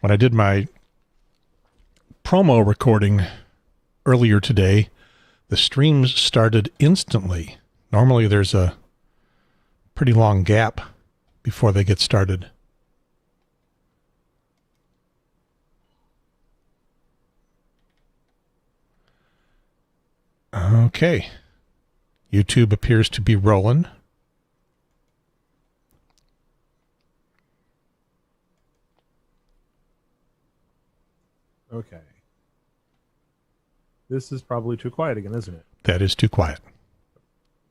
When I did my promo recording earlier today, the streams started instantly. Normally there's a pretty long gap before they get started. Okay. YouTube appears to be rolling. Okay. This is probably too quiet again, isn't it? That is too quiet.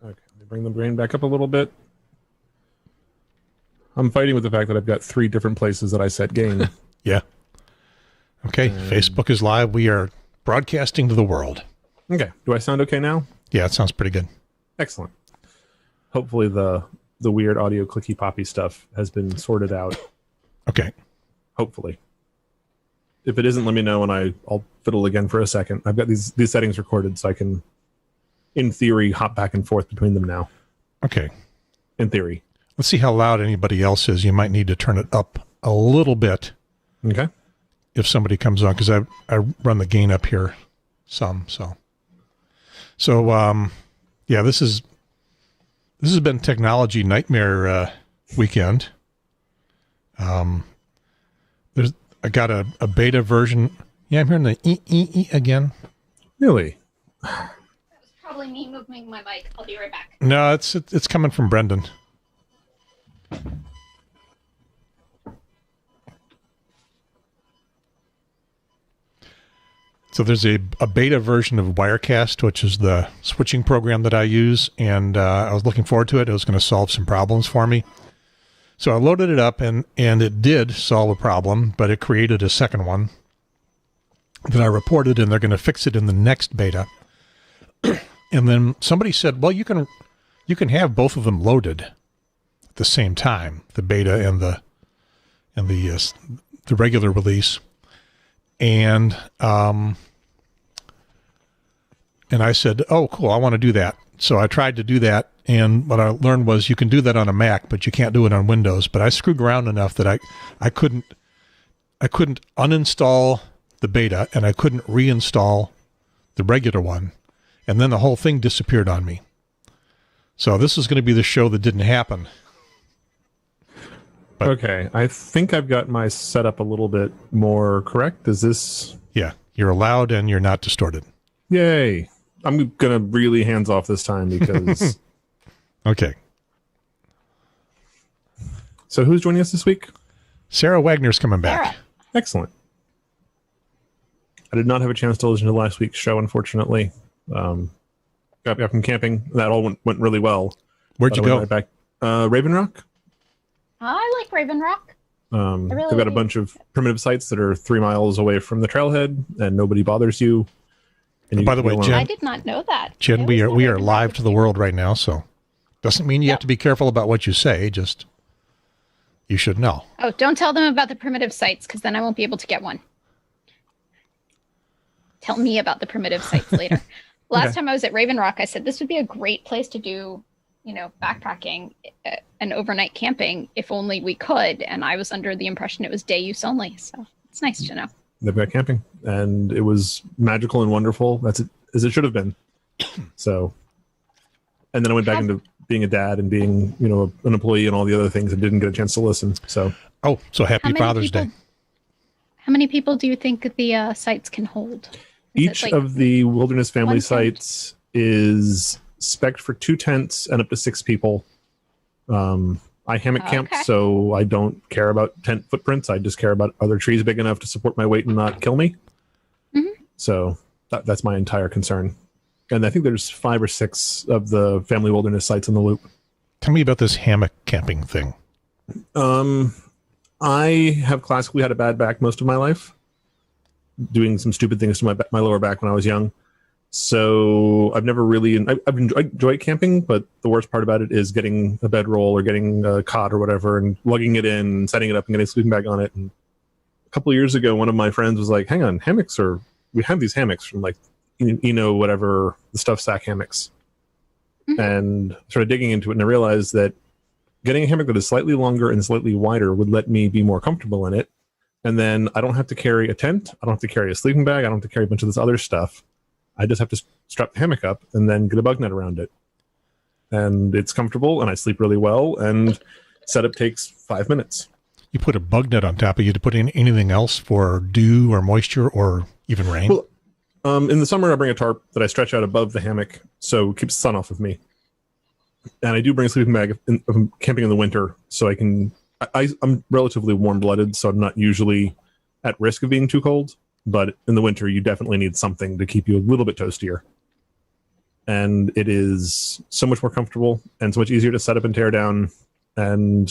Okay, let me bring the brain back up a little bit. I'm fighting with the fact that I've got 3 different places that I set gain. Yeah. Okay, Facebook is live. We are broadcasting to the world. Okay, do I sound okay now? Yeah, it sounds pretty good. Excellent. Hopefully the weird audio clicky poppy stuff has been sorted out. Okay. Hopefully. If it isn't, let me know and I'll fiddle again for a second. I've got these settings recorded so I can, in theory, hop back and forth between them now. Okay. In theory. Let's see how loud anybody else is. You might need to turn it up a little bit. Okay. If somebody comes on, because I run the gain up here some. So yeah, this has been technology nightmare weekend. I got a beta version. Yeah, I'm hearing the e again. Really? That was probably me moving my mic. I'll be right back. No, it's coming from Brendan. So there's a beta version of Wirecast, which is the switching program that I use, and I was looking forward to it. It was going to solve some problems for me. So I loaded it up, and it did solve a problem, but it created a second one that I reported, and they're going to fix it in the next beta. And then somebody said, well, you can have both of them loaded at the same time, the beta and the regular release. And I said, oh, cool, I want to do that. So I tried to do that, and what I learned was you can do that on a Mac, but you can't do it on Windows. But I screwed around enough that I couldn't uninstall the beta, and I couldn't reinstall the regular one, and then the whole thing disappeared on me. So this is going to be the show that didn't happen. But, okay, I think I've got my setup a little bit more correct. Is this... Yeah, you're allowed and you're not distorted. Yay. I'm going to really hands off this time because... Okay. So who's joining us this week? Sarah Wagner's coming back. Sarah. Excellent. I did not have a chance to listen to last week's show, unfortunately. Got back from camping. That all went really well. Where'd you go? Right back. Raven Rock. I like Raven Rock. They've got a bunch of primitive sites that are 3 miles away from the trailhead, and nobody bothers you. And By the way, Jen, I did not know that. Jen, we are live to the world right now, so doesn't mean you have to be careful about what you say. Just you should know. Oh, don't tell them about the primitive sites, because then I won't be able to get one. Tell me about the primitive sites later. Last time I was at Raven Rock, I said this would be a great place to do, backpacking and overnight camping if only we could. And I was under the impression it was day use only. So it's nice to know. They've got camping, and it was magical and wonderful. That's it, as it should have been. So, and then I went back into being a dad and being, an employee and all the other things, and didn't get a chance to listen. So, so happy Father's Day. How many people do you think the sites can hold? Each of the Wilderness Family sites is spec'd for 2 tents and up to 6 people. I hammock camp, so I don't care about tent footprints. I just care about are there trees big enough to support my weight and not kill me. Mm-hmm. So that's my entire concern. And I think there's 5 or 6 of the family wilderness sites in the loop. Tell me about this hammock camping thing. I have classically had a bad back most of my life, doing some stupid things to my lower back when I was young. So I've never really, I enjoyed camping, but the worst part about it is getting a bedroll or getting a cot or whatever and lugging it in, setting it up and getting a sleeping bag on it. And a couple of years ago, one of my friends was like, hang on, we have these hammocks from like, whatever, the stuffed sack hammocks. Mm-hmm. And started digging into it, and I realized that getting a hammock that is slightly longer and slightly wider would let me be more comfortable in it. And then I don't have to carry a tent. I don't have to carry a sleeping bag. I don't have to carry a bunch of this other stuff. I just have to strap the hammock up and then get a bug net around it. And it's comfortable, and I sleep really well, and setup takes 5 minutes. You put a bug net on top of you to put in anything else for dew or moisture or even rain? Well, in the summer, I bring a tarp that I stretch out above the hammock so it keeps the sun off of me. And I do bring a sleeping bag if I'm camping in the winter, so I can... I'm relatively warm-blooded, so I'm not usually at risk of being too cold. But in the winter, you definitely need something to keep you a little bit toastier. And it is so much more comfortable and so much easier to set up and tear down. And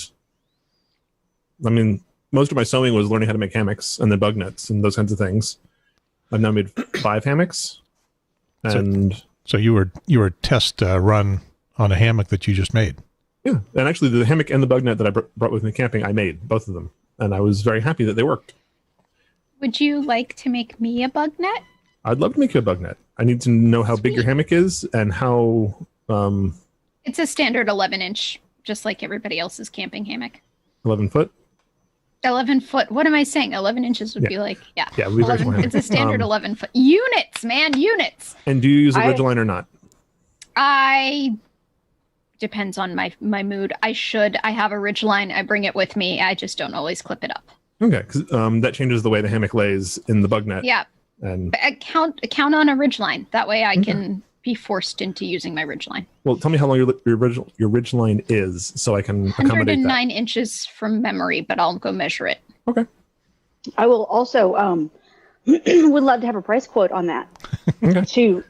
I mean, most of my sewing was learning how to make hammocks and then bug nets and those kinds of things. I've now made 5 hammocks. And so you were test run on a hammock that you just made. Yeah, and actually the hammock and the bug net that I brought with me camping, I made both of them, and I was very happy that they worked. Would you like to make me a bug net? I'd love to make you a bug net. I need to know how big your hammock is and how... It's a standard 11-inch, just like everybody else's camping hammock. 11 foot? 11 foot. What am I saying? 11 inches would be like, yeah. Yeah, it would be very small hammock. It's a standard 11 foot. Units, man, units. And do you use a ridgeline or not? Depends on my mood. I have a ridgeline. I bring it with me. I just don't always clip it up. Okay, because that changes the way the hammock lays in the bug net. Yeah. And count on a ridgeline. That way I can be forced into using my ridgeline. Well, tell me how long your ridgeline is so I can accommodate that. 109 inches from memory, but I'll go measure it. Okay. I will also would love to have a price quote on that to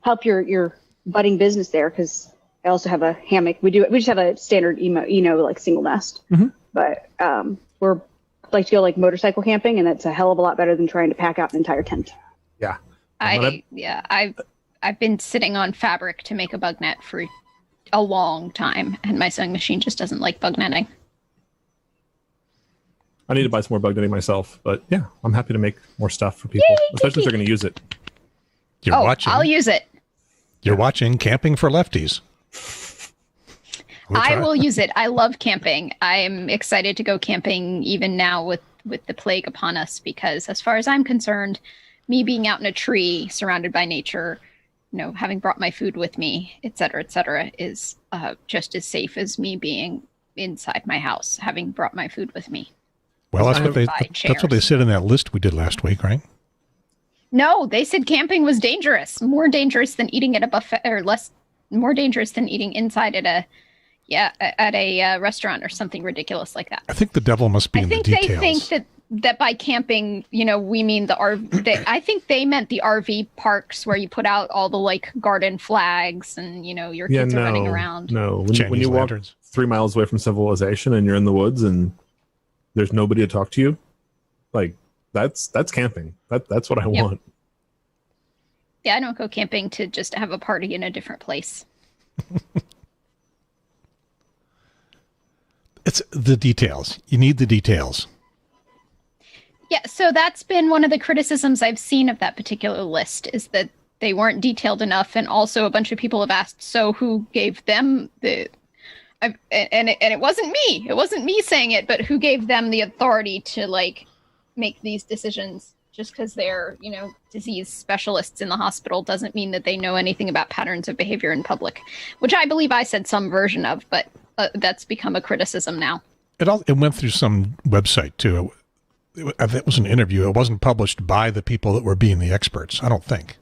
help your budding business there, because I also have a hammock. We just have a standard like single nest, but we're like to go like motorcycle camping, and it's a hell of a lot better than trying to pack out an entire tent. Yeah. I've been sitting on fabric to make a bug net for a long time, and my sewing machine just doesn't like bug netting. I need to buy some more bug netting myself, but yeah, I'm happy to make more stuff for people, especially if they're going to use it. I'll use it. You're watching Camping for Lefties. I will use it. I love camping. I'm excited to go camping even now with the plague upon us, because as far as I'm concerned, me being out in a tree surrounded by nature, having brought my food with me, et cetera, is just as safe as me being inside my house, having brought my food with me. Well, that's what they said in that list we did last week, right? No, they said camping was dangerous, more dangerous than eating at a buffet, or more dangerous than eating inside at a restaurant or something ridiculous like that. I think the devil must be in the details. They think that by camping, we mean the RV. I think they meant the RV parks where you put out all the like garden flags and your kids are running around. No, when you walk 3 miles away from civilization and you're in the woods and there's nobody to talk to you, like that's camping. That's what I want. Yeah, I don't go camping to just have a party in a different place. It's the details. You need the details. Yeah, so that's been one of the criticisms I've seen of that particular list, is that they weren't detailed enough, and also a bunch of people have asked, so who gave them and it wasn't me. It wasn't me saying it, but who gave them the authority to like make these decisions? Just because they're, disease specialists in the hospital doesn't mean that they know anything about patterns of behavior in public, which I believe I said some version of, but that's become a criticism now. It went through some website too. It was an interview. It wasn't published by the people that were being the experts, I don't think.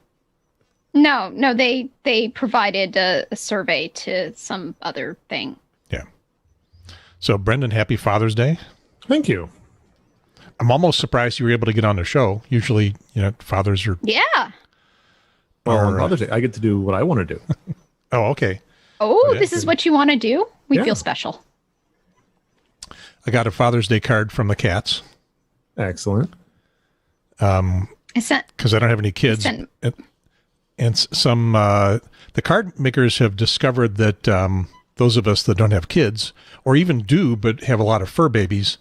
No, they provided a survey to some other thing. Yeah. So, Brendan, happy Father's Day. Thank you. I'm almost surprised you were able to get on the show. Usually, fathers are... Yeah. Well, on Father's Day, I get to do what I want to do. Oh, okay. Oh, this is what you want to do? We feel special. I got a Father's Day card from the cats. Excellent. Because I don't have any kids. And some... the card makers have discovered that those of us that don't have kids, or even do but have a lot of fur babies...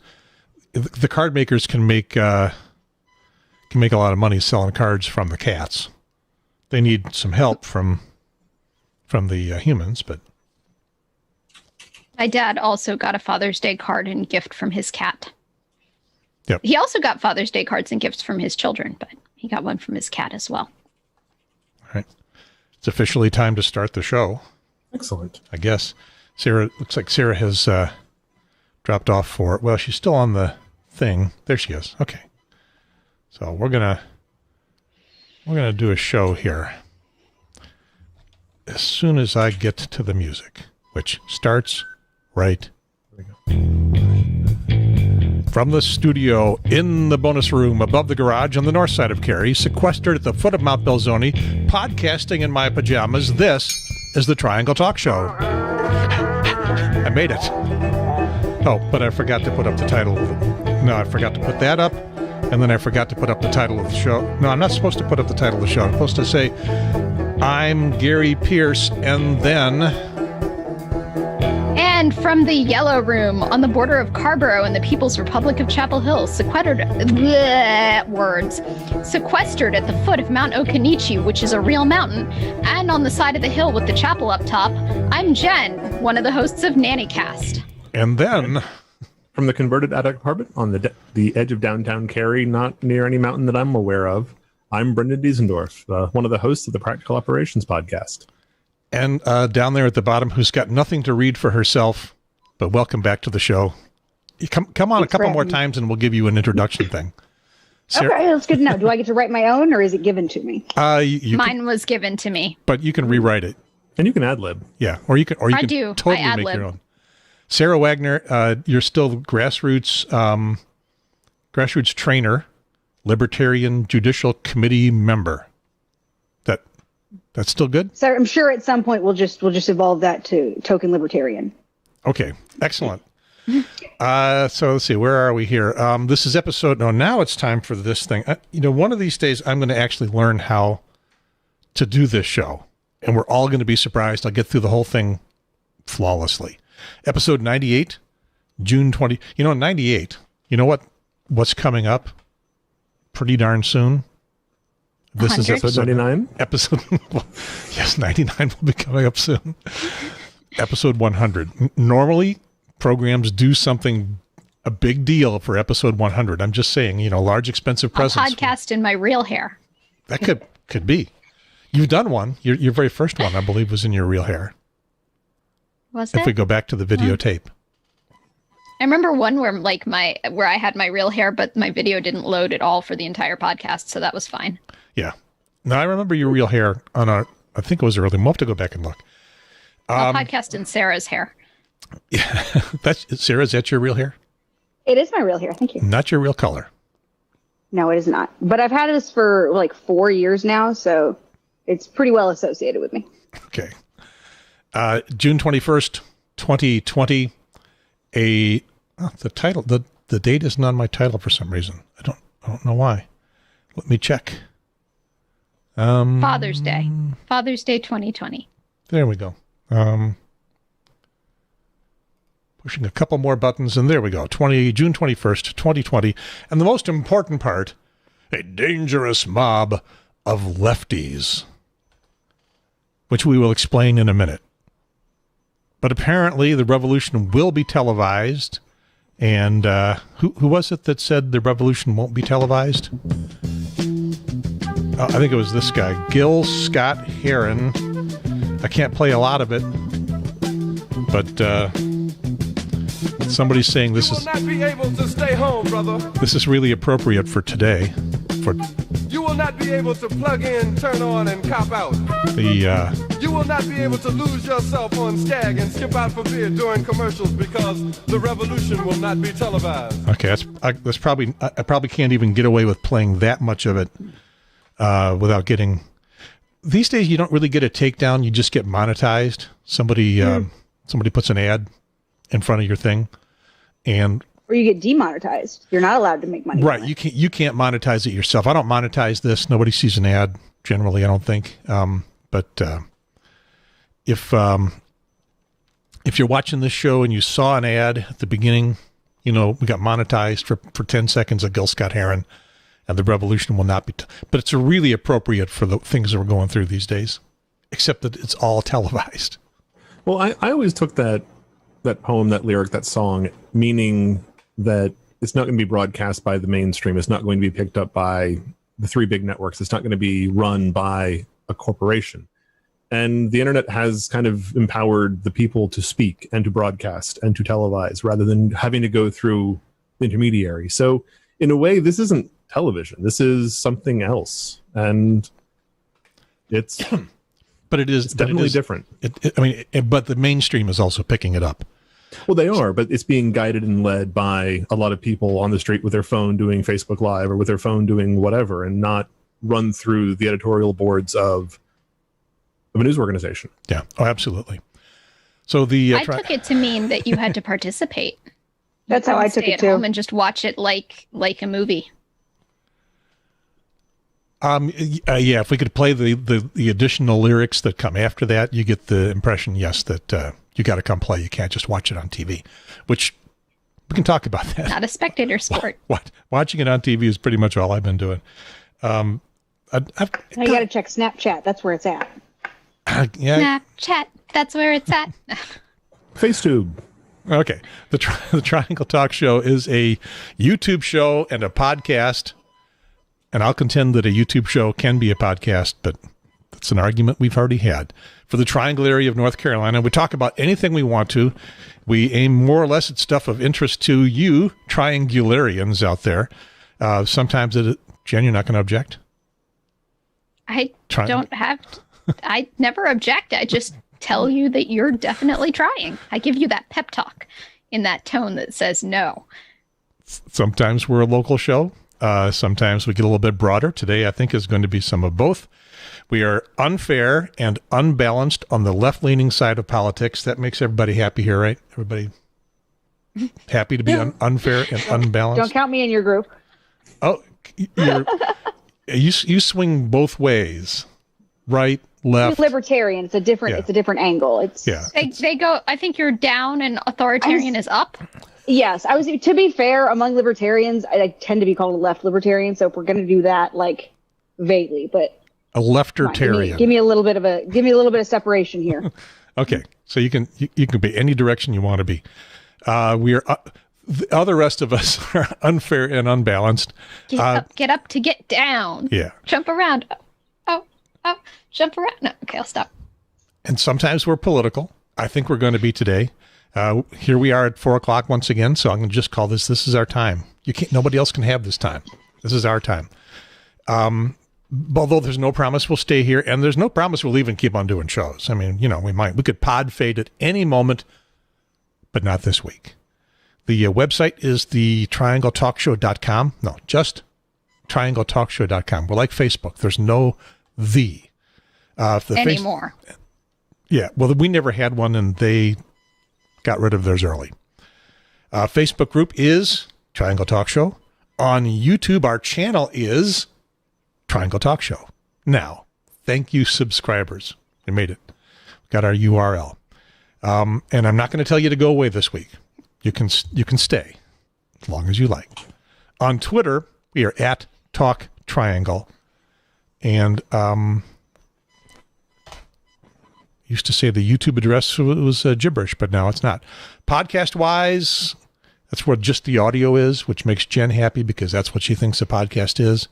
The card makers can make a lot of money selling cards from the cats. They need some help from the humans, but my dad also got a Father's Day card and gift from his cat. Yep. He also got Father's Day cards and gifts from his children, but he got one from his cat as well. All right. It's officially time to start the show. Excellent. I guess. Looks like Sarah has dropped off for, well, she's still on the thing. There she is. Okay. So we're gonna do a show here as soon as I get to the music, which starts right from the studio in the bonus room above the garage on the north side of Cary, sequestered at the foot of Mount Belzoni, podcasting in my pajamas. This is the Triangle Talk Show. I made it. Oh, but I forgot to put up the title. No, I forgot to put that up. And then I forgot to put up the title of the show. No, I'm not supposed to put up the title of the show. I'm supposed to say, I'm Gary Pierce, and then... And from the Yellow Room on the border of Carborough and the People's Republic of Chapel Hill, sequestered at the foot of Mount Okanichi, which is a real mountain, and on the side of the hill with the chapel up top, I'm Jen, one of the hosts of NannyCast. And then... From the converted attic apartment on the edge of downtown Cary, not near any mountain that I'm aware of, I'm Brendan Diesendorf, one of the hosts of the Practical Operations podcast. And down there at the bottom, who's got nothing to read for herself, but welcome back to the show. You come on a couple more times and we'll give you an introduction thing. Sarah? Okay, that's good to know. Do I get to write my own or is it given to me? Mine was given to me. But you can rewrite it. And you can ad-lib. Yeah, or you can totally I make your own. Sarah Wagner, you're still grassroots trainer, Libertarian Judicial Committee member. That's still good? So I'm sure at some point we'll just evolve that to token libertarian. Okay, excellent. So let's see, where are we here? This is episode. No, now it's time for this thing. One of these days I'm going to actually learn how to do this show, and we're all going to be surprised. I'll get through the whole thing flawlessly. Episode 98, June 20. 98. You know what's coming up pretty darn soon? This 100? is episode 99. Yes, 99 will be coming up soon. Episode 100. Normally, programs do a big deal for episode 100. I'm just saying, large, expensive presents. A podcast in my real hair. That could be. You've done one. Your very first one, I believe, was in your real hair. Was it? If we go back to the videotape. I remember one where where I had my real hair, but my video didn't load at all for the entire podcast, so that was fine. Yeah. Now I remember your real hair on I think it was early. We'll have to go back and look. I'll podcast in Sarah's hair. Yeah. Sarah, is that your real hair? It is my real hair. Thank you. Not your real color. No, it is not. But I've had this for 4 years now, so it's pretty well associated with me. Okay. June 21st, 2020. The title, the date isn't on my title for some reason. I don't know why. Let me check. Father's Day 2020. There we go. Pushing a couple more buttons, and there we go. June 21st, 2020. And the most important part, a dangerous mob of lefties, which we will explain in a minute. But apparently the revolution will be televised. And who was it that said the revolution won't be televised? I think it was this guy, Gil Scott Heron. I can't play a lot of it, but somebody's saying this is not be able to stay home, brother. This is really appropriate for today. You will not be able to plug in, turn on, and cop out. You will not be able to lose yourself on Skag and skip out for beer during commercials because the revolution will not be televised. Okay, that's probably I probably can't even get away with playing that much of it without getting. These days, you don't really get a takedown; you just get monetized. Somebody puts an ad in front of your thing, or you get demonetized. You're not allowed to make money. Right. You can't monetize it yourself. I don't monetize this. Nobody sees an ad generally, I don't think. But if you're watching this show and you saw an ad at the beginning, we got monetized for 10 seconds of Gil Scott Heron, and the revolution will not be. But it's really appropriate for the things that we're going through these days, except that it's all televised. Well, I always took that poem, that lyric, that song, meaning that it's not going to be broadcast by the mainstream. It's not going to be picked up by the three big networks. It's not going to be run by a corporation. And the internet has kind of empowered the people to speak and to broadcast and to televise rather than having to go through intermediary. So in a way, this isn't television. This is something else. And it's but it is it's definitely different. But the mainstream is also picking it up. Well, they are, but it's being guided and led by a lot of people on the street with their phone doing Facebook Live or with their phone doing whatever, and not run through the editorial boards of a news organization. Yeah. Oh, absolutely. So I took it to mean that you had to participate. That's how I took it at too. Home and just watch it like a movie. Yeah, if we could play the additional lyrics that come after that, you get the impression, yes, that you got to come play. You can't just watch it on TV, which we can talk about that. Not a spectator sport. Watching it on TV is pretty much all I've been doing. You got to check Snapchat. That's where it's at. Yeah. Snapchat. That's where it's at. FaceTube. Okay. The Triangle Talk Show is a YouTube show and a podcast. And I'll contend that a YouTube show can be a podcast, but that's an argument we've already had. For the Triangle area of North Carolina, we talk about anything we want to. We aim more or less at stuff of interest to you, triangularians out there. Sometimes, Jen, you're not going to object? I never object. I just tell you that you're definitely trying. I give you that pep talk in that tone that says no. Sometimes we're a local show. Sometimes we get a little bit broader. Today, I think, is going to be some of both. We are unfair and unbalanced on the left-leaning side of politics. That makes everybody happy here, right? Everybody happy to be unfair and unbalanced? Don't count me in your group. Oh, you swing both ways, right, left. Libertarian. It's a different angle. They go. I think you're down and authoritarian is up. Yes, to be fair, among libertarians, I tend to be called a left libertarian. So if we're going to do that, like vaguely, but a leftertarian. Give me a little bit of separation here. Okay, so you can be any direction you want to be. We are the other rest of us are unfair and unbalanced. Get up to get down. Yeah. Jump around. Oh, jump around. No, okay, I'll stop. And sometimes we're political. I think we're going to be today. Here we are at 4:00 once again, so I'm going to just call this is our time. Nobody else can have this time. This is our time. Although there's no promise we'll stay here, and there's no promise we'll even keep on doing shows. I mean, we could pod fade at any moment, but not this week. The website is the triangletalkshow.com. No, just triangletalkshow.com. We're like Facebook. There's no the. Anymore. Yeah, well, we never had one, and they got rid of theirs early. Facebook group is Triangle Talk Show. On YouTube, our channel is Triangle Talk Show. Now, thank you, subscribers. We made it. Got our URL. And I'm not going to tell you to go away this week. You can stay as long as you like. On Twitter, we are at Talk Triangle. And used to say the YouTube address was gibberish, but now it's not. Podcast-wise, that's where just the audio is, which makes Jen happy because that's what she thinks a podcast is.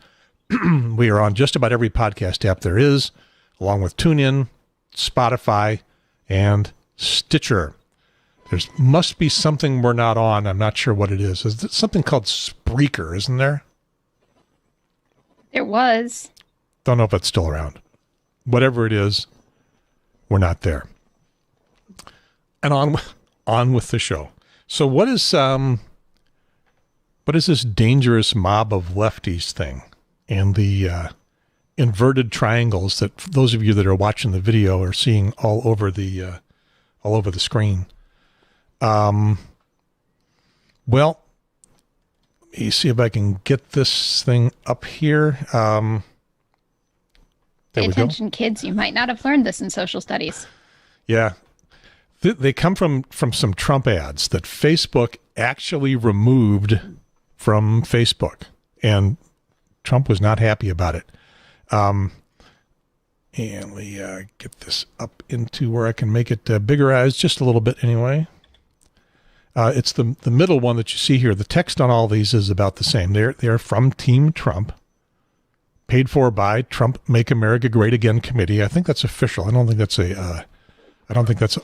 We are on just about every podcast app there is, along with TuneIn, Spotify, and Stitcher. There must be something we're not on. I'm not sure what it is. Is it something called Spreaker, isn't there? There was. Don't know if it's still around. Whatever it is, we're not there. And on with the show. So what is this Dangerous Mob of Lefties thing and the inverted triangles that those of you that are watching the video are seeing all over the screen? Well, let me see if I can get this thing up here. Pay attention, kids. You might not have learned this in social studies. Yeah. They come from some Trump ads that Facebook actually removed from Facebook. And Trump was not happy about it. And let me get this up into where I can make it bigger eyes just a little bit anyway. It's the middle one that you see here. The text on all these is about the same. They're from Team Trump, paid for by Trump Make America Great Again Committee. I think that's official. I don't think that's an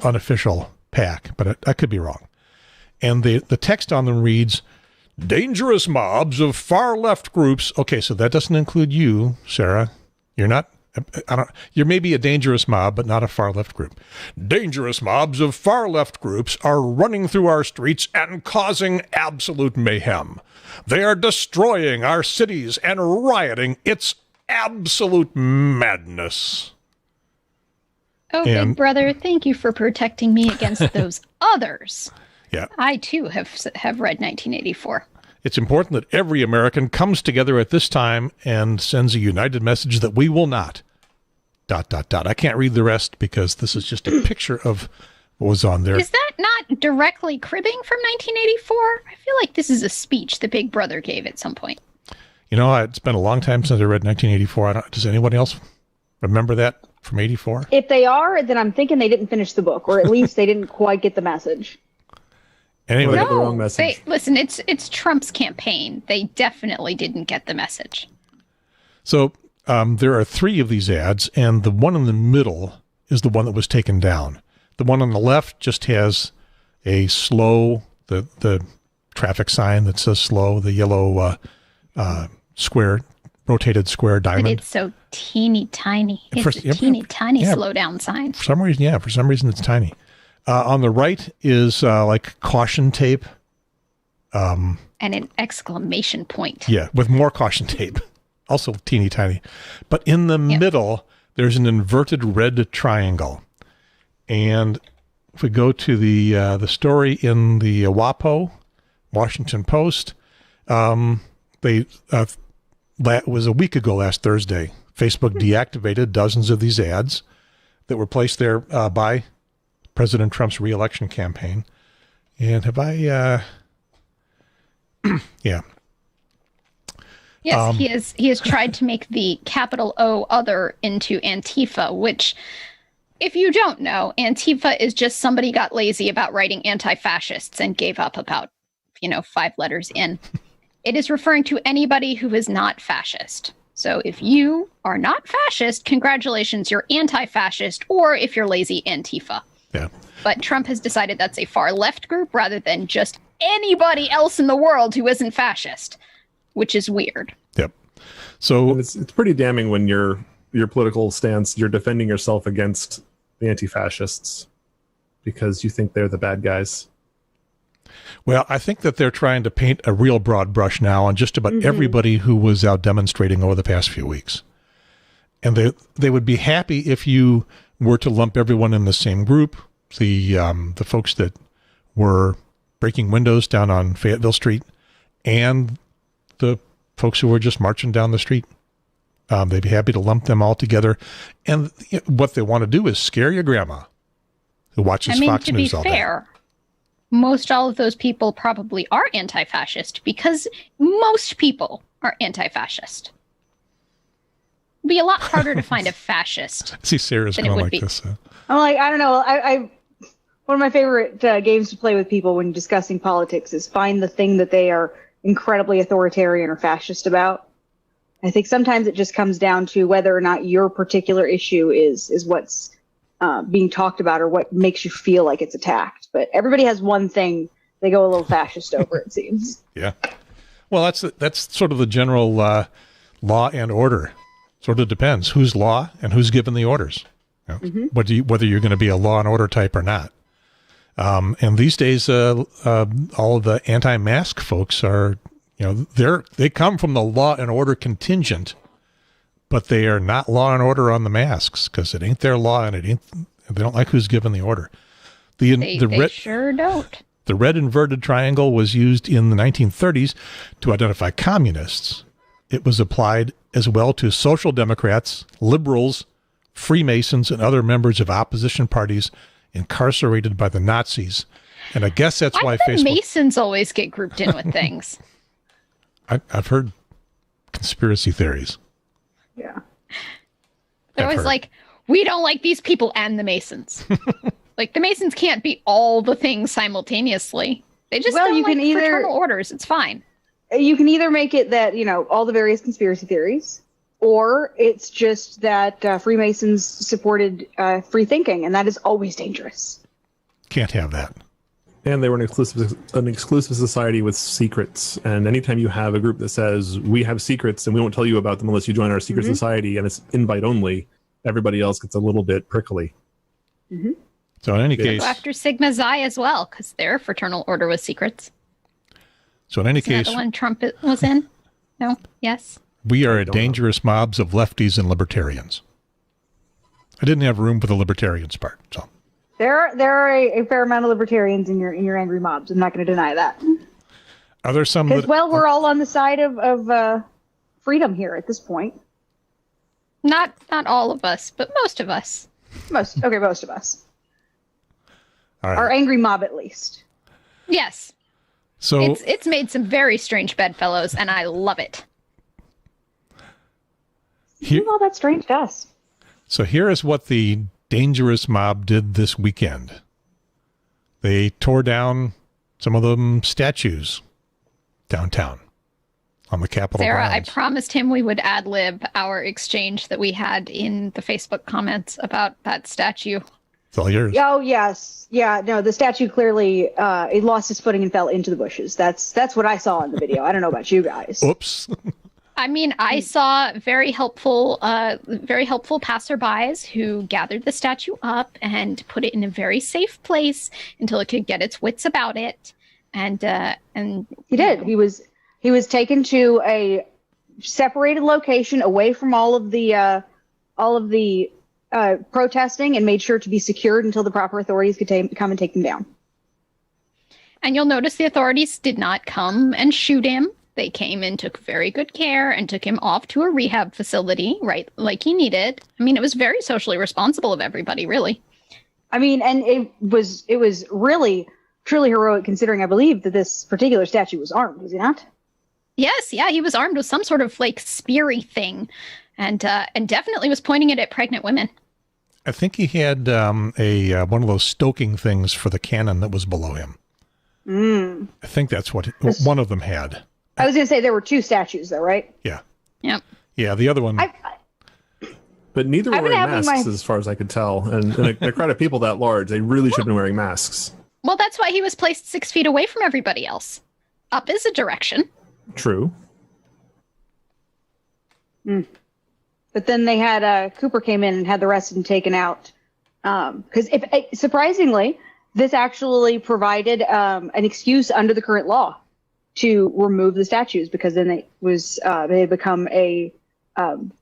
unofficial PAC, but I could be wrong. And the text on them reads, "Dangerous mobs of far left groups." Okay, so that doesn't include you, Sarah. You're not. You're maybe a dangerous mob, but not a far left group. "Dangerous mobs of far left groups are running through our streets and causing absolute mayhem. They are destroying our cities and rioting. It's absolute madness." Oh, Big Brother, thank you for protecting me against those others. Yeah. I, too, have read 1984. It's important that every American comes together at this time and sends a united message that we will not... ... I can't read the rest because this is just a picture of what was on there. Is that not directly cribbing from 1984? I feel like this is a speech the Big Brother gave at some point. You know, it's been a long time since I read 1984. Does anyone else remember that from 84? If they are, then I'm thinking they didn't finish the book, or at least they didn't quite get the message. Anyway, the wrong message. Listen, it's Trump's campaign. They definitely didn't get the message. So there are 3 of these ads, and the one in the middle is the one that was taken down. The one on the left just has a slow, the traffic sign that says slow, the yellow square, rotated square diamond. But it's so teeny tiny. It's a teeny tiny slow down sign. For some reason it's tiny. On the right is like caution tape. And an exclamation point. Yeah, with more caution tape. Also teeny tiny. But in the middle, there's an inverted red triangle. And if we go to the story in the WAPO, Washington Post, that was a week ago last Thursday. Facebook deactivated dozens of these ads that were placed there by President Trump's re-election campaign. And have I, yeah. Yes, he has tried to make the capital O other into Antifa, which, if you don't know, Antifa is just somebody got lazy about writing anti-fascists and gave up about, 5 letters in. It is referring to anybody who is not fascist. So if you are not fascist, congratulations, you're anti-fascist, or if you're lazy, Antifa. Yeah. But Trump has decided that's a far left group rather than just anybody else in the world who isn't fascist, which is weird. Yep. So it's pretty damning when your political stance, you're defending yourself against the anti-fascists because you think they're the bad guys. Well, I think that they're trying to paint a real broad brush now on just about everybody who was out demonstrating over the past few weeks. And they would be happy if you were to lump everyone in the same group. The folks that were breaking windows down on Fayetteville Street and the folks who were just marching down the street. They'd be happy to lump them all together. And what they want to do is scare your grandma who watches Fox News all day. To be fair, most all of those people probably are anti-fascist because most people are anti-fascist. It'd be a lot harder to find a fascist. See, Sarah's going like this. I'm like, I don't know. I one of my favorite games to play with people when discussing politics is find the thing that they are incredibly authoritarian or fascist about. I think sometimes it just comes down to whether or not your particular issue is what's being talked about or what makes you feel like it's attacked. But everybody has one thing they go a little fascist over, it seems. Yeah. Well, that's sort of the general law and order. Sort of depends who's law and who's given the orders. Whether you're going to be a law and order type or not. And these days, all of the anti-mask folks are, they come from the law and order contingent, but they are not law and order on the masks because it ain't their law and they don't like who's given the order. They sure don't. The red inverted triangle was used in the 1930s to identify communists. It was applied as well to social democrats, liberals, Freemasons, and other members of opposition parties incarcerated by the Nazis. And I guess that's why Facebook... Masons always get grouped in with things. I've heard conspiracy theories. Yeah. They're always like, we don't like these people and the Masons. Like, the Masons can't be all the things simultaneously. They just Well, don't you like can either- fraternal orders. It's fine. You can either make it that, all the various conspiracy theories, or it's just that Freemasons supported free thinking, and that is always dangerous. Can't have that. And they were an exclusive society with secrets. And anytime you have a group that says, we have secrets and we won't tell you about them unless you join our secret society, and it's invite only, everybody else gets a little bit prickly. Mm-hmm. So in any case, Go after Sigma Xi as well, because their fraternal order was secrets. so in any Isn't that case, the one Trump was in? No? Yes? we are dangerous mobs of lefties and libertarians. I didn't have room for the libertarians part, so. There are a fair amount of libertarians in your angry mobs. I'm not going to deny that. Are there some Because, that, well, we're all on the side of freedom here at this point. Not all of us, but most of us. Most of us. all right. Our angry mob, at least. Yes. So It's made some very strange bedfellows, and I love it. here, All that strange to us. so here is what the dangerous mob did this weekend. They tore down some of them statues downtown on the Capitol Sarah, grounds. I promised him we would ad-lib our exchange that we had in the Facebook comments about that statue. It's all yours. Oh, yes. Yeah, no, the statue clearly it lost its footing and fell into the bushes. That's what I saw in the video. I don't know about you guys. Oops. I mean, I saw very helpful passerbys who gathered the statue up and put it in a very safe place until it could get its wits about it. And He did. He was taken to a separated location away from all of the protesting, and made sure to be secured until the proper authorities could come and take them down. And you'll notice the authorities did not come and shoot him. They came and took very good care and took him off to a rehab facility, right, like he needed. I mean, it was very socially responsible of everybody, really. I mean, and it was really, truly heroic, considering I believe that this particular statue was armed, was he not? Yes, yeah, he was armed with some sort of like speary thing, and definitely was pointing it at pregnant women. I think he had a one of those stoking things for the cannon that was below him. I think that's what one of them had. I was going to say there were two statues, though, right? Yeah. Yep. Yeah, the other one. But neither were I've been wearing having masks, my- as far as I could tell. And a crowd of people that large, they really should have been wearing masks. Well, that's why he was placed 6 feet away from everybody else. Up is a direction. True. But then they had Cooper came in and had the rest of them taken out. Because surprisingly, this actually provided an excuse under the current law to remove the statues, because then they had become a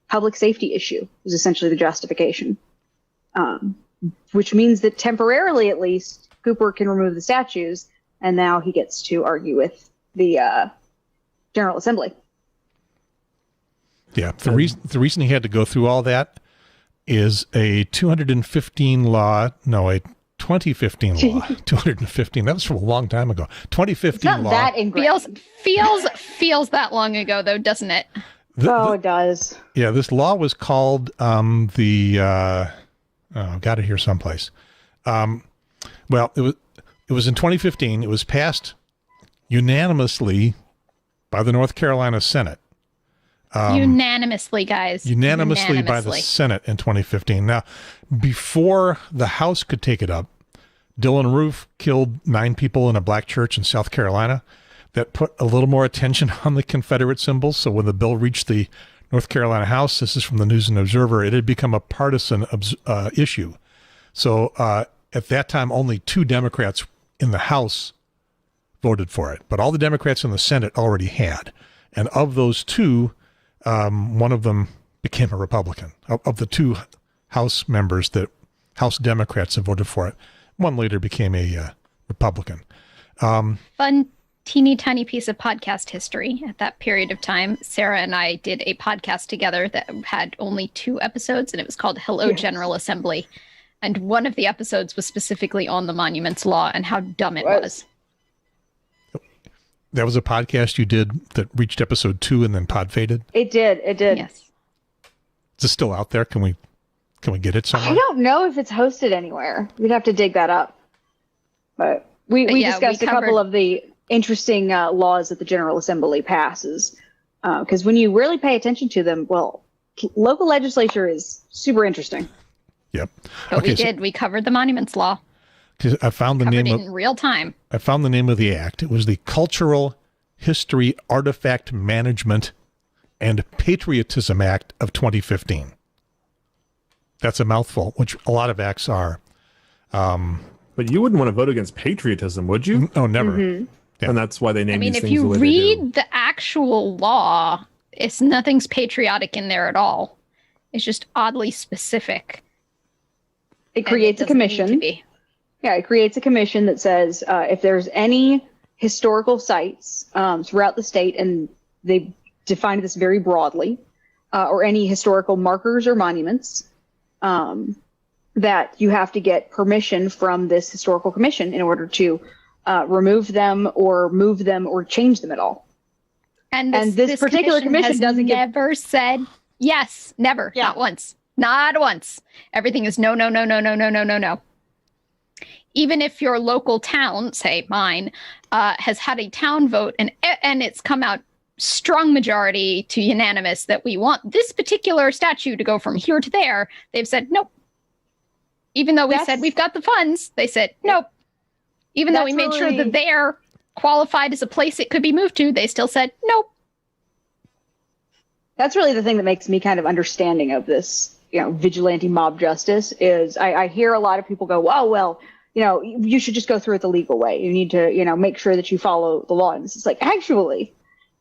public safety issue, was essentially the justification. Which means that temporarily, at least, Cooper can remove the statues, and now he gets to argue with the General Assembly. Yeah, the reason he had to go through all that is a 2015 law. No, a 2015 law. 215. That was from a long time ago. 2015 It's not law. that ingrained. Feels that long ago, though, doesn't it? It does. Yeah, this law was called I've got it here someplace. Well, it was in 2015. It was passed unanimously by the North Carolina Senate. Unanimously, guys. Unanimously by the Senate in 2015. Now, before the House could take it up, Dylan Roof killed 9 people in a black church in South Carolina. That put a little more attention on the Confederate symbols. So when the bill reached the North Carolina House, this is from the News and Observer, it had become a partisan issue. So at that time, only 2 Democrats in the House voted for it, but all the Democrats in the Senate already had. And of those 2, one of them became a Republican. Of the 2 House members that House Democrats have voted for it, one later became a Republican. Fun, teeny tiny piece of podcast history. At that period of time, Sarah and I did a podcast together that had only 2 episodes, and it was called Hello, General Assembly. And one of the episodes was specifically on the Monuments Law and how dumb it was. That was a podcast you did that reached episode 2 and then pod faded? It did. Yes. Is it still out there? Can we get it somewhere? I don't know if it's hosted anywhere. We'd have to dig that up. But We yeah, discussed we a couple covered- of the interesting laws that the General Assembly passes. Because when you really pay attention to them, well, local legislature is super interesting. Yep. But Okay, we did. We covered the monuments law. 'cause I found the Covered name it of in real time. I found the name of the act. It was the Cultural History Artifact Management and Patriotism Act of 2015. That's a mouthful, which a lot of acts are. But you wouldn't want to vote against patriotism, would you? Oh, never. Yeah. And that's why they name I mean, these if things you the way they do. read the actual law, nothing's patriotic in there at all. It's just oddly specific. It creates a doesn't need to commission. be. Yeah, it creates a commission that says if there's any historical sites throughout the state, and they define this very broadly, or any historical markers or monuments, that you have to get permission from this historical commission in order to remove them or move them or change them at all. And this particular commission has doesn't get- never said yes. Never. Yeah. Not once. Not once. Everything is no, no, no, no, no, no, no, no, no. Even if your local town, say mine, has had a town vote and it's come out strong majority to unanimous that we want this particular statue to go from here to there, they've said nope. Even though we said we've got the funds, they said nope. Even though we made sure that they're qualified as a place it could be moved to, they still said nope. That's really the thing that makes me kind of understanding of this, vigilante mob justice is I hear a lot of people go, oh, well, you should just go through it the legal way. You need to, make sure that you follow the law. And it's like, actually,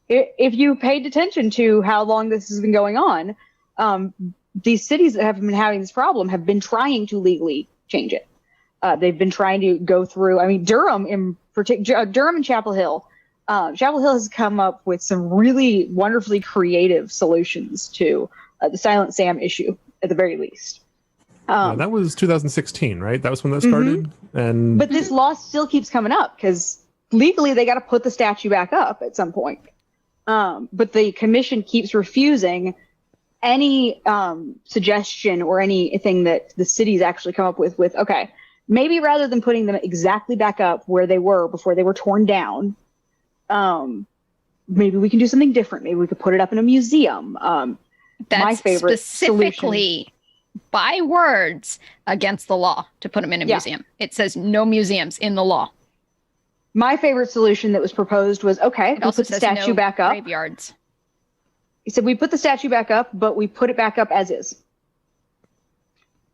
if you paid attention to how long this has been going on, these cities that have been having this problem have been trying to legally change it. They've been trying to go through, Durham in particular, Durham and Chapel Hill. Chapel Hill has come up with some really wonderfully creative solutions to the Silent Sam issue, at the very least. Yeah, that was 2016, right? That was when that started. And But this law still keeps coming up because legally they got to put the statue back up at some point. But the commission keeps refusing any suggestion or anything that the cities actually come up with, okay, maybe rather than putting them exactly back up where they were before they were torn down, maybe we can do something different. Maybe we could put it up in a museum. That's my favorite specifically by words against the law to put them in a museum. It says no museums in the law. My favorite solution that was proposed was, okay, It we also put the says statue no back up. graveyards. He said, we put the statue back up, but we put it back up as is.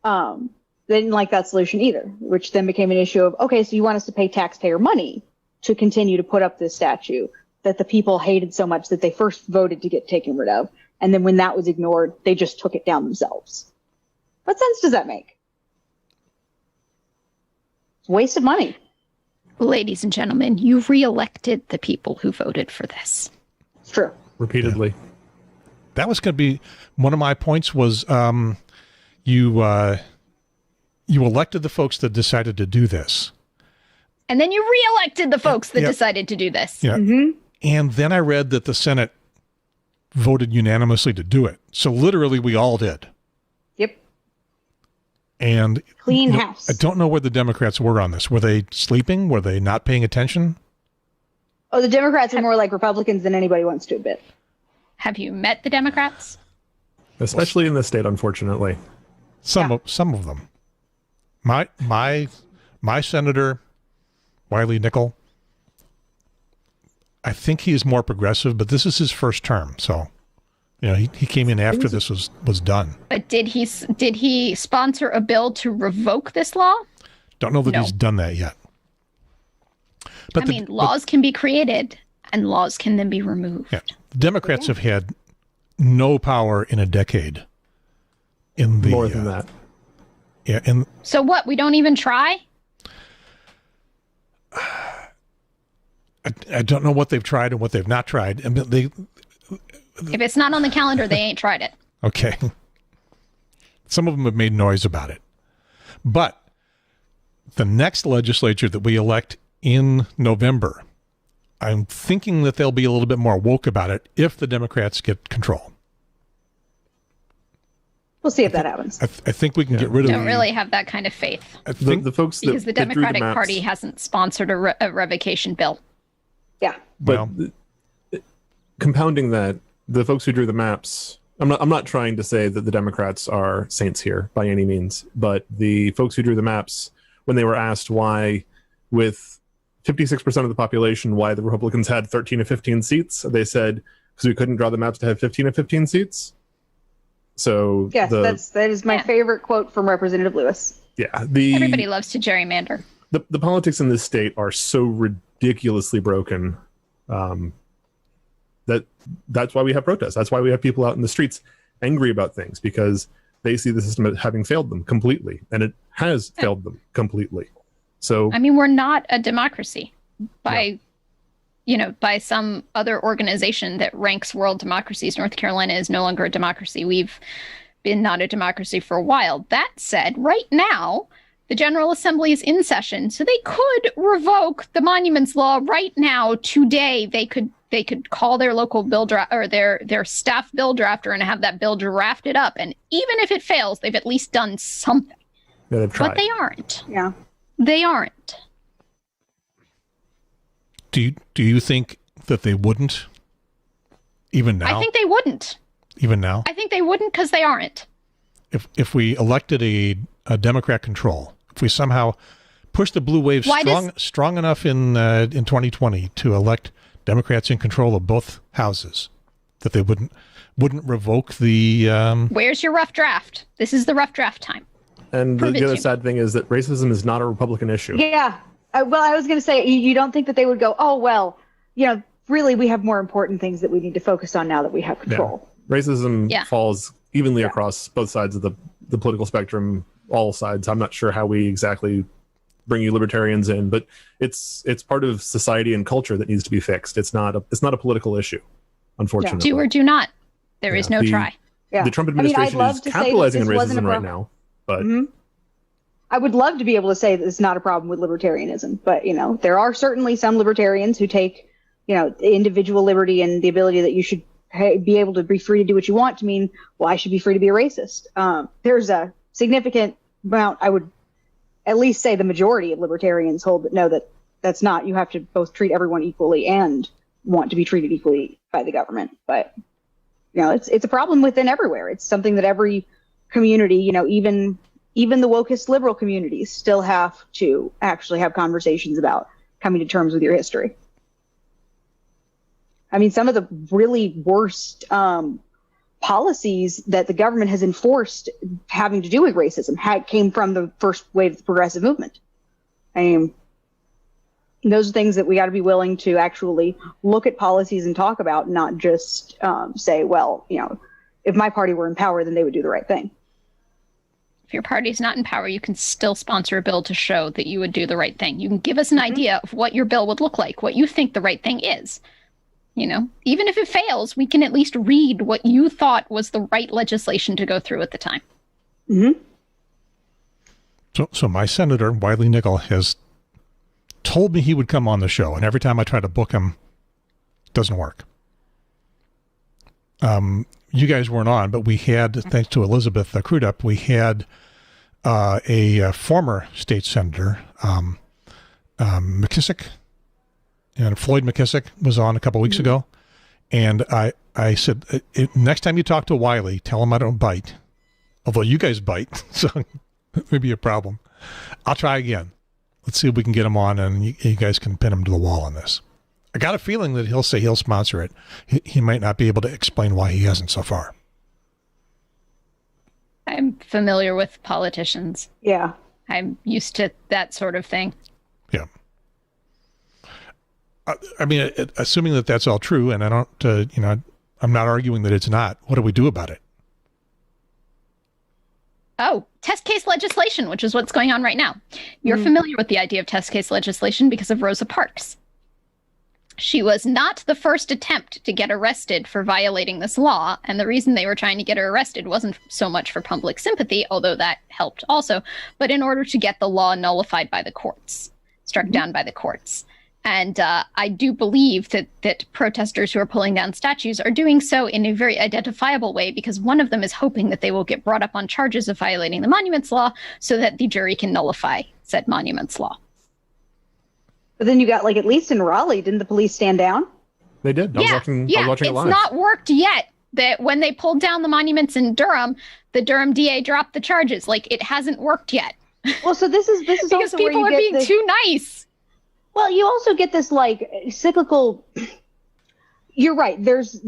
They didn't like that solution either, which then became an issue of, okay, so you want us to pay taxpayer money to continue to put up this statue that the people hated so much that they first voted to get taken rid of. And then when that was ignored, they just took it down themselves. What sense does that make? It's a waste of money. Ladies and gentlemen, you re-elected the people who voted for this. It's true. repeatedly. Yeah. That was going to be one of my points was you elected the folks that decided to do this. And then you re-elected the folks that decided to do this. Yeah. Mm-hmm. And then I read that the Senate voted unanimously to do it. So literally we all did. Yep. And Clean house. I don't know where the Democrats were on this. Were they sleeping? Were they not paying attention? Oh, the Democrats are more like Republicans than anybody wants to admit. Have you met the Democrats? Especially in this state, unfortunately. Some of them. My senator, Wiley Nickel, I think he is more progressive, but this is his first term, so he came in after this was done. But did he sponsor a bill to revoke this law? Don't know that he's done that yet. But laws can be created and laws can then be removed. Yeah. The Democrats have had no power in a decade. More than that. Yeah, and so what? We don't even try? I don't know what they've tried and what they've not tried. And If it's not on the calendar, they ain't tried it. Okay. Some of them have made noise about it. But the next legislature that we elect in November, I'm thinking that they'll be a little bit more woke about it if the Democrats get control. We'll see if that happens. I think we can get rid of. Don't really have that kind of faith. I think The folks that Because the that drew Democratic maps, Party hasn't sponsored a revocation bill. Yeah. But Well. Compounding that, the folks who drew the maps, I'm not trying to say that the Democrats are saints here by any means, but the folks who drew the maps, when they were asked why, with 56% of the population, why the Republicans had 13 of 15 seats, they said, because we couldn't draw the maps to have 15 of 15 seats. So Yes, that is my favorite quote from Representative Lewis. yeah, Everybody loves to gerrymander. the politics in this state are so ridiculously broken that's why we have protests. That's why we have people out in the streets angry about things, because they see the system as having failed them completely, and it has failed them completely. So I mean, we're not a democracy by some other organization that ranks world democracies. North Carolina is no longer a democracy. We've been not a democracy for a while. That said, right now, the General Assembly is in session, so they could revoke the monuments law right now, today. They could call their local bill or their staff bill drafter and have that bill drafted up. And even if it fails, they've at least done something. yeah, they've tried. But they aren't. Yeah. They aren't. Do you think that they wouldn't? Even now? I think they wouldn't. Even now? I think they wouldn't because they aren't. If we elected a Democrat control, if we somehow pushed the blue wave strong enough in 2020 to elect Democrats in control of both houses, that they wouldn't revoke the... Where's your rough draft? This is the rough draft time. And Prove it the other to sad thing is that racism is not a Republican issue. Yeah. Well, I was going to say, you don't think that they would go, oh, well, really, we have more important things that we need to focus on now that we have control. Yeah. Racism falls evenly Yeah. across both sides of the political spectrum, all sides. I'm not sure how we exactly bring you libertarians in, but it's part of society and culture that needs to be fixed. It's not a political issue, unfortunately. Do or do not. There is no try. Yeah. The Trump administration is capitalizing on racism right now, but I would love to be able to say that it's not a problem with libertarianism, but there are certainly some libertarians who take individual liberty and the ability that you should be able to be free to do what you want to mean, well, I should be free to be a racist. There's a significant amount, I would at least say the majority of libertarians hold that no, that's not. You have to both treat everyone equally and want to be treated equally by the government. But it's a problem within everywhere. It's something that every community, even the wokest liberal communities still have to actually have conversations about coming to terms with your history. I mean, some of the really worst policies that the government has enforced having to do with racism came from the first wave of the progressive movement. I mean, those are things that we got to be willing to actually look at policies and talk about, not just say, well, if my party were in power, then they would do the right thing. If your party's not in power, you can still sponsor a bill to show that you would do the right thing. You can give us an idea of what your bill would look like, what you think the right thing is. Even if it fails, we can at least read what you thought was the right legislation to go through at the time. Mm-hmm. So my senator, Wiley Nickel, has told me he would come on the show, and every time I try to book him, it doesn't work. You guys weren't on, but we had, thanks to Elizabeth Crudup, we had a former state senator, McKissick, and Floyd McKissick was on a couple weeks ago. And I said, next time you talk to Wiley, tell him I don't bite. Although you guys bite, so it may be a problem. I'll try again. Let's see if we can get him on, and you guys can pin him to the wall on this. I got a feeling that he'll say he'll sponsor it. He might not be able to explain why he hasn't so far. I'm familiar with politicians. Yeah. I'm used to that sort of thing. Yeah. I mean, assuming that that's all true, and I don't, I'm not arguing that it's not. What do we do about it? Oh, test case legislation, which is what's going on right now. You're familiar with the idea of test case legislation because of Rosa Parks. She was not the first attempt to get arrested for violating this law, and the reason they were trying to get her arrested wasn't so much for public sympathy, although that helped also, but in order to get the law nullified by the courts, struck down by the courts. And I do believe that protesters who are pulling down statues are doing so in a very identifiable way, because one of them is hoping that they will get brought up on charges of violating the monuments law so that the jury can nullify said monuments law. But then you got, like, at least in Raleigh, didn't the police stand down? They did. I was watching it live. It's not worked yet. That when they pulled down the monuments in Durham, the Durham DA dropped the charges. Like, it hasn't worked yet. Well, so this is because also people where you are being too nice. Well, you also get this, like, cyclical. You're right. There's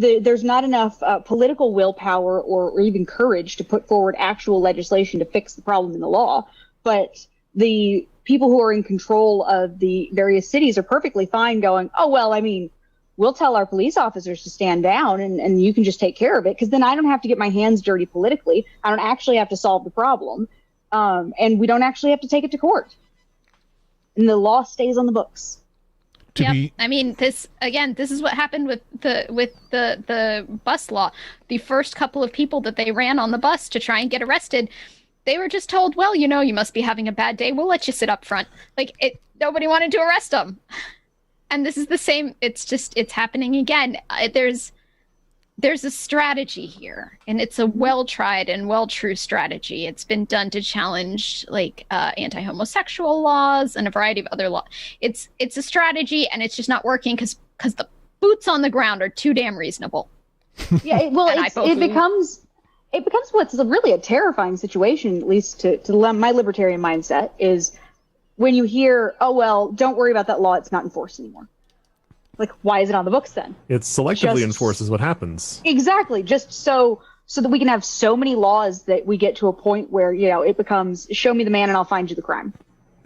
not enough political willpower or even courage to put forward actual legislation to fix the problem in the law. But the people who are in control of the various cities are perfectly fine going, oh, well, I mean, we'll tell our police officers to stand down and you can just take care of it, because then I don't have to get my hands dirty politically. I don't actually have to solve the problem. And we don't actually have to take it to court. And the law stays on the books. I mean, this is what happened with the bus law. The first couple of people that they ran on the bus to try and get arrested, they were just told, well, you know, you must be having a bad day. We'll let you sit up front. Like, nobody wanted to arrest them. And this is the same. It's happening again. There's a strategy here, and it's a well-tried and well-true strategy. It's been done to challenge, like, anti-homosexual laws and a variety of other laws. It's a strategy, and it's just not working because the boots on the ground are too damn reasonable. Yeah, it becomes what's really a terrifying situation, at least to my libertarian mindset, is when you hear, oh, well, don't worry about that law, it's not enforced anymore. Like, why is it on the books then? It's selectively enforced is what happens. Exactly. Just so that we can have so many laws that we get to a point where, you know, it becomes, show me the man and I'll find you the crime.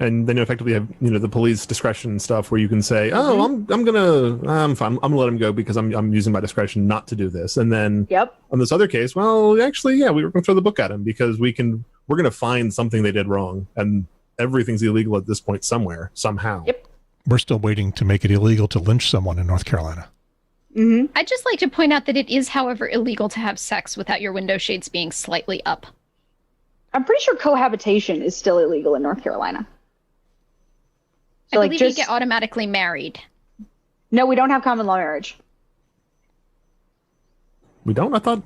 And then you effectively have, you know, the police discretion stuff where you can say, oh, I'm fine. I'm gonna let him go because I'm using my discretion not to do this. And then on this other case, well, actually, yeah, we were going to throw the book at him because we're going to find something they did wrong, and everything's illegal at this point somewhere, somehow. Yep. We're still waiting to make it illegal to lynch someone in North Carolina. Mm-hmm. I'd just like to point out that it is, however, illegal to have sex without your window shades being slightly up. I'm pretty sure cohabitation is still illegal in North Carolina. So, I believe you get automatically married. No, we don't have common law marriage. We don't? I thought...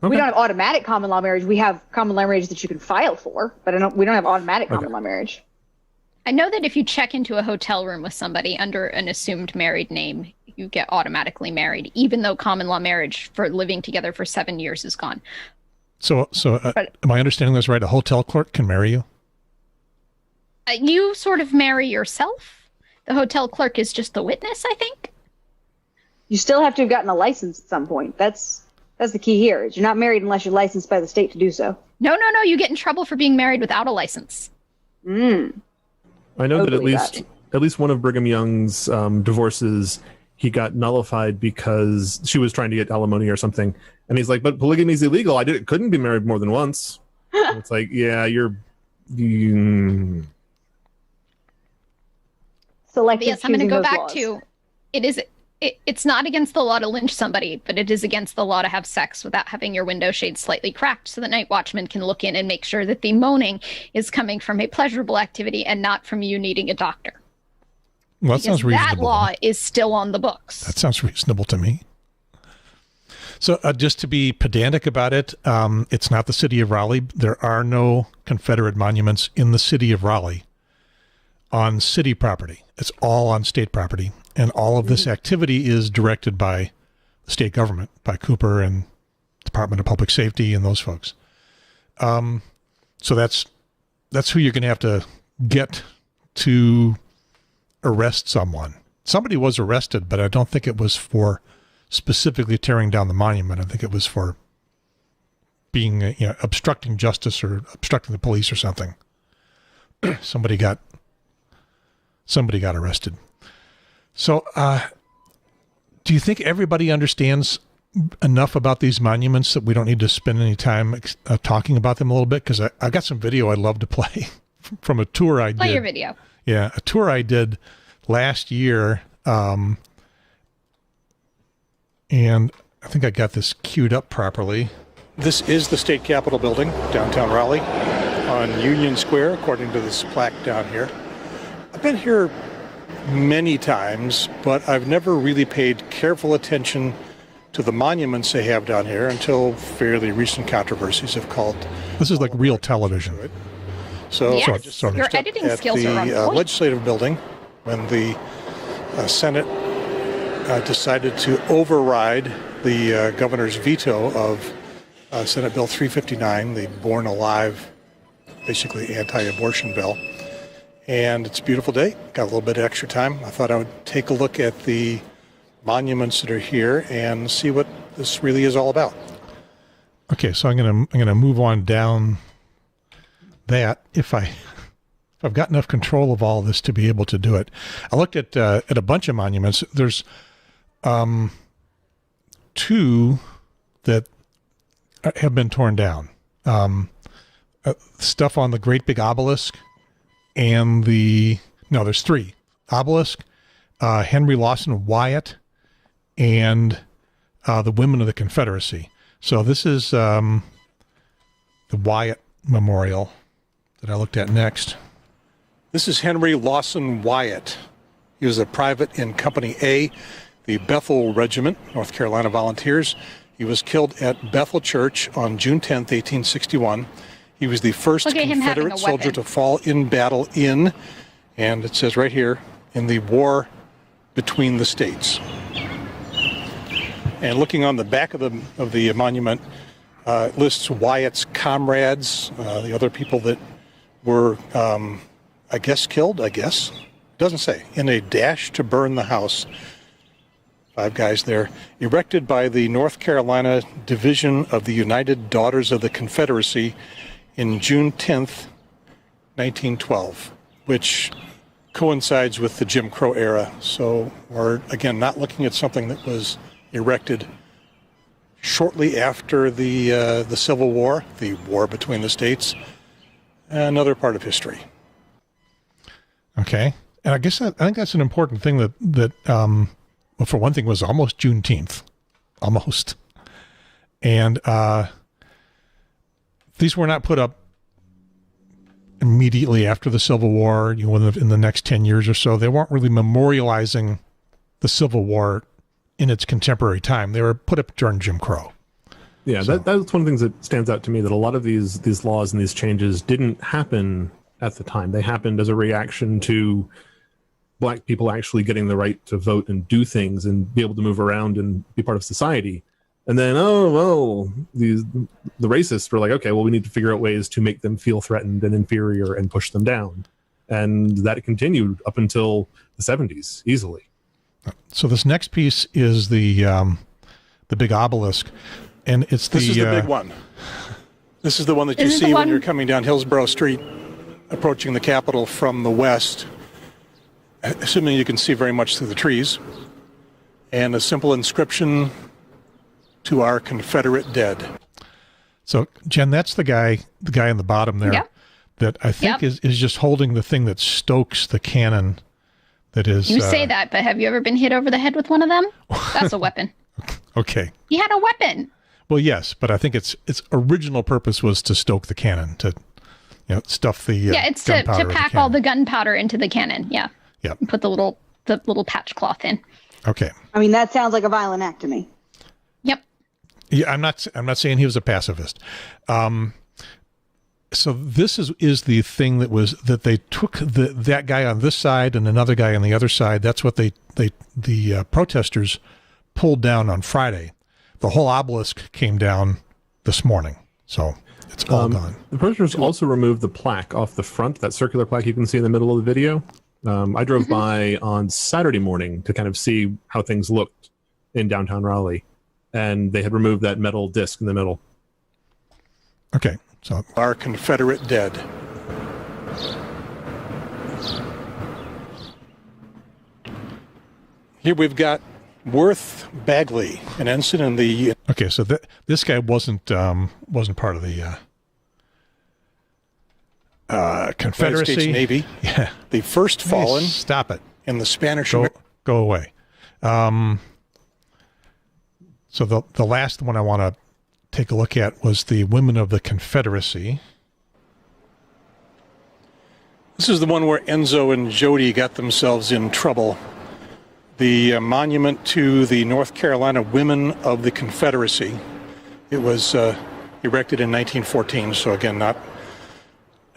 Okay. We don't have automatic common law marriage. We have common law marriage that you can file for, but we don't have automatic common law marriage. I know that if you check into a hotel room with somebody under an assumed married name, you get automatically married, even though common law marriage for living together for 7 years is gone. So am I understanding this right? A hotel clerk can marry you? You sort of marry yourself. The hotel clerk is just the witness, I think. You still have to have gotten a license at some point. That's the key here. Is you're not married unless you're licensed by the state to do so. No. You get in trouble for being married without a license. I know that at least one of Brigham Young's divorces, he got nullified because she was trying to get alimony or something. And he's like, but polygamy is illegal. Couldn't be married more than once. It's like, yeah, Selective. Yes, I'm going to go back laws. to it's not against the law to lynch somebody, but it is against the law to have sex without having your window shades slightly cracked so the night watchman can look in and make sure that the moaning is coming from a pleasurable activity and not from you needing a doctor. Well, that sounds reasonable. That law is still on the books. That sounds reasonable to me. So just to be pedantic about it, it's not the city of Raleigh. There are no Confederate monuments in the city of Raleigh on city property. It's all on state property. And all of this activity is directed by the state government, by Cooper and Department of Public Safety and those folks. So that's who you're going to have to get to arrest someone. Somebody was arrested, but I don't think it was for specifically tearing down the monument. I think it was for being, obstructing justice or obstructing the police or something. Somebody got arrested. So, do you think everybody understands enough about these monuments that we don't need to spend any time talking about them a little bit? Because I got some video I'd love to play from a tour I did. Play your video. Yeah, a tour I did last year. And I think I got this queued up properly. This is the state capitol building, downtown Raleigh, on Union Square, according to this plaque down here. I've been here many times, but I've never really paid careful attention to the monuments they have down here until fairly recent controversies have called. This is like real television. So, yes, so I just sort of your stepped editing at skills are on the point. legislative building when the Senate decided to override the governor's veto of Senate Bill 359, the Born Alive, basically anti-abortion bill. And it's a beautiful day. Got a little bit of extra time. I thought I would take a look at the monuments that are here and see what this really is all about. Okay, so I'm gonna move on down that if I've got enough control of all this to be able to do it. I looked at a bunch of monuments. There's two that have been torn down. Stuff on the Great Big Obelisk and there's three. Obelisk, Henry Lawson Wyatt, and the Women of the Confederacy. So this is the Wyatt Memorial that I looked at next. This is Henry Lawson Wyatt. He was a private in Company A, the Bethel Regiment, North Carolina Volunteers. He was killed at Bethel Church on June 10th, 1861. He was the first Confederate soldier to fall in battle and it says right here, in the war between the states. And looking on the back of the monument, it lists Wyatt's comrades, the other people that were, I guess, killed, Doesn't say. In a dash to burn the house. 5 guys there. Erected by the North Carolina Division of the United Daughters of the Confederacy in June 10th, 1912, which coincides with the Jim Crow era. So we're, again, not looking at something that was erected shortly after the Civil War, the war between the states, another part of history. Okay. And I think that's an important thing that well, for one thing, was almost Juneteenth. Almost. And these were not put up immediately after the Civil War, in the next 10 years or so. They weren't really memorializing the Civil War in its contemporary time. They were put up during Jim Crow. Yeah, so that's one of the things that stands out to me, that a lot of these laws and these changes didn't happen at the time. They happened as a reaction to Black people actually getting the right to vote and do things and be able to move around and be part of society. And then, the racists were like, okay, well, we need to figure out ways to make them feel threatened and inferior and push them down. And that continued up until the 70s, easily. So this next piece is the big obelisk, and this is the big one. This is the one that you see when you're coming down Hillsborough Street, approaching the Capitol from the west, assuming you can see very much through the trees, and a simple inscription, "To our Confederate dead." So, Jen, that's the guy in the bottom there. Yep. That I think is just holding the thing that stokes the cannon. That is. You say that, but have you ever been hit over the head with one of them? That's a weapon. Okay. He had a weapon. Well, yes, but I think its original purpose was to stoke the cannon, to stuff the it's to pack all the gunpowder into the cannon. Yeah. Yeah. Put the little patch cloth in. Okay. I mean, that sounds like a violent act to me. Yep. Yeah, I'm not saying he was a pacifist. So this is the thing that they took that guy on this side and another guy on the other side. That's what the protesters pulled down on Friday. The whole obelisk came down this morning. So it's all gone. The protesters also removed the plaque off the front, that circular plaque you can see in the middle of the video. I drove by on Saturday morning to kind of see how things looked in downtown Raleigh, and they had removed that metal disc in the middle. Okay, so our Confederate dead. Here we've got Worth Bagley, an ensign in the. Okay, so this guy wasn't part of the Confederacy, United States Navy. Yeah, the first fallen. Stop it! In the Spanish. Go away. So the last one I want to take a look at was the Women of the Confederacy. This is the one where Enzo and Jody got themselves in trouble. The monument to the North Carolina Women of the Confederacy. It was erected in 1914, so again, not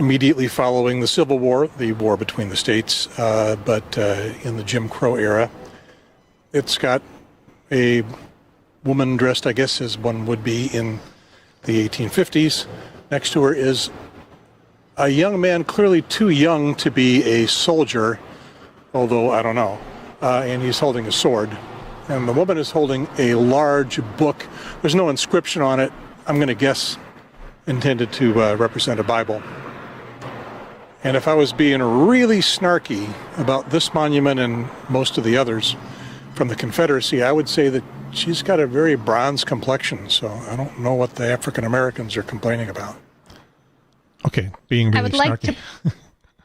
immediately following the Civil War, the war between the states, but in the Jim Crow era. It's got a woman dressed, I guess, as one would be in the 1850s. Next to her is a young man, clearly too young to be a soldier, although I don't know, and he's holding a sword. And the woman is holding a large book. There's no inscription on it. I'm going to guess intended to represent a Bible. And if I was being really snarky about this monument and most of the others from the Confederacy, I would say that she's got a very bronze complexion, so I don't know what the African Americans are complaining about. Okay, being really snarky. I would like to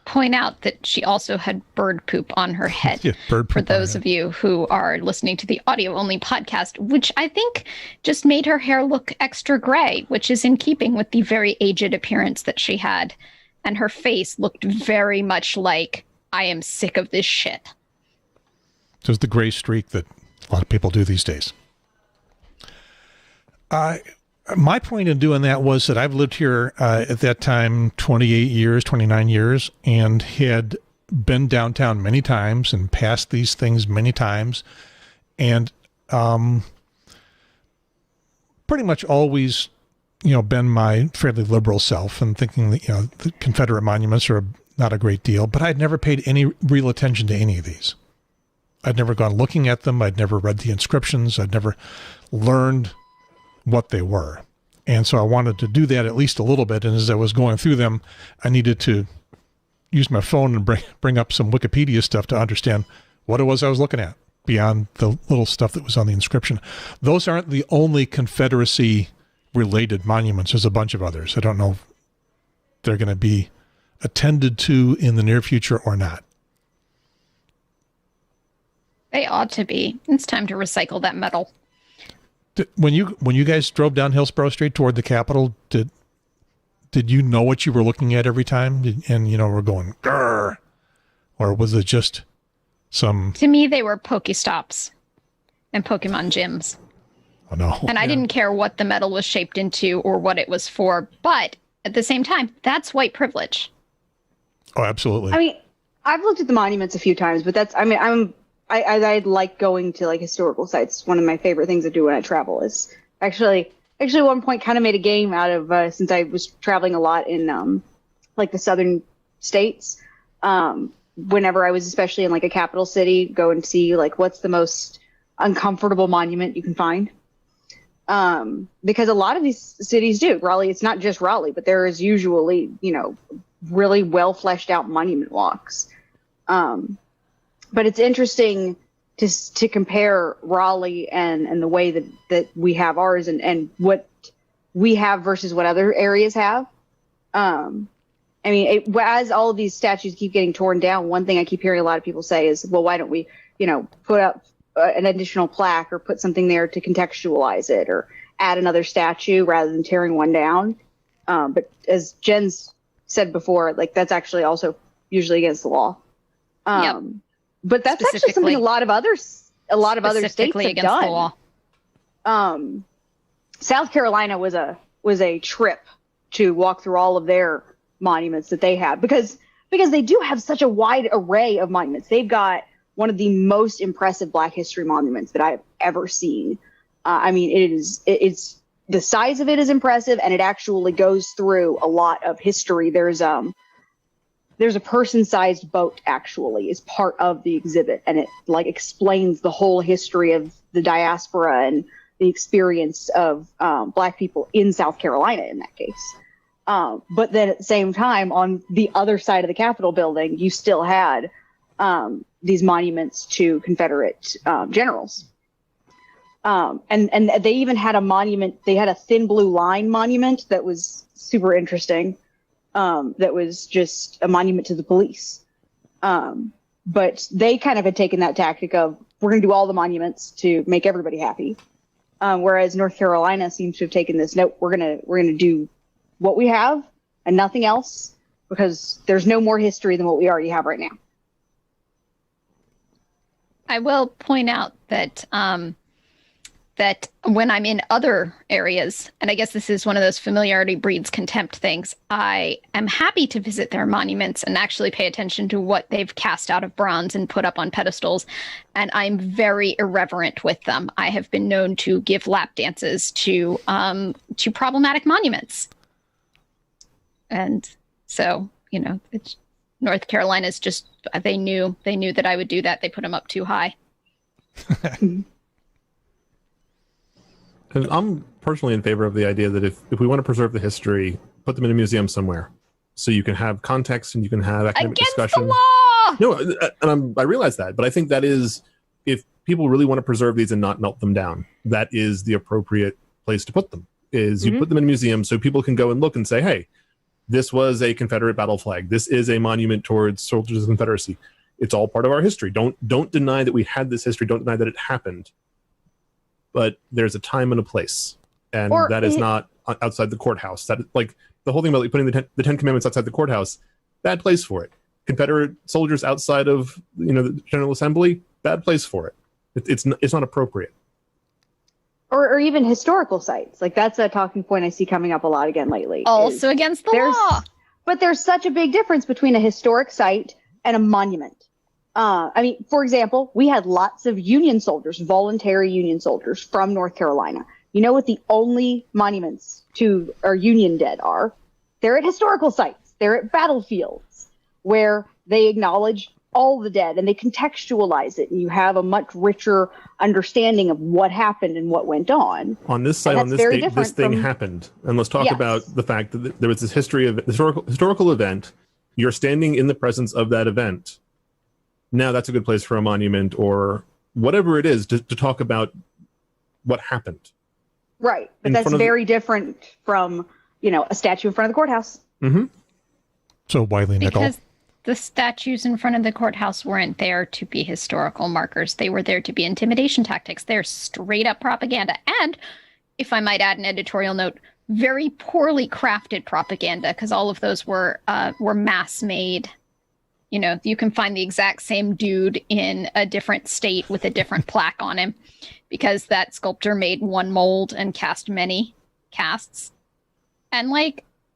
point out that she also had bird poop on her head. Yeah, bird poop for those of you who are listening to the audio-only podcast, which I think just made her hair look extra gray, which is in keeping with the very aged appearance that she had. And her face looked very much like, I am sick of this shit. So it's the gray streak that a lot of people do these days. My point in doing that was that I've lived here at that time 28 years, 29 years, and had been downtown many times and passed these things many times, and pretty much always, been my fairly liberal self and thinking that, the Confederate monuments are not a great deal, but I'd never paid any real attention to any of these. I'd never gone looking at them. I'd never read the inscriptions. I'd never learned what they were. And so I wanted to do that at least a little bit. And as I was going through them, I needed to use my phone and bring up some Wikipedia stuff to understand what it was I was looking at beyond the little stuff that was on the inscription. Those aren't the only Confederacy related monuments. There's a bunch of others. I don't know if they're going to be attended to in the near future or not. They ought to be. It's time to recycle that metal. When you guys drove down Hillsborough Street toward the Capitol, did you know what you were looking at every time? We're going, grrr, or was it just some? To me, they were Pokestops and Pokemon gyms. Oh no! And I didn't care what the metal was shaped into or what it was for, but at the same time, that's white privilege. Oh, absolutely. I mean, I've looked at the monuments a few times, but I like going to historical sites. One of my favorite things to do when I travel is actually at one point kind of made a game out of, since I was traveling a lot in the southern states. Whenever I was especially in a capital city, go and see what's the most uncomfortable monument you can find. Because a lot of these cities do. Raleigh, it's not just Raleigh, but there is usually, really well fleshed out monument walks. But it's interesting to compare Raleigh and the way that we have ours and what we have versus what other areas have. As all of these statues keep getting torn down, one thing I keep hearing a lot of people say is, well, why don't we, put up an additional plaque or put something there to contextualize it or add another statue rather than tearing one down. But as Jen's said before, that's actually also usually against the law. Yep. But that's actually something a lot of other states have against done. The law. South Carolina was a trip to walk through all of their monuments that they have because they do have such a wide array of monuments. They've got one of the most impressive Black history monuments that I've ever seen. It's the size of it is impressive, and it actually goes through a lot of history. There's a person-sized boat actually is part of the exhibit, and it explains the whole history of the diaspora and the experience of Black people in South Carolina in that case. But then at the same time, on the other side of the Capitol building, you still had these monuments to Confederate generals. And they even had a monument. They had a thin blue line monument that was super interesting. That was just a monument to the police. But they kind of had taken that tactic of, we're going to do all the monuments to make everybody happy. Whereas North Carolina seems to have taken this, nope, we're going to do what we have and nothing else. because there's no more history than what we already have right now. I will point out that that when I'm in other areas, and I guess this is one of those familiarity breeds contempt things, I am happy to visit their monuments and actually pay attention to what they've cast out of bronze and put up on pedestals. And I'm very irreverent with them. I have been known to give lap dances to problematic monuments. And so, it's North Carolina's just, they knew that I would do that. They put them up too high. And I'm personally in favor of the idea that if we want to preserve the history, put them in a museum somewhere, so you can have context and you can have academic discussion. Against the law! No, and I realize that, but I think that is, if people really want to preserve these and not melt them down, that is the appropriate place to put them. Is you put them in a museum so people can go and look and say, hey, this was a Confederate battle flag. This is a monument towards soldiers of the Confederacy. It's all part of our history. Don't deny that we had this history. Don't deny that it happened. But there's a time and a place, and that is not outside the courthouse. That, like, the whole thing about putting the Ten Commandments outside the courthouse, bad place for it. Confederate soldiers outside of the General Assembly, bad place for it. It's not appropriate. Or even historical sites, like that's a talking point I see coming up a lot again lately. Also against the law. But there's such a big difference between a historic site and a monument. For example, we had lots of Union soldiers, voluntary Union soldiers from North Carolina. You know what the only monuments to our Union dead are? They're at historical sites. They're at battlefields where they acknowledge all the dead and they contextualize it. And you have a much richer understanding of what happened and what went on. On this site, on this date, this thing happened. And let's talk about the fact that there was this history of historical event. You're standing in the presence of that event. Now that's a good place for a monument or whatever it is to talk about what happened. Right. But that's very different from, a statue in front of the courthouse. Mm-hmm. So Wiley Nickel. Because the statues in front of the courthouse weren't there to be historical markers. They were there to be intimidation tactics. They're straight up propaganda. And, if I might add an editorial note, very poorly crafted propaganda, because all of those were mass made. You can find the exact same dude in a different state with a different plaque on him, because that sculptor made one mold and cast many casts. And I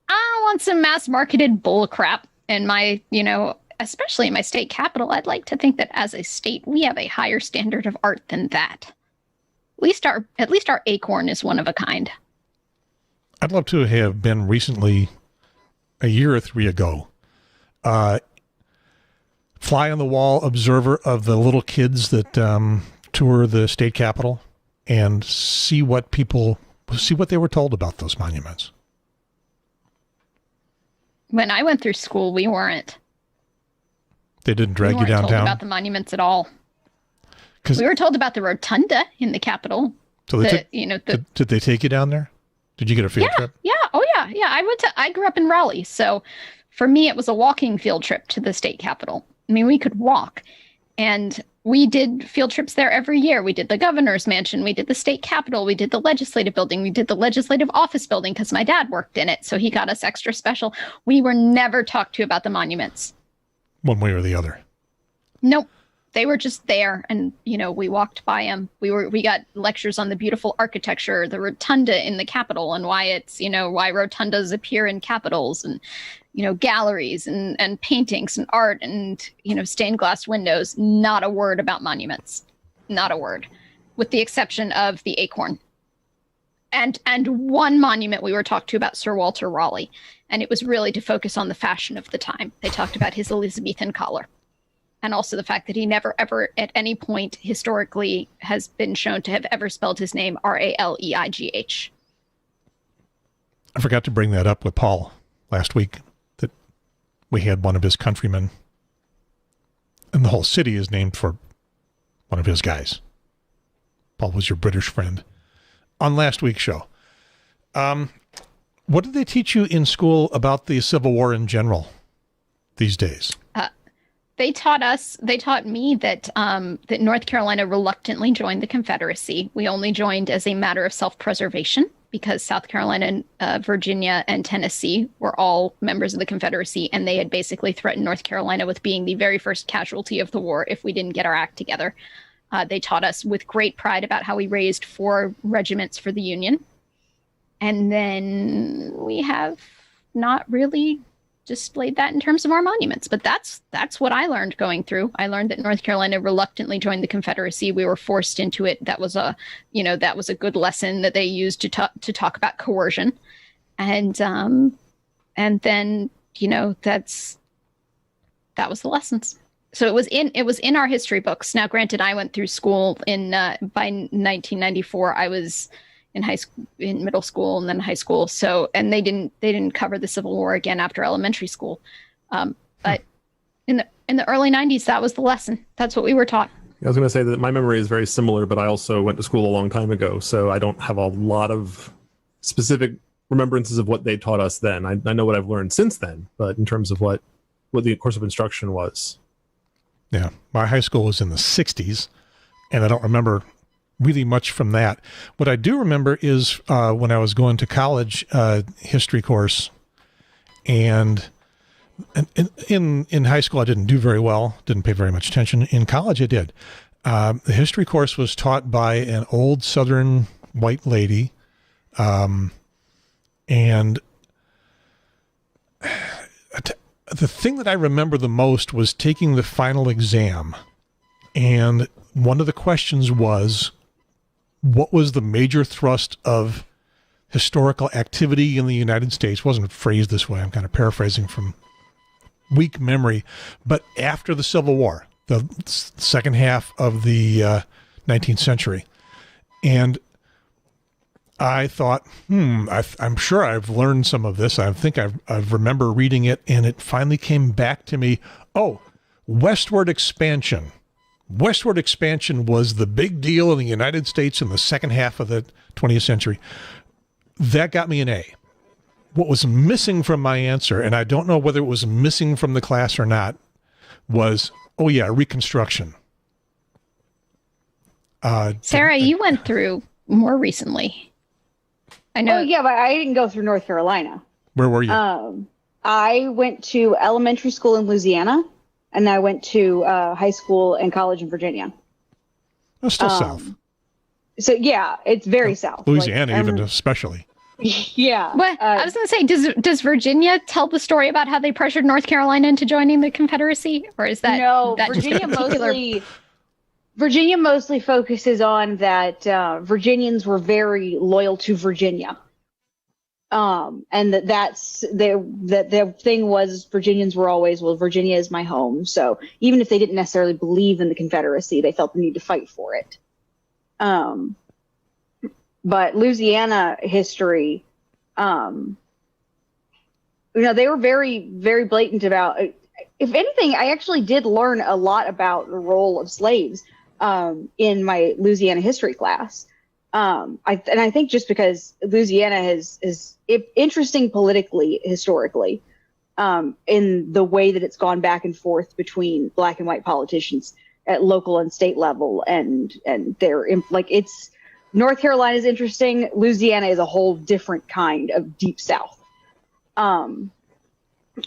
don't want some mass marketed bull crap in my, especially in my state capital. I'd like to think that as a state, we have a higher standard of art than that. At least our acorn is one of a kind. I'd love to have been recently, a year or 3 ago, fly on the wall observer of the little kids that tour the state capitol and see what they were told about those monuments. When I went through school, we weren't. They didn't drag you downtown? Told about the monuments at all. We were told about the rotunda in the Capitol. So did they take you down there? Did you get a field trip? Yeah. Oh yeah. I grew up in Raleigh, so for me it was a walking field trip to the state Capitol. We could walk, and we did field trips there every year. We did the governor's mansion, we did the state capitol, we did the legislative building, we did the legislative office building because my dad worked in it, so he got us extra special. We were never talked to about the monuments. One way or the other. Nope. They were just there, and we walked by them. We got lectures on the beautiful architecture, the rotunda in the Capitol, and why it's why rotundas appear in capitals, and galleries and paintings and art and stained glass windows. Not a word about monuments, not a word, with the exception of the acorn. And one monument we were talked to about Sir Walter Raleigh, and it was really to focus on the fashion of the time. They talked about his Elizabethan collar. And also the fact that he never, ever, at any point historically has been shown to have ever spelled his name Raleigh. I forgot to bring that up with Paul last week, that we had one of his countrymen, and the whole city is named for one of his guys. Paul was your British friend on last week's show. What did they teach you in school about the Civil War in general these days? They taught me that North Carolina reluctantly joined the Confederacy. We only joined as a matter of self-preservation because South Carolina, Virginia, and Tennessee were all members of the Confederacy, and they had basically threatened North Carolina with being the very first casualty of the war if we didn't get our act together. They taught us with great pride about how we raised 4 regiments for the Union. And then we have not really displayed that in terms of our monuments. But that's what I learned going through. I learned that North Carolina reluctantly joined the Confederacy. We were forced into it. That was a good lesson that they used to talk about coercion. And then, that was the lessons. So it was in our history books. Now, granted, I went through school by 1994. I was in middle school and then high school. So, and they didn't cover the Civil War again after elementary school. But in the early 90s, that was the lesson. That's what we were taught. I was going to say that my memory is very similar, but I also went to school a long time ago, so I don't have a lot of specific remembrances of what they taught us then. I know what I've learned since then, but in terms of what the course of instruction was. Yeah, my high school was in the 60s, and I don't remember really much from that. What I do remember is when I was going to college, history course, and in high school I didn't do very well, didn't pay very much attention. In college I did. The history course was taught by an old Southern white lady, and the thing that I remember the most was taking the final exam, and one of the questions was, what was the major thrust of historical activity in the United States? It wasn't phrased this way. I'm kind of paraphrasing from weak memory, but after the Civil War, the second half of the 19th century. And I thought, I'm sure I've learned some of this. I think I remember reading it, and it finally came back to me. Oh, westward expansion. Westward expansion was the big deal in the United States in the second half of the 20th century. That got me an A. What was missing from my answer, and I don't know whether it was missing from the class or not, was, Reconstruction. Sarah, you went through more recently. I know. Oh, yeah, but I didn't go through North Carolina. Where were you? I went to elementary school in Louisiana, and I went to high school and college in Virginia. Oh, still south. So, yeah, it's very south. Louisiana, even especially. Yeah. Well, I was going to say, does Virginia tell the story about how they pressured North Carolina into joining the Confederacy? Or is that... No, that Virginia mostly focuses on that Virginians were very loyal to Virginia. And the thing was Virginians were always, Virginia is my home. So even if they didn't necessarily believe in the Confederacy, they felt the need to fight for it. But Louisiana history, they were very, very blatant about, if anything, I actually did learn a lot about the role of slaves in my Louisiana history class. I think just because Louisiana is interesting politically, historically, in the way that it's gone back and forth between black and white politicians at local and state level, and they're it's North Carolina is interesting. Louisiana is a whole different kind of deep South.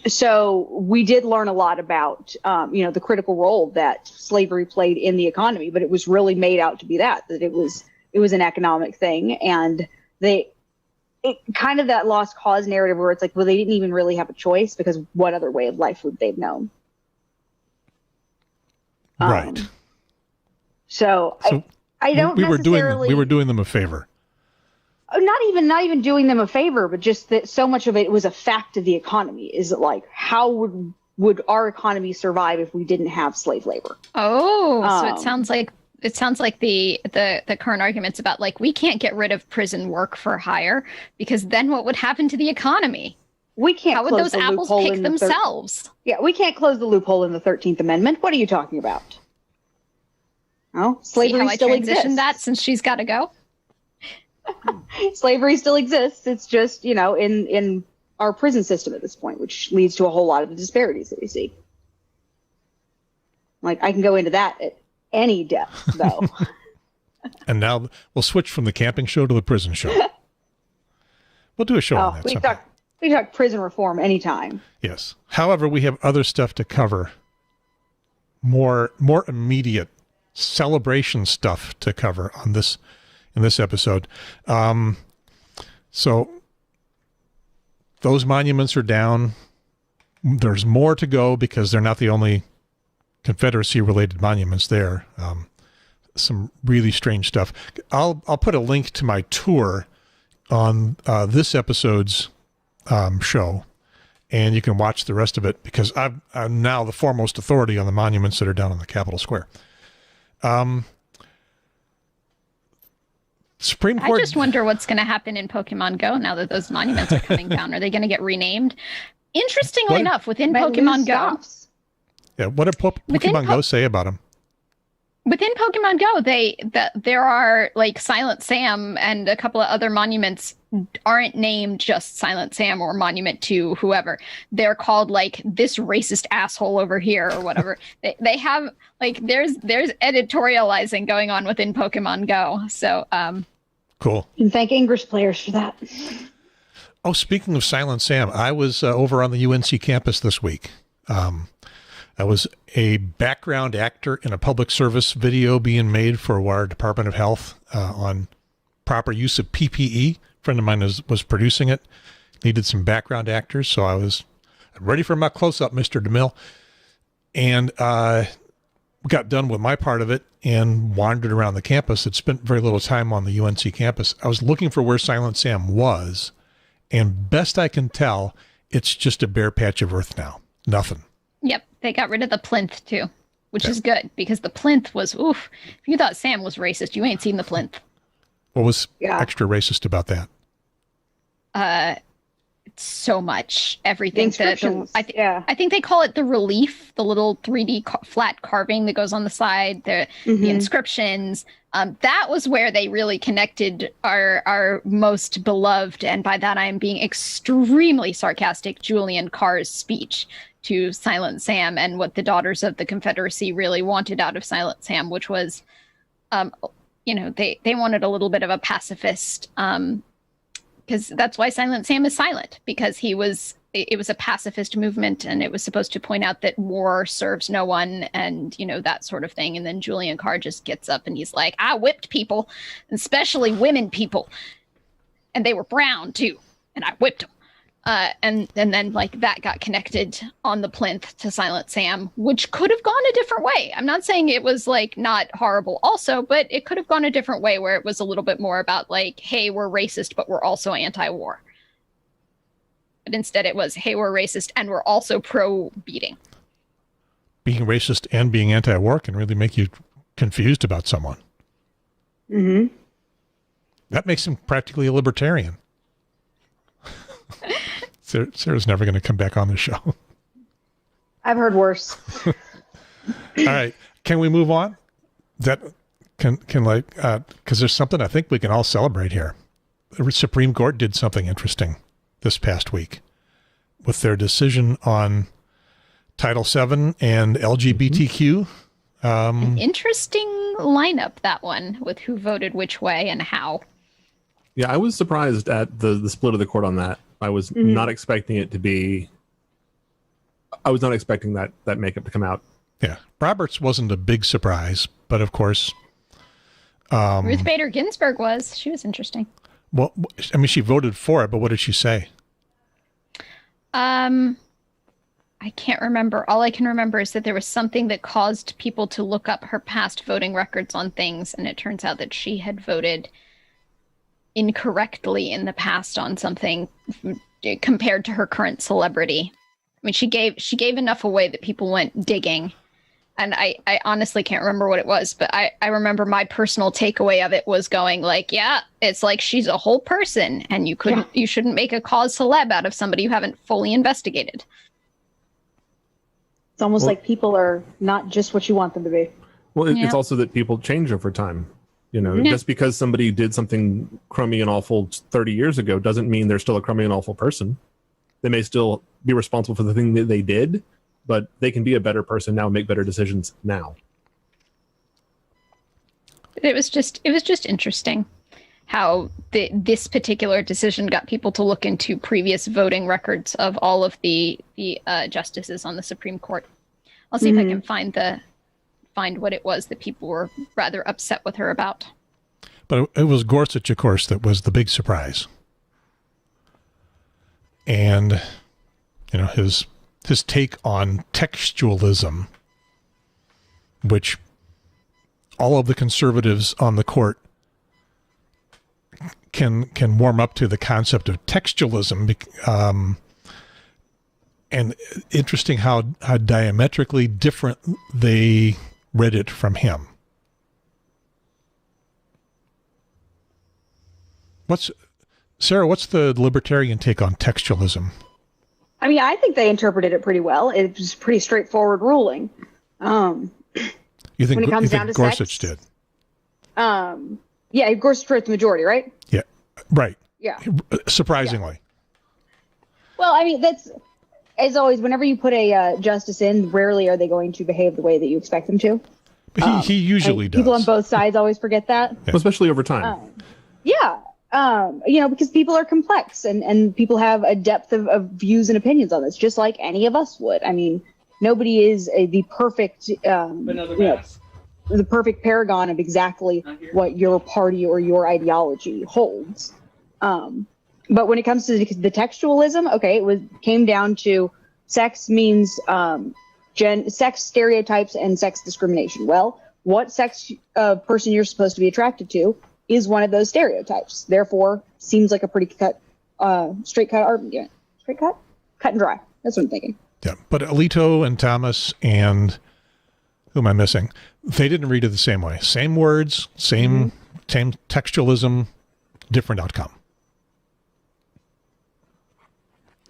So we did learn a lot about, the critical role that slavery played in the economy, but it was really made out to be that it was an economic thing. And it kind of that lost cause narrative where it's like, well, they didn't even really have a choice, because what other way of life would they've known? Right. So I don't we were doing them a favor. Not even doing them a favor, but just that so much of it was a fact of the economy. Is it like, how would our economy survive if we didn't have slave labor? Oh, so it sounds like the current arguments about, like, we can't get rid of prison work for hire, because then what would happen to the economy? We can't. How would those apples pick themselves? Yeah, we can't close the loophole in the 13th Amendment. What are you talking about? Oh, slavery still exists. That since she's got to go. Slavery still exists. It's just, in our prison system at this point, which leads to a whole lot of the disparities that we see. Like, I can go into that at any depth, though. And now we'll switch from the camping show to the prison show. We'll do a show on that sometime. We talk prison reform anytime. Yes. However, we have other stuff to cover. More immediate celebration stuff to cover in this episode. So those monuments are down. There's more to go because they're not the only Confederacy-related monuments there. Some really strange stuff. I'll put a link to my tour on this episode's show, and you can watch the rest of it because I'm now the foremost authority on the monuments that are down on the Capitol Square. Supreme Court. I just wonder what's going to happen in Pokemon Go now that those monuments are coming down. Are they going to get renamed? Interestingly enough, within Pokemon Go, what did Pokemon Go say about them? Within Pokemon Go, there are like Silent Sam and a couple of other monuments aren't named just Silent Sam or Monument to whoever. They're called like this racist asshole over here or whatever. they have like there's editorializing going on within Pokemon Go. So cool. And thank English players for that. Oh, speaking of Silent Sam, I was over on the UNC campus this week. I was a background actor in a public service video being made for our Department of Health on proper use of PPE. A friend of mine was producing it. Needed some background actors, so I was ready for my close-up, Mr. DeMille. And got done with my part of it and wandered around the campus. Had spent very little time on the UNC campus. I was looking for where Silent Sam was, and best I can tell, it's just a bare patch of earth now. Nothing. Yep, they got rid of the plinth too, which is good because the plinth was oof. If you thought Sam was racist, you ain't seen the plinth. What was extra racist about that? So much everything. I think they call it the relief, the little 3D flat carving that goes on the side, the inscriptions. That was where they really connected our most beloved, and by that I am being extremely sarcastic, Julian Carr's speech to Silent Sam and what the Daughters of the Confederacy really wanted out of Silent Sam, which was, they wanted a little bit of a pacifist, because that's why Silent Sam is silent, because it was a pacifist movement, and it was supposed to point out that war serves no one, and that sort of thing. And then Julian Carr just gets up and he's like, I whipped people, especially women people, and they were brown too, and I whipped them. And then like that got connected on the plinth to Silent Sam, which could have gone a different way. I'm not saying it was like not horrible also, but it could have gone a different way where it was a little bit more about like, hey, we're racist, but we're also anti-war. But instead it was, hey, we're racist and we're also pro-beating. Being racist and being anti-war can really make you confused about someone. Mm-hmm. That makes him practically a libertarian. Sarah's never going to come back on the show. I've heard worse. All right. Can we move on? That can because there's something I think we can all celebrate here. The Supreme Court did something interesting this past week with their decision on Title VII and LGBTQ. An interesting lineup, that one, with who voted which way and how. Yeah, I was surprised at the split of the court on that. I was not expecting it to be. I was not expecting that makeup to come out. Yeah, Roberts wasn't a big surprise, but of course, Ruth Bader Ginsburg was. She was interesting. Well, I mean, she voted for it, but what did she say? I can't remember. All I can remember is that there was something that caused people to look up her past voting records on things, and it turns out that she had voted incorrectly in the past on something compared to her current celebrity. I mean, she gave enough away that people went digging, and I honestly can't remember what it was, but I remember my personal takeaway of it was going like, yeah, it's like she's a whole person, and you shouldn't make a cause celeb out of somebody you haven't fully investigated. It's almost like people are not just what you want them to be. Well, it's also that people change over time. Just because somebody did something crummy and awful 30 years ago doesn't mean they're still a crummy and awful person. They may still be responsible for the thing that they did, but they can be a better person now and make better decisions now. It was just interesting. how this particular decision got people to look into previous voting records of all of the justices on the Supreme Court. I'll see if I can find what it was that people were rather upset with her about. But it was Gorsuch, of course, that was the big surprise. And, you know, his take on textualism, which all of the conservatives on the court can warm up to the concept of textualism. And interesting how diametrically different they read it from him. Sarah, what's the libertarian take on textualism? I mean, I think they interpreted it pretty well. It was a pretty straightforward ruling. You think, when it comes down to Gorsuch sex, did? Yeah, Gorsuch wrote the majority, right? Yeah, right. Yeah. Surprisingly. Yeah. Well, I mean, that's, as always, whenever you put a justice in, rarely are they going to behave the way that you expect them to. But he usually does. People on both sides always forget that. Yeah. Especially over time. Yeah. You know, because people are complex and people have a depth of views and opinions on this, just like any of us would. I mean, nobody is the perfect, the perfect paragon of exactly what your party or your ideology holds. But when it comes to the textualism, okay, came down to sex means sex stereotypes and sex discrimination. Well, what sex person you're supposed to be attracted to is one of those stereotypes. Therefore, seems like a pretty straight cut argument. Straight cut? Cut and dry. That's what I'm thinking. Yeah, but Alito and Thomas and who am I missing? They didn't read it the same way. Same words, same textualism, different outcome.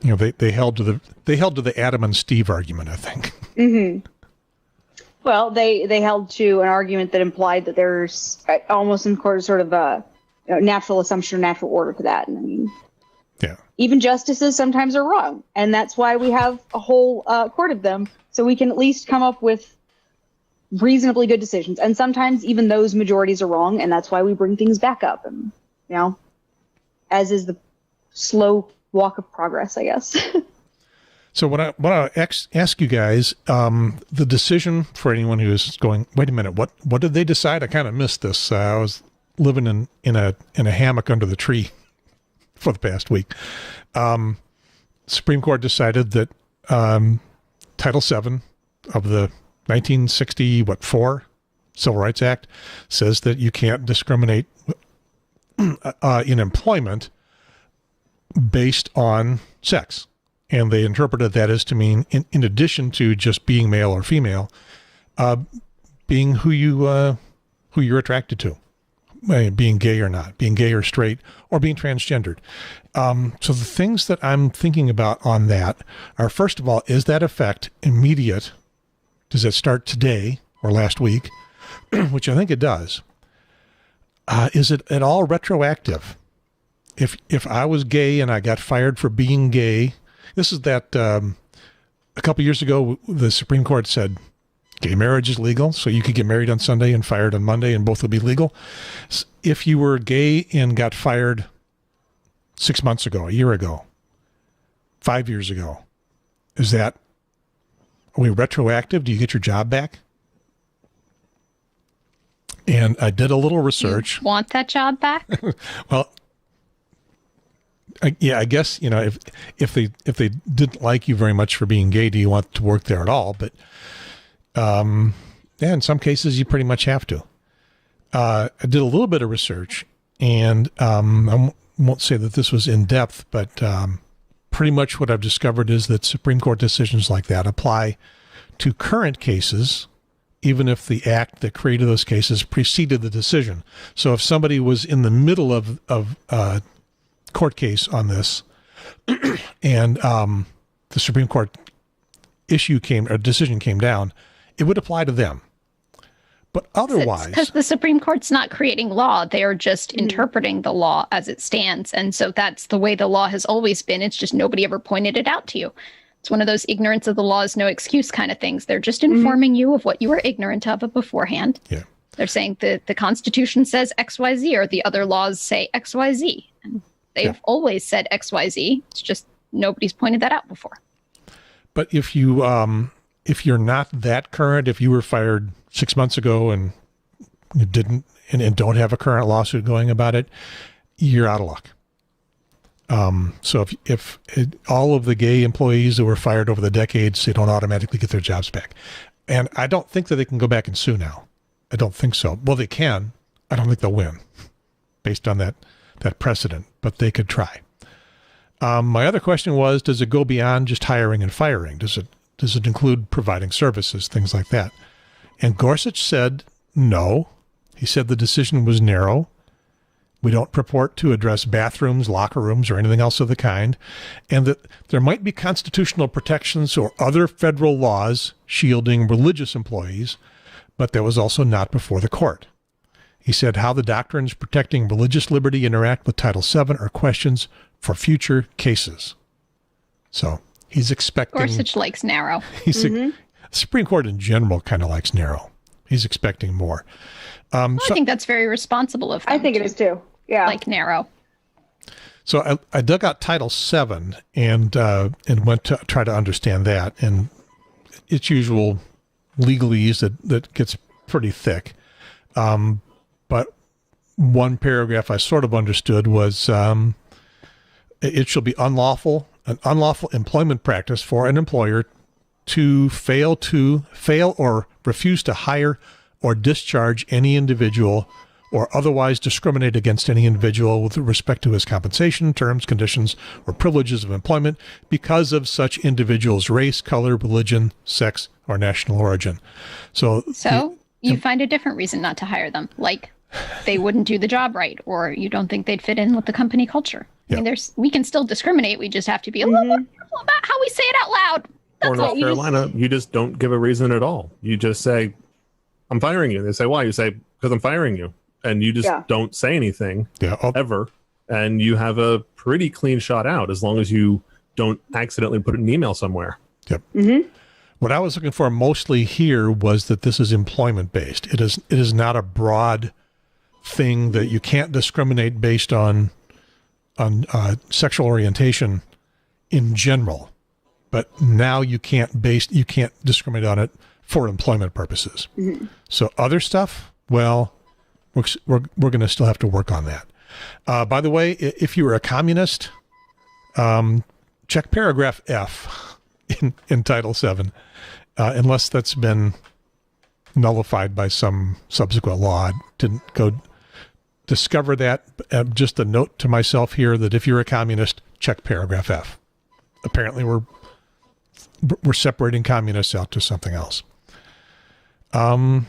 You know, they held to the Adam and Steve argument, I think. Mm-hmm. Well, they held to an argument that implied that there's almost some sort of a natural assumption or natural order to that. And I mean, yeah, even justices sometimes are wrong, and that's why we have a whole court of them, so we can at least come up with reasonably good decisions. And sometimes even those majorities are wrong, and that's why we bring things back up. And you know, as is the slow walk of progress, I guess. So what I ask you guys, the decision for anyone who is going, wait a minute, what did they decide? I kind of missed this. I was living in a hammock under the tree for the past week. Supreme Court decided that Title VII of the 1964 Civil Rights Act says that you can't discriminate in employment based on sex. And they interpreted that as to mean, in addition to just being male or female, being who you're attracted to, being gay or not, being gay or straight, or being transgendered. So the things that I'm thinking about on that are, first of all, is that effect immediate? Does it start today or last week? Which I think it does. Is it at all retroactive? If I was gay and I got fired for being gay, this is that a couple years ago, the Supreme Court said gay marriage is legal, so you could get married on Sunday and fired on Monday, and both would be legal. If you were gay and got fired 6 months ago, a year ago, 5 years ago, are we retroactive? Do you get your job back? And I did a little research. You want that job back? Well, I guess, you know, if they didn't like you very much for being gay, do you want to work there at all? But in some cases you pretty much have to. I did a little bit of research, and I won't say that this was in depth, but pretty much what I've discovered is that Supreme Court decisions like that apply to current cases, even if the act that created those cases preceded the decision. So if somebody was in the middle of court case on this, and the Supreme Court decision came down, it would apply to them. But otherwise, because the Supreme Court's not creating law, they are just interpreting the law as it stands, and so that's the way the law has always been. It's just nobody ever pointed it out to you. It's one of those ignorance of the law is no excuse kind of things. They're just informing you of what you were ignorant of beforehand. Yeah. They're saying that the Constitution says XYZ or the other laws say XYZ. And they've always said XYZ. It's just nobody's pointed that out before. But if you're not that current, if you were fired 6 months ago and you didn't and don't have a current lawsuit going about it, you're out of luck. So if all of the gay employees that were fired over the decades, they don't automatically get their jobs back. And I don't think that they can go back and sue now. I don't think so. Well, they can. I don't think they'll win based on that precedent, but they could try. My other question was, does it go beyond just hiring and firing? Does it include providing services, things like that? And Gorsuch said no. He said the decision was narrow. We don't purport to address bathrooms, locker rooms, or anything else of the kind, and that there might be constitutional protections or other federal laws shielding religious employees, but that was also not before the court. He said how the doctrines protecting religious liberty interact with Title VII are questions for future cases. So he's expecting... Gorsuch likes narrow. The Supreme Court in general kind of likes narrow. He's expecting more. I think that's very responsible of them. I think it is too. Yeah. Like narrow. So I dug out Title VII and went to try to understand that. And its usual legalese that gets pretty thick. But one paragraph I sort of understood was it shall be an unlawful employment practice for an employer to fail or refuse to hire or discharge any individual or otherwise discriminate against any individual with respect to his compensation, terms, conditions, or privileges of employment because of such individual's race, color, religion, sex, or national origin. So you find a different reason not to hire them, like they wouldn't do the job right, or you don't think they'd fit in with the company culture. I mean, we can still discriminate. We just have to be a little more careful about how we say it out loud. Or North Carolina, you just don't give a reason at all. You just say, I'm firing you. They say, why? You say, because I'm firing you. And you just don't say anything ever. And you have a pretty clean shot out as long as you don't accidentally put an email somewhere. Yep. Mm-hmm. What I was looking for mostly here was that this is employment based. It is not a broad thing that you can't discriminate based on sexual orientation in general. But now you can't discriminate on it for employment purposes. Mm-hmm. So other stuff, well, we're going to still have to work on that. By the way, if you were a communist, check paragraph F in Title VII, unless that's been nullified by some subsequent law. I didn't go discover that. Just a note to myself here that if you're a communist, check paragraph F. Apparently, we're separating communists out to something else. Can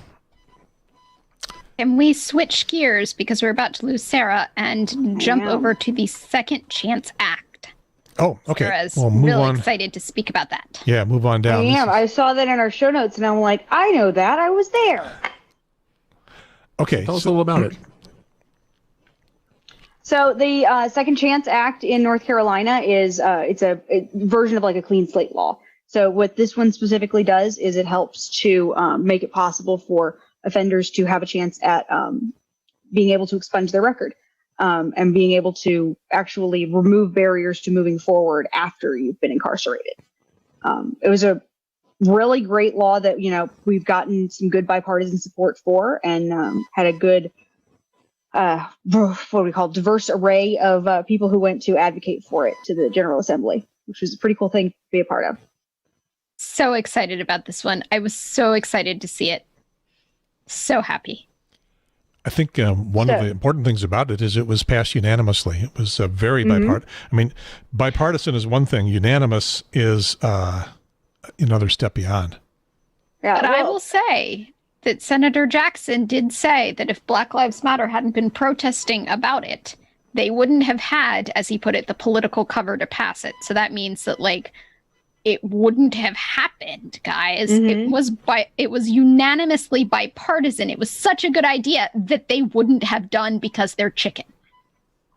we switch gears, because we're about to lose Sarah, and jump over to the Second Chance Act? Oh, okay. Sarah's really excited to speak about that. Yeah, move on down. I saw that in our show notes, and I'm like, I know that. I was there. Okay. Tell us a little about it. So the Second Chance Act in North Carolina is it's a version of like a clean slate law. So what this one specifically does is it helps to make it possible for offenders to have a chance at being able to expunge their record and being able to actually remove barriers to moving forward after you've been incarcerated. It was a really great law that, we've gotten some good bipartisan support for, and had a good, diverse array of people who went to advocate for it to the General Assembly, which was a pretty cool thing to be a part of. So excited about this one. I was so excited to see it. So happy. I think one of the important things about it is it was passed unanimously. It was very bipartisan. I mean, bipartisan is one thing. Unanimous is another step beyond. Yeah, but I will say that Senator Jackson did say that if Black Lives Matter hadn't been protesting about it, they wouldn't have had, as he put it, the political cover to pass it. So that means that, it wouldn't have happened, guys. Mm-hmm. It was unanimously bipartisan. It was such a good idea that they wouldn't have done because they're chicken.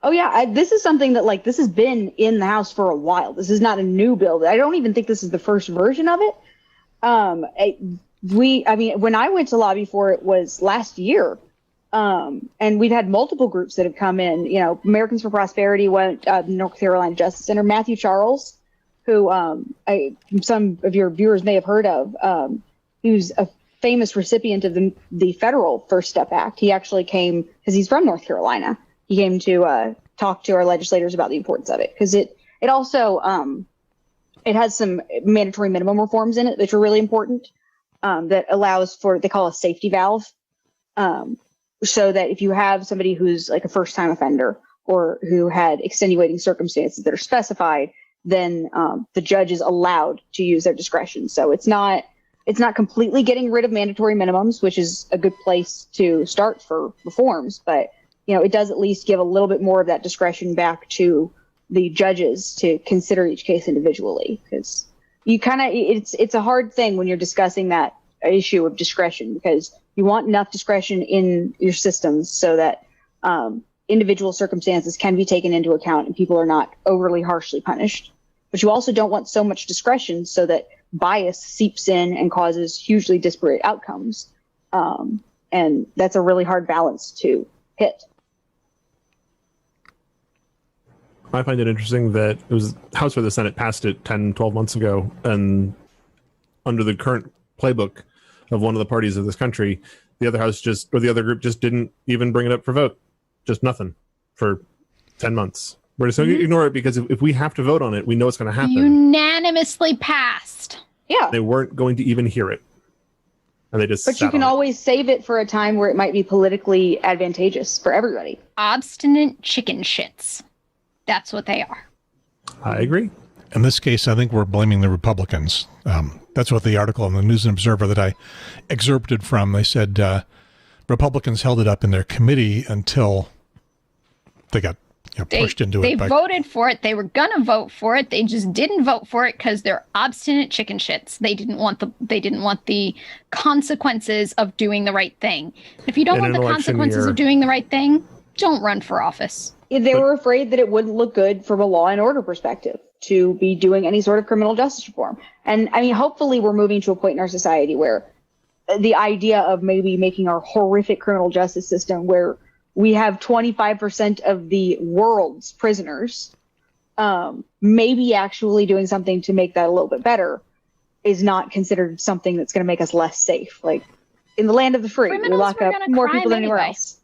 Oh yeah, this is something that this has been in the House for a while. This is not a new bill. I don't even think this is the first version of it. when I went to lobby for it was last year. And we've had multiple groups that have come in. Americans for Prosperity went the North Carolina Justice Center. Matthew Charles, who some of your viewers may have heard of, who's a famous recipient of the federal First Step Act. He actually came because he's from North Carolina. He came to talk to our legislators about the importance of it, because it also it has some mandatory minimum reforms in it that are really important, that allows for, they call a safety valve. So that if you have somebody who's like a first-time offender or who had extenuating circumstances that are specified, then the judge is allowed to use their discretion. So it's not completely getting rid of mandatory minimums, which is a good place to start for reforms, but it does at least give a little bit more of that discretion back to the judges to consider each case individually, because it's a hard thing when you're discussing that issue of discretion, because you want enough discretion in your systems so that individual circumstances can be taken into account and people are not overly harshly punished. But you also don't want so much discretion so that bias seeps in and causes hugely disparate outcomes. And that's a really hard balance to hit. I find it interesting that it was House or the Senate passed it 10, 12 months ago, and under the current playbook of one of the parties of this country, the other other group just didn't even bring it up for vote. Just nothing for 10 months. We're just going to ignore it because if we have to vote on it, we know it's going to happen. Unanimously passed. Yeah. They weren't going to even hear it. And they just But you can always save it for a time where it might be politically advantageous for everybody. Obstinate chicken shits. That's what they are. I agree. In this case, I think we're blaming the Republicans. That's what the article in the News and Observer that I excerpted from, they said Republicans held it up in their committee until they got pushed into it. They voted for it. They were going to vote for it. They just didn't vote for it because they're obstinate chicken shits. They didn't want the consequences of doing the right thing. If you don't want the consequences of doing the right thing, don't run for office. They were afraid that it wouldn't look good from a law and order perspective to be doing any sort of criminal justice reform. And I mean, hopefully we're moving to a point in our society where the idea of maybe making our horrific criminal justice system where we have 25% of the world's prisoners, maybe actually doing something to make that a little bit better is not considered something that's going to make us less safe. Like in the land of the free, we lock up more people than anywhere else.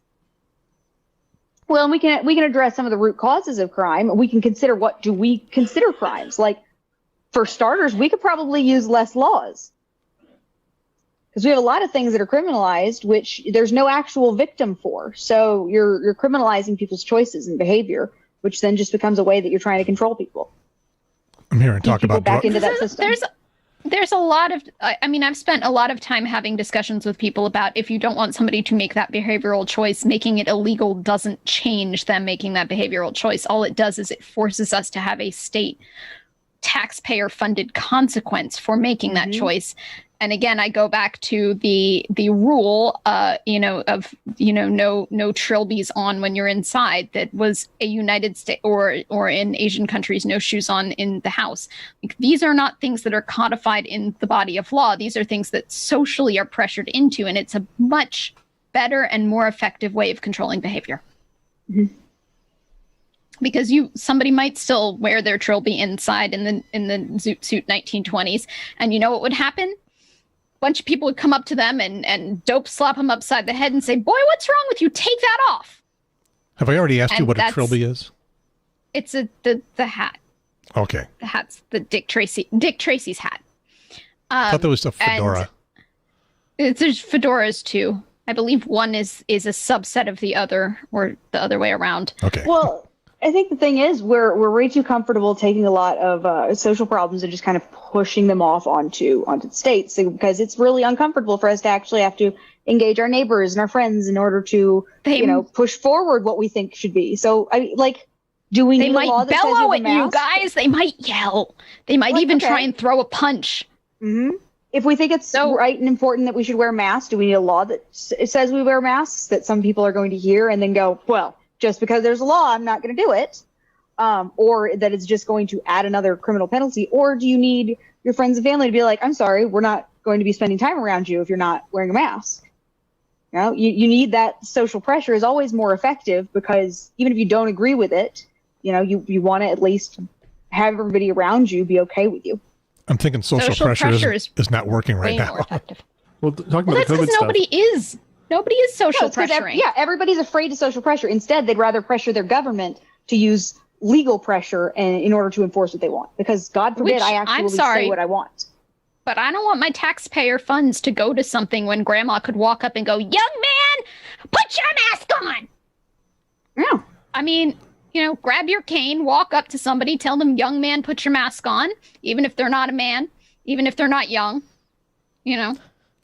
Well, and we can address some of the root causes of crime. We can consider, what do we consider crimes? Like, for starters, we could probably use less laws. Because we have a lot of things that are criminalized, which there's no actual victim for. So you're criminalizing people's choices and behavior, which then just becomes a way that you're trying to control people. I'm here and talk about back into that system. There's a lot of, I've spent a lot of time having discussions with people about if you don't want somebody to make that behavioral choice, making it illegal doesn't change them making that behavioral choice. All it does is it forces us to have a state taxpayer funded consequence for making that choice. And again, I go back to the rule, of no trilbies on when you're inside. That was a United States or in Asian countries, no shoes on in the house. Like, these are not things that are codified in the body of law. These are things that socially are pressured into, and it's a much better and more effective way of controlling behavior. Mm-hmm. Because somebody might still wear their trilby inside in the zoot suit 1920s, and you know what would happen? Bunch of people would come up to them and dope slap them upside the head and say, "Boy, what's wrong with you? Take that off." Have I already asked you what a trilby is? It's the hat. Okay. The hat's the Dick Tracy's hat. I thought that was a fedora. There's fedoras too. I believe one is a subset of the other, or the other way around. Okay. Well, I think the thing is we're way too comfortable taking a lot of social problems and just kind of pushing them off onto the states, because it's really uncomfortable for us to actually have to engage our neighbors and our friends in order to push forward what we think should be. So do we need a law that says you have a mask? They might bellow at you guys. They might yell. They might even try and throw a punch. Mm-hmm. If we think it's right and important that we should wear masks, do we need a law that says we wear masks that some people are going to hear and then go, well, just because there's a law, I'm not going to do it, or that it's just going to add another criminal penalty? Or do you need your friends and family to be like, I'm sorry, we're not going to be spending time around you if you're not wearing a mask. You know, you need that social pressure is always more effective, because even if you don't agree with it, you know, you want to at least have everybody around you be okay with you. I'm thinking social pressure is not working right now. Well, talking about that's the COVID because stuff. Nobody is social pressuring. Everybody's afraid of social pressure. Instead, they'd rather pressure their government to use legal pressure in order to enforce what they want. Because God forbid I actually say what I want. But I don't want my taxpayer funds to go to something when grandma could walk up and go, young man, put your mask on. Yeah. I mean, you know, grab your cane, walk up to somebody, tell them, young man, put your mask on, even if they're not a man, even if they're not young, you know,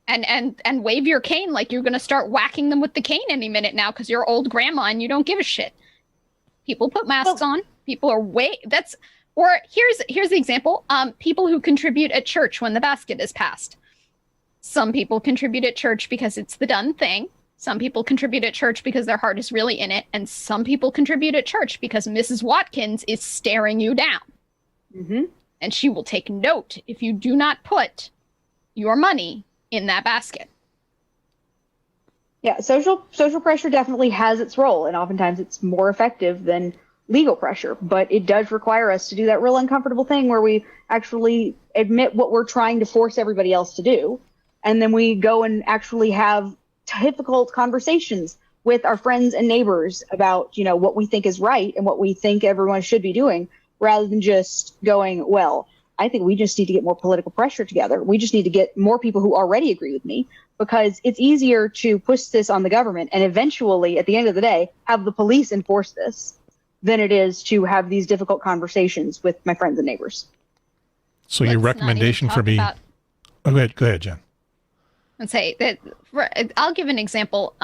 and wave your cane like you're going to start whacking them with the cane any minute now because you're old grandma and you don't give a shit. People put masks on. People are Or here's the example. People who contribute at church when the basket is passed. Some people contribute at church because it's the done thing. Some people contribute at church because their heart is really in it. And some people contribute at church because Mrs. Watkins is staring you down. Mm-hmm. And she will take note if you do not put your money in that basket. Yeah, social pressure definitely has its role, and oftentimes it's more effective than legal pressure, but it does require us to do that real uncomfortable thing where we actually admit what we're trying to force everybody else to do, and then we go and actually have difficult conversations with our friends and neighbors about, you know, what we think is right and what we think everyone should be doing, rather than just going, well, I think we just need to get more political pressure together. We just need to get more people who already agree with me, because it's easier to push this on the government and eventually, at the end of the day, have the police enforce this than it is to have these difficult conversations with my friends and neighbors. So your recommendation for me... Go ahead, Jen. And say that I'll give an example.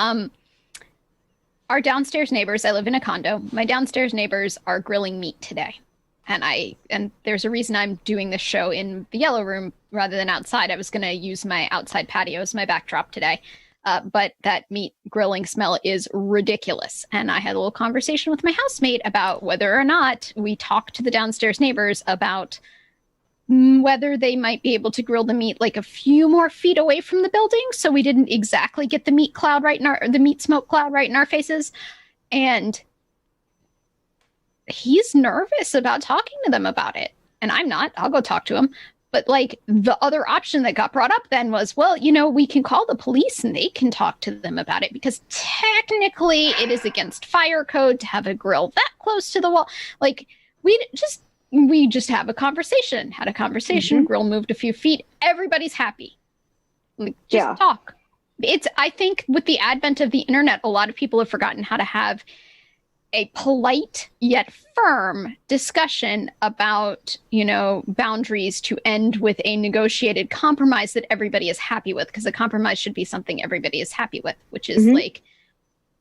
Our downstairs neighbors, I live in a condo. My downstairs neighbors are grilling meat today. And there's a reason I'm doing this show in the yellow room rather than outside. I was going to use my outside patio as my backdrop today. But that meat grilling smell is ridiculous. And I had a little conversation with my housemate about whether or not we talk to the downstairs neighbors about whether they might be able to grill the meat like a few more feet away from the building, so we didn't exactly get the meat smoke cloud right in our faces. And he's nervous about talking to them about it. And I'm not. I'll go talk to him. But like the other option that got brought up then was, well, you know, we can call the police and they can talk to them about it, because technically it is against fire code to have a grill that close to the wall. Like we just have a conversation, had a conversation, mm-hmm. Grill moved a few feet. Everybody's happy. Like, just talk. I think with the advent of the internet, a lot of people have forgotten how to have a polite yet firm discussion about, you know, boundaries to end with a negotiated compromise that everybody is happy with, because a compromise should be something everybody is happy with, which is mm-hmm. like,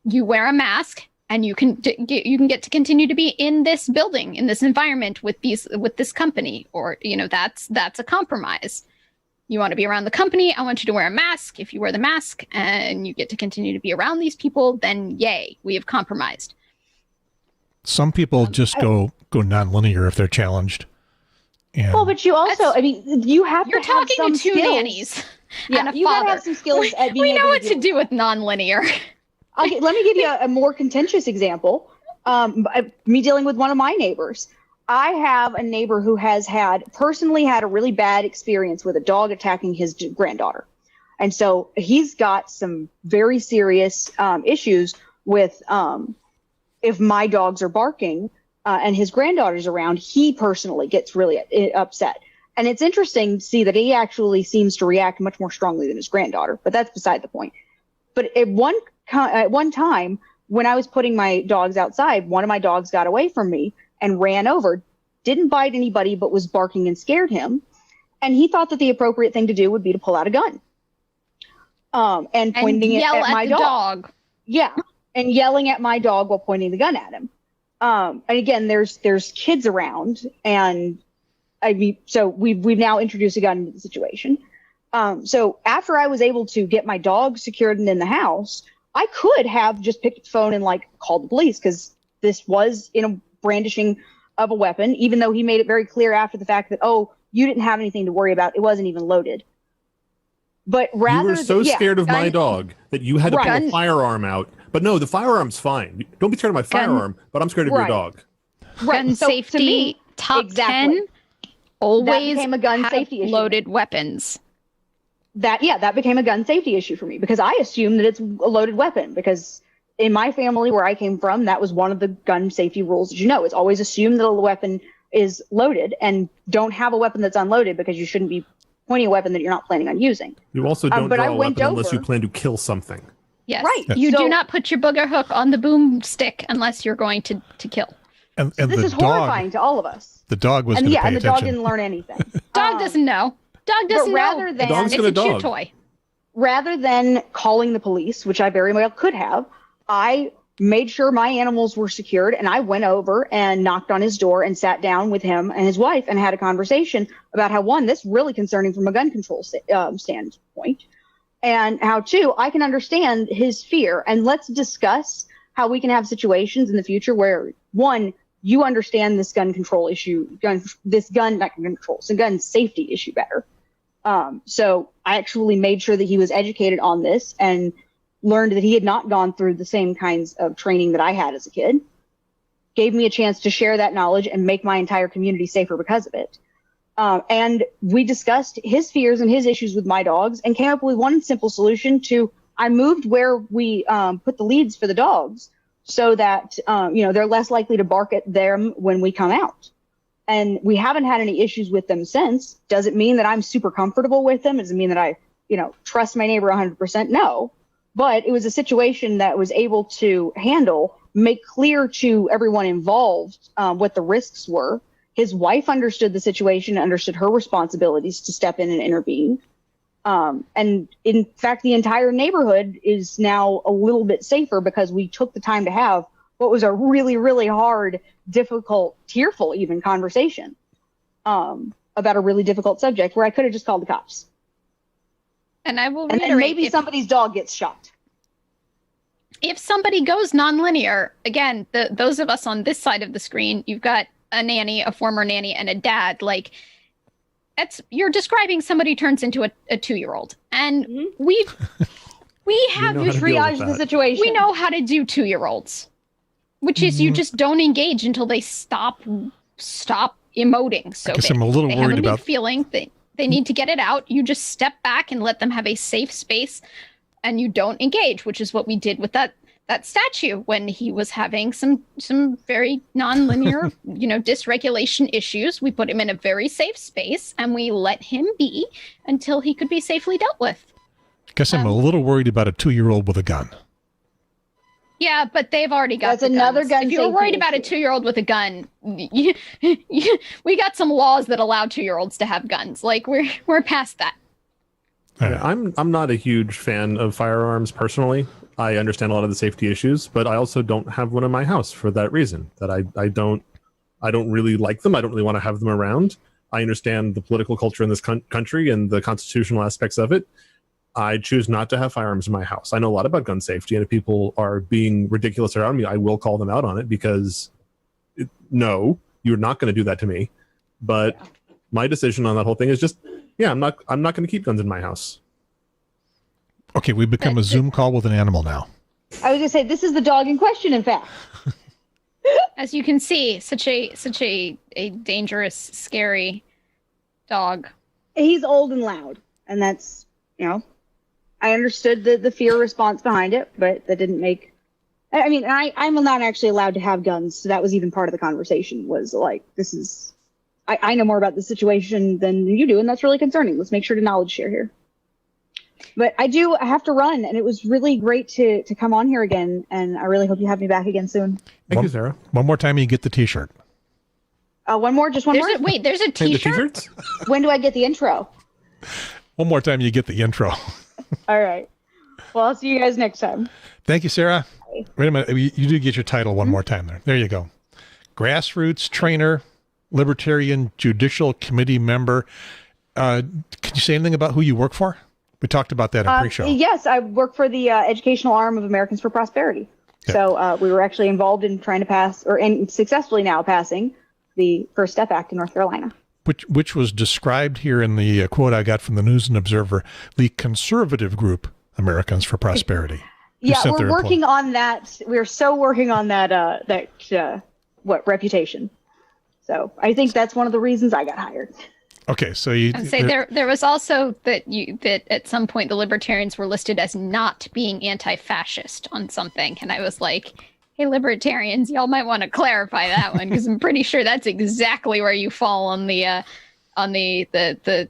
you wear a mask and you can get to continue to be in this building, in this environment with this company, or, you know, that's a compromise. You want to be around the company, I want you to wear a mask. If you wear the mask and you get to continue to be around these people, then yay, we have compromised. Some people just go non-linear if they're challenged. And well, but you also, I mean, you have to have some skills. You're talking to two nannies and a you father. Gotta have some skills at being we know what to do with non-linear. Let me give you a more contentious example. Me dealing with one of my neighbors. I have a neighbor who has personally had a really bad experience with a dog attacking his granddaughter. And so he's got some very serious issues with if my dogs are barking and his granddaughter's around, he personally gets really upset. And it's interesting to see that he actually seems to react much more strongly than his granddaughter, but that's beside the point. But at one time, when I was putting my dogs outside, one of my dogs got away from me and ran over, didn't bite anybody, but was barking and scared him. And he thought that the appropriate thing to do would be to pull out a gun and pointing it at my dog. Yeah. And yelling at my dog while pointing the gun at him. And again, there's kids around, and so we've now introduced a gun into the situation. So after I was able to get my dog secured and in the house, I could have just picked up the phone and like called the police, because this was in a brandishing of a weapon, even though he made it very clear after the fact that, oh, you didn't have anything to worry about. It wasn't even loaded. But rather you were so scared of my gun- dog that you had to pull a Gun- firearm out. But no, the firearm's fine. Don't be scared of my firearm, but I'm scared of your Right. dog. Gun So, to safety me, top exactly. 10 always became a gun have safety issue. loaded weapons. That became a gun safety issue for me because I assume that it's a loaded weapon because in my family where I came from, that was one of the gun safety rules. As you know, it's always assumed that a weapon is loaded and don't have a weapon that's unloaded because you shouldn't be pointing a weapon that you're not planning on using. You also don't but draw I a went weapon unless you over- plan to kill something. Yes. Right. You So- do not put your booger hook on the boomstick unless you're going to kill. And This the is horrifying to all of us. The dog was And going to yeah, pay and the attention. dog didn't learn anything. Dog doesn't know. Dog doesn't rather know. than- The dog's it's gonna a chew dog. toy. Rather than calling the police, which I very well could have, I made sure my animals were secured and I went over and knocked on his door and sat down with him and his wife and had a conversation about how, one, this is really concerning from a gun control standpoint, and how, two, I can understand his fear. And let's discuss how we can have situations in the future where, one, you understand this gun control issue, gun safety issue better. So I actually made sure that he was educated on this and learned that he had not gone through the same kinds of training that I had as a kid. Gave me a chance to share that knowledge and make my entire community safer because of it. And we discussed his fears and his issues with my dogs and came up with one simple solution to, I moved where we put the leads for the dogs so that, they're less likely to bark at them when we come out. And we haven't had any issues with them since. Does it mean that I'm super comfortable with them? Does it mean that I, trust my neighbor 100%? No. But it was a situation that was able to handle, make clear to everyone involved what the risks were. His wife understood the situation, understood her responsibilities to step in and intervene. And in fact, the entire neighborhood is now a little bit safer because we took the time to have what was a really, really hard, difficult, tearful even conversation about a really difficult subject where I could have just called the cops. And I will And then reiterate, maybe somebody's dog gets shot. if somebody goes nonlinear, again, those of us on this side of the screen, you've got a nanny, a former nanny, and a dad. Like, you're describing somebody turns into a 2-year-old, and we have know how to deal with triage the that. situation. we know how to do 2-year-olds, which is you just don't engage until they stop emoting. So I guess I'm a little they have a worried big about feeling that they need to get it out. You just step back and let them have a safe space, and you don't engage, which is what we did with that statue when he was having some very nonlinear, dysregulation issues. We put him in a very safe space and we let him be until he could be safely dealt with. I guess I'm a little worried about a 2-year-old with a gun. Yeah, but they've already got That's another guns. gun If you're safety worried about a issue. 2-year-old with a gun, we got some laws that allow 2-year-olds to have guns. Like we're past that. Yeah, I'm not a huge fan of firearms personally. I understand a lot of the safety issues, but I also don't have one in my house for that reason. That I don't really like them. I don't really want to have them around. I understand the political culture in this country and the constitutional aspects of it. I choose not to have firearms in my house. I know a lot about gun safety, and if people are being ridiculous around me, I will call them out on it because no, you're not going to do that to me. But my decision on that whole thing is just, I'm not going to keep guns in my house. Okay, we've become a Zoom call with an animal now. I was going to say, this is the dog in question, in fact. As you can see, such a dangerous, scary dog. He's old and loud, and that's, I understood the fear response behind it, but that didn't make. I mean, I'm not actually allowed to have guns, so that was even part of the conversation. Was like, this is, I know more about the situation than you do, and that's really concerning. Let's make sure to knowledge share here. But I have to run, and it was really great to come on here again, and I really hope you have me back again soon. Thank you, Sarah. One more time, you get the T-shirt. One more. There's more. there's a Hey, the T-shirt. t-shirts? When do I get the intro? One more time, you get the intro. All right. Well, I'll see you guys next time. Thank you, Sarah. Wait a minute. You do get your title one more time there. There you go. Grassroots trainer, Libertarian Judicial Committee member. Can you say anything about who you work for? We talked about that in pre-show. Yes, I work for the educational arm of Americans for Prosperity. Yeah. So we were actually involved in trying to pass, and successfully now passing, the First Step Act in North Carolina. which was described here in the quote I got from the News and Observer, the conservative group Americans for Prosperity. Yeah, we're working on that. We're so working on that reputation. So I think that's one of the reasons I got hired. Okay, so you I'd say there was also that at some point the libertarians were listed as not being anti-fascist on something, and I was like, hey, libertarians, y'all might want to clarify that one, because I'm pretty sure that's exactly where you fall on the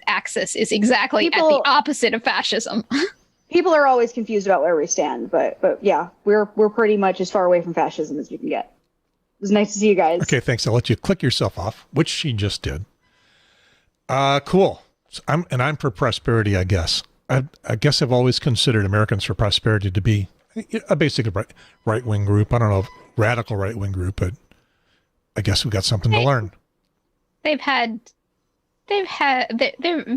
axis, is exactly at the opposite of fascism. People are always confused about where we stand, but yeah, we're pretty much as far away from fascism as we can get. It was nice to see you guys. Okay, thanks. I'll let you click yourself off, which she just did. Cool. So I'm for prosperity, I guess. I guess I've always considered Americans for Prosperity to be a basic right-wing group. I don't know, radical right-wing group, but I guess we got something to learn. They've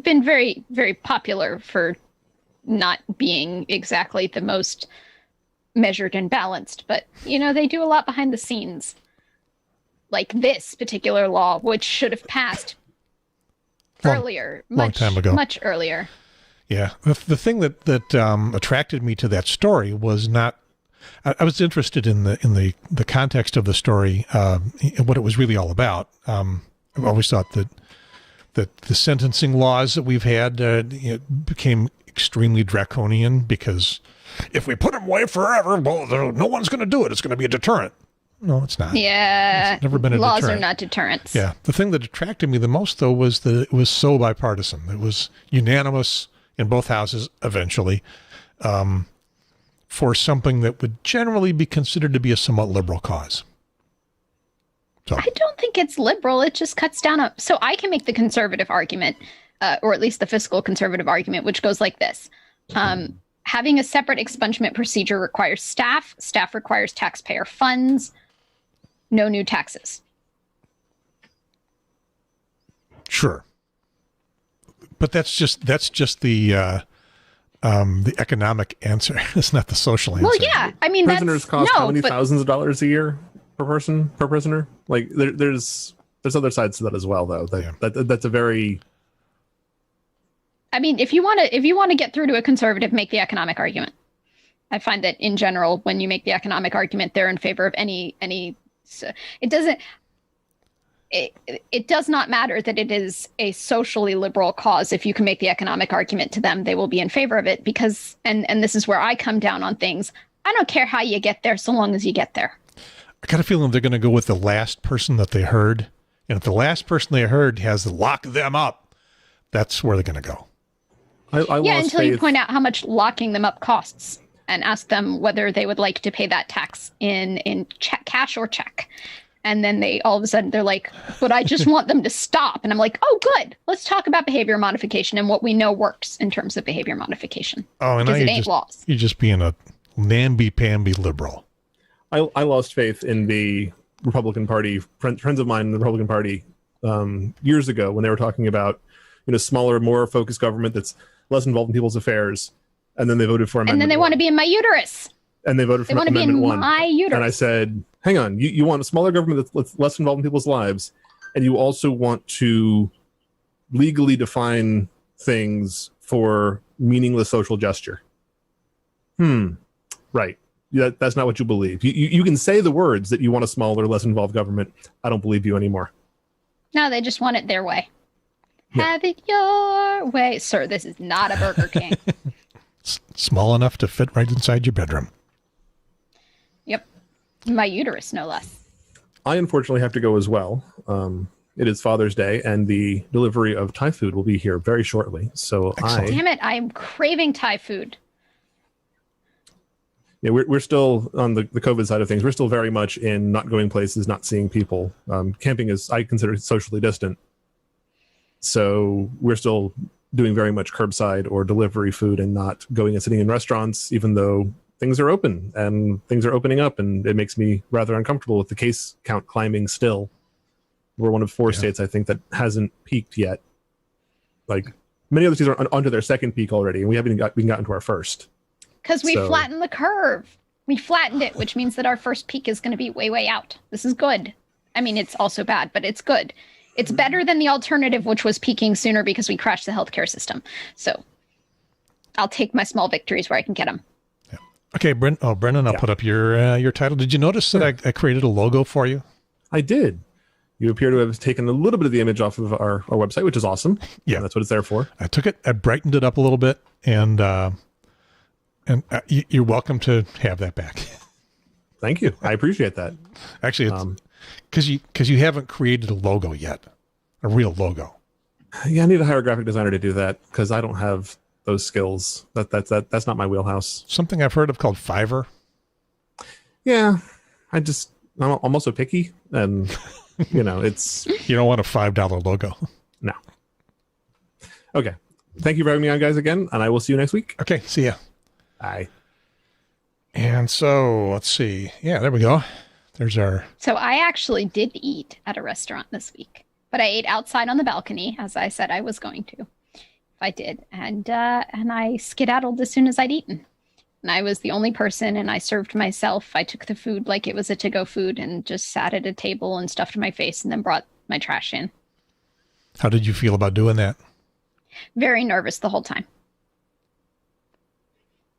been very, very popular for not being exactly the most measured and balanced, but they do a lot behind the scenes. Like this particular law, which should have passed earlier, long time ago, much earlier. Yeah, the thing that attracted me to that story was not. I was interested in the context of the story, what it was really all about. I've always thought that the sentencing laws that we've had became extremely draconian, because if we put them away forever, well, no one's going to do it. It's going to be a deterrent. No, it's not. Yeah, it's never been a laws deterrent. Are not deterrents. Yeah, the thing that attracted me the most, though, was that it was so bipartisan. It was unanimous in both houses eventually, for something that would generally be considered to be a somewhat liberal cause. So I don't think it's liberal. It just cuts down on. So I can make the conservative argument, or at least the fiscal conservative argument, which goes like this. Having a separate expungement procedure requires staff. Staff requires taxpayer funds. No new taxes. Sure. But that's just the economic answer. It's not the social answer. Well, yeah. I mean, prisoners cost how many thousands of dollars a year per person, per prisoner? Like there's other sides to that as well, though. That's a very. I mean, if you want to get through to a conservative, make the economic argument. I find that in general, when you make the economic argument, they're in favor of any. It doesn't. It does not matter that it is a socially liberal cause. If you can make the economic argument to them, they will be in favor of it, because, and this is where I come down on things. I don't care how you get there, so long as you get there. I got a feeling they're going to go with the last person that they heard. And if the last person they heard has lock them up, that's where they're going to go. Until you point out how much locking them up costs and ask them whether they would like to pay that tax in cash or check. And then all of a sudden they're like, but I just want them to stop. And I'm like, oh, good. Let's talk about behavior modification and what we know works in terms of behavior modification. Oh, and because it ain't laws. You're just being a namby-pamby liberal. I lost faith in the Republican Party, friends of mine in the Republican Party years ago, when they were talking about, smaller, more focused government that's less involved in people's affairs. And then they voted for Amendment 1. And then they want to be in my uterus. And they voted for Amendment 1. My uterus. And I said, hang on, you want a smaller government that's less involved in people's lives, and you also want to legally define things for meaningless social gesture. Right. That's not what you believe. You can say the words that you want a smaller, less involved government. I don't believe you anymore. No, they just want it their way. Yeah. Have it your way. Sir, this is not a Burger King. Small enough to fit right inside your bedroom. Yep. My uterus, no less. I unfortunately have to go as well. It is Father's Day, and the delivery of Thai food will be here very shortly. So Damn it, I'm craving Thai food. Yeah, we're still on the COVID side of things. We're still very much in not going places, not seeing people. Camping is, I consider, socially distant. So we're still doing very much curbside or delivery food and not going and sitting in restaurants, even though things are open and things are opening up. And it makes me rather uncomfortable with the case count climbing still. We're one of 4 states, I think, that hasn't peaked yet. Like many other states are onto their second peak already, and we haven't even gotten to our first. Because we flattened the curve. We flattened it, which means that our first peak is going to be way, way out. This is good. I mean, it's also bad, but it's good. It's better than the alternative, which was peaking sooner because we crashed the healthcare system. So I'll take my small victories where I can get them. Yeah. Okay, Brendan, I'll put up your title. Did you notice that I created a logo for you? I did. You appear to have taken a little bit of the image off of our website, which is awesome. Yeah, and that's what it's there for. I took it, I brightened it up a little bit, and you're welcome to have that back. Thank you. I appreciate that. Actually, it's because you haven't created a logo yet, a real logo. Yeah, I need to hire a graphic designer to do that because I don't have those skills. That's not my wheelhouse. Something I've heard of called Fiverr. Yeah, I'm also picky, and it's you don't want a $5 logo. No. Okay. Thank you for having me on, guys, again, and I will see you next week. Okay, see ya. Bye. And so let's see. Yeah, there we go. There's our. So I actually did eat at a restaurant this week, but I ate outside on the balcony, as I said I was going to. I did, and I skedaddled as soon as I'd eaten. And I was the only person, and I served myself. I took the food like it was a to-go food and just sat at a table and stuffed my face and then brought my trash in. How did you feel about doing that? Very nervous the whole time.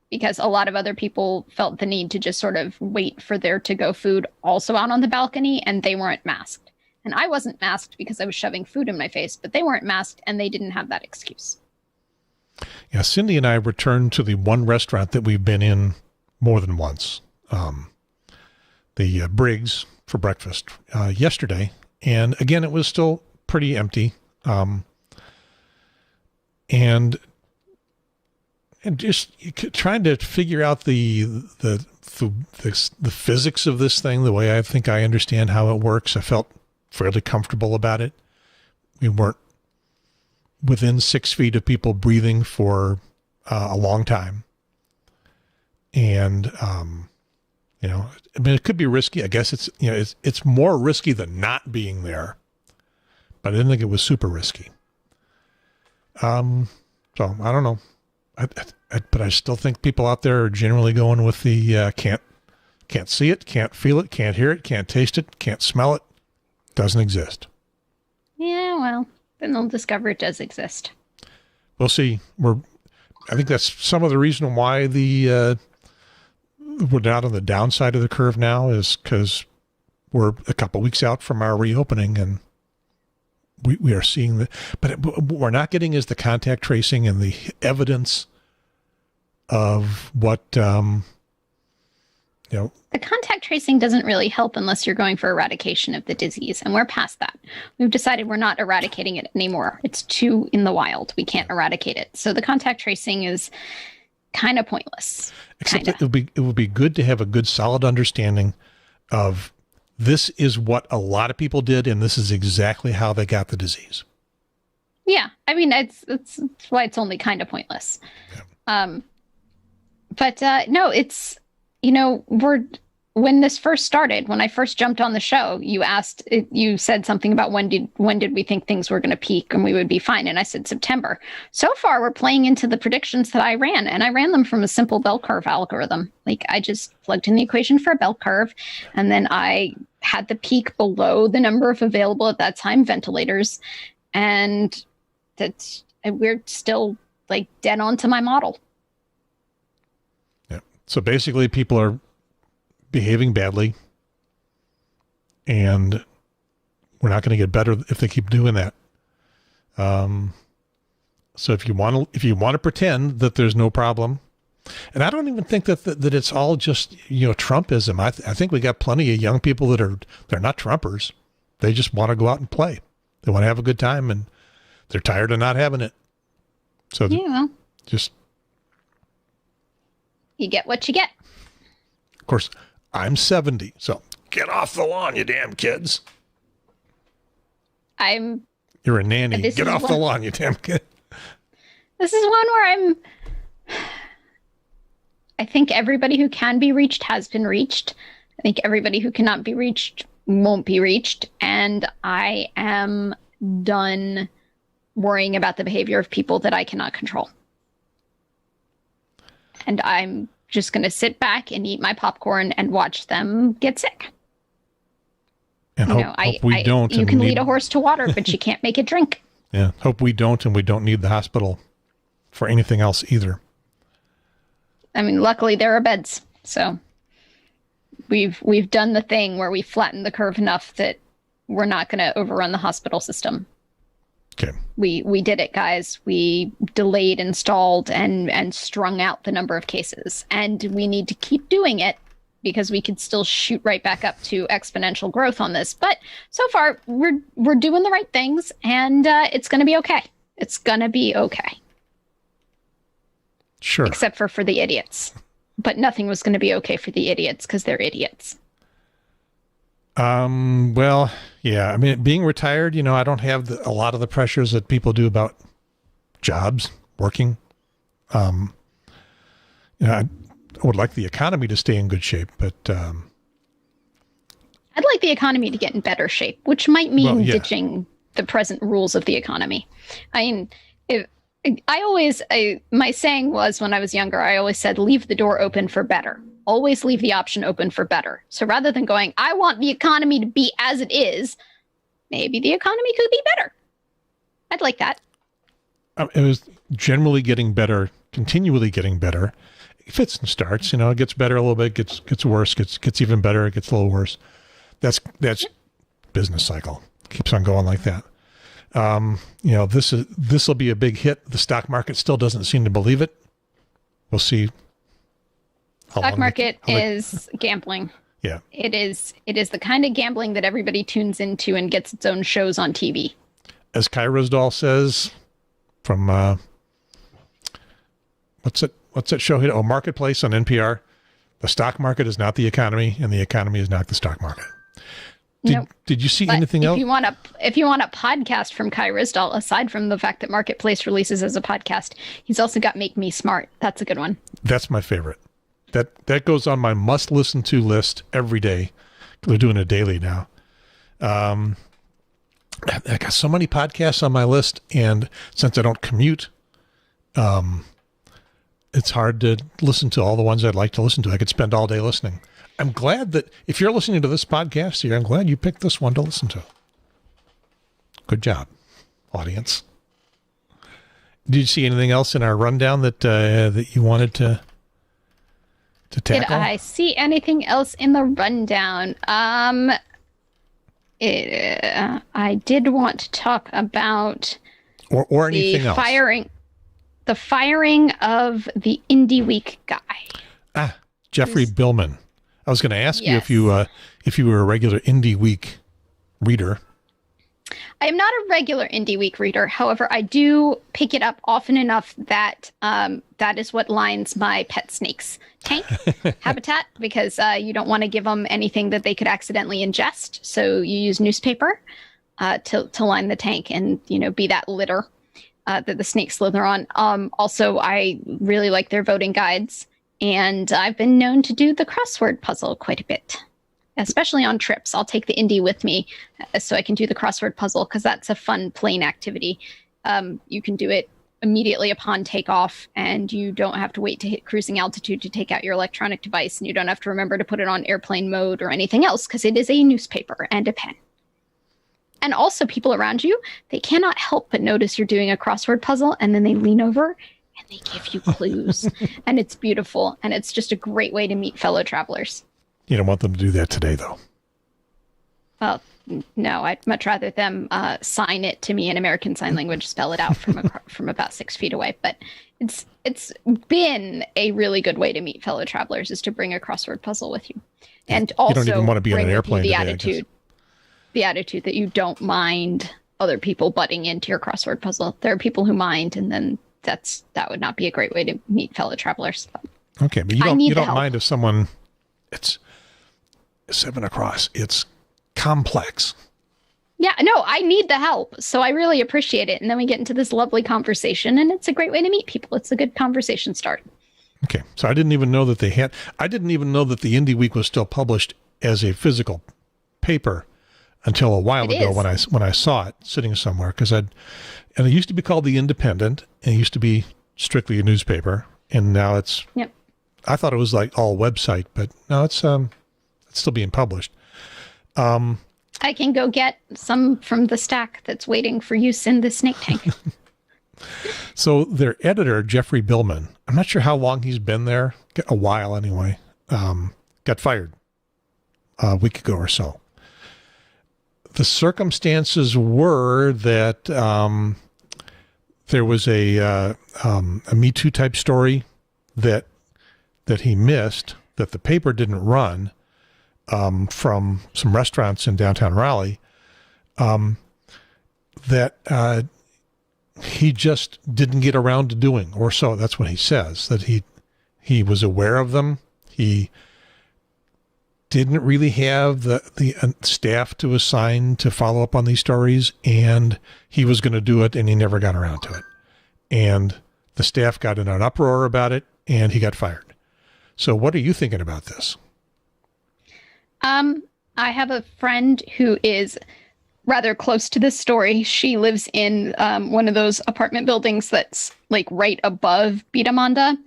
Because a lot of other people felt the need to just sort of wait for their to-go food also out on the balcony, and they weren't masked. And I wasn't masked because I was shoving food in my face, but they weren't masked, and they didn't have that excuse. Yeah, Cindy and I returned to the one restaurant that we've been in more than once, the Briggs, for breakfast yesterday. And again, it was still pretty empty. And just trying to figure out the physics of this thing, the way I think I understand how it works. I felt fairly comfortable about it. We weren't within 6 feet of people breathing for a long time. And, I mean, it could be risky. I guess it's more risky than not being there, but I didn't think it was super risky. So I don't know. But I still think people out there are generally going with the can't see it, can't feel it, can't hear it, can't taste it, can't smell it, doesn't exist. Yeah, well, then they'll discover it does exist. We'll see. I think that's some of the reason why we're not on the downside of the curve now, is because we're a couple weeks out from our reopening, and we are seeing but what we're not getting is the contact tracing and the evidence of what, The contact tracing doesn't really help unless you're going for eradication of the disease. And we're past that. We've decided we're not eradicating it anymore. It's too in the wild. We can't eradicate it. So the contact tracing is kind of pointless. Except it would be good to have a good solid understanding of this is what a lot of people did, and this is exactly how they got the disease. Yeah. I mean, it's why it's only kind of pointless. Yeah. No, it's, when this first started, when I first jumped on the show, you said something about when did we think things were going to peak and we would be fine? And I said September. So far, we're playing into the predictions that I ran, and I ran them from a simple bell curve algorithm. Like, I just plugged in the equation for a bell curve, and then I had the peak below the number of available at that time ventilators, and we're still like dead on to my model. Yeah. So basically, people are behaving badly, and we're not going to get better if they keep doing that. So if you want to pretend that there's no problem, and I don't even think that it's all just Trumpism. I think we got plenty of young people they're not Trumpers. They just want to go out and play. They want to have a good time, and they're tired of not having it. So just you get what you get. Of course, I'm 70, so get off the lawn, you damn kids. You're a nanny. Get off the lawn, you damn kid. This is one where I think everybody who can be reached has been reached. I think everybody who cannot be reached won't be reached. And I am done worrying about the behavior of people that I cannot control. And I'm just going to sit back and eat my popcorn and watch them get sick. And hope we don't. You can lead a horse to water, but you can't make it drink. Yeah, hope we don't, and we don't need the hospital for anything else either. I mean, luckily there are beds, so we've done the thing where we flattened the curve enough that we're not going to overrun the hospital system. Okay. We did it, guys. We delayed, installed, and strung out the number of cases, and we need to keep doing it because we could still shoot right back up to exponential growth on this. But so far, we're doing the right things, and it's going to be okay. It's going to be okay. Sure. Except for the idiots. But nothing was going to be okay for the idiots because they're idiots. Well, yeah. I mean, being retired, I don't have a lot of the pressures that people do about jobs, working. I would like the economy to stay in good shape, but I'd like the economy to get in better shape, which might mean ditching the present rules of the economy. I mean, my saying was when I was younger, I always said, leave the door open for better. Always leave the option open for better. So rather than going, I want the economy to be as it is, maybe the economy could be better. I'd like that. It was generally getting better, continually getting better. It fits and starts, it gets better a little bit, gets worse, gets even better, it gets a little worse. That's business cycle. Keeps on going like that. This will be a big hit. The stock market still doesn't seem to believe it. We'll see. Stock market is gambling. Yeah. It is the kind of gambling that everybody tunes into and gets its own shows on TV. As Kai Rosdahl says from what's that show? Marketplace on NPR. The stock market is not the economy, and the economy is not the stock market. Did you see anything else? If you want a podcast from Kai Rosdahl, aside from the fact that Marketplace releases as a podcast, he's also got Make Me Smart. That's a good one. That's my favorite. That goes on my must listen to list every day. They're doing it daily now. I got so many podcasts on my list, and since I don't commute, it's hard to listen to all the ones I'd like to listen to. I could spend all day listening. I'm glad that if you're listening to this podcast here, I'm glad you picked this one to listen to. Good job, audience. Did you see anything else in our rundown that you wanted to tackle? Did I see anything else in the rundown? I did want to talk about or anything else. The firing of the Indie Week guy. Jeffrey Billman. I was going to ask you if you were a regular Indie Week reader. I am not a regular Indie Week reader. However, I do pick it up often enough that that is what lines my pet snake's tank habitat, because you don't want to give them anything that they could accidentally ingest. So you use newspaper to line the tank and, be that litter that the snakes slither on. Also, I really like their voting guides, and I've been known to do the crossword puzzle quite a bit. Especially on trips. I'll take the Indie with me so I can do the crossword puzzle, because that's a fun plane activity. You can do it immediately upon takeoff, and you don't have to wait to hit cruising altitude to take out your electronic device, and you don't have to remember to put it on airplane mode or anything else, because it is a newspaper and a pen. And also, people around you, they cannot help but notice you're doing a crossword puzzle, and then they lean over and they give you clues. And it's beautiful, and it's just a great way to meet fellow travelers. You don't want them to do that today, though. Well, no, I'd much rather them sign it to me in American Sign Language, spell it out from about 6 feet away. But it's been a really good way to meet fellow travelers, is to bring a crossword puzzle with you, and also you don't even want to be on an airplane the today, the attitude that you don't mind other people butting into your crossword puzzle. There are people who mind, and then that would not be a great way to meet fellow travelers. Okay, but you don't mind if someone it's 7 across. It's complex. Yeah, no, I need the help. So I really appreciate it. And then we get into this lovely conversation, and it's a great way to meet people. It's a good conversation start. Okay. So I didn't even know that the Indie Week was still published as a physical paper until a while ago when I saw it sitting somewhere, and it used to be called The Independent, and it used to be strictly a newspaper, and now it's I thought it was like all website, but no, it's still being published. I can go get some from the stack that's waiting for use in the snake tank. So their editor, Jeffrey Billman, I'm not sure how long he's been there, a while anyway, got fired a week ago or so. The circumstances were that there was a Me Too type story that he missed, that the paper didn't run, from some restaurants in downtown Raleigh, that he just didn't get around to doing, or so that's what he says, that he was aware of them. He didn't really have the staff to assign to follow up on these stories, and he was going to do it, and he never got around to it. And the staff got in an uproar about it, and he got fired. So what are you thinking about this? I have a friend who is rather close to this story. She lives in one of those apartment buildings that's like right above Beatamanda,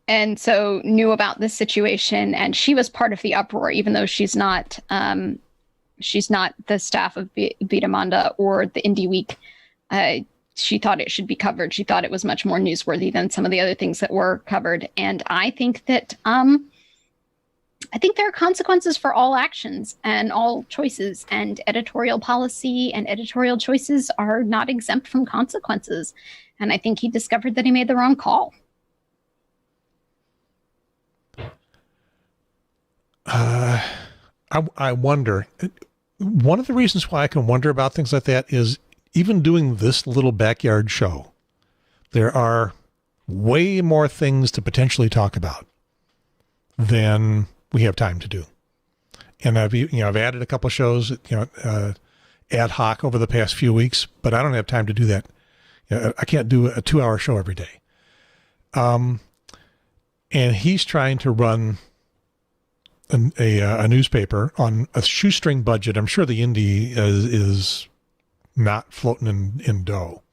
and so knew about this situation. And she was part of the uproar, even though she's not the staff of Beatamanda or the Indie Week. She thought it should be covered. She thought it was much more newsworthy than some of the other things that were covered. And I think that there are consequences for all actions and all choices, and editorial policy and editorial choices are not exempt from consequences. And I think he discovered that he made the wrong call. I wonder, one of the reasons why I can wonder about things like that is even doing this little backyard show, there are way more things to potentially talk about than we have time to do. And I've added a couple of shows, ad hoc over the past few weeks, but I don't have time to do that. I can't do a 2-hour show every day. And he's trying to run a newspaper on a shoestring budget. I'm sure the indie is not floating in dough,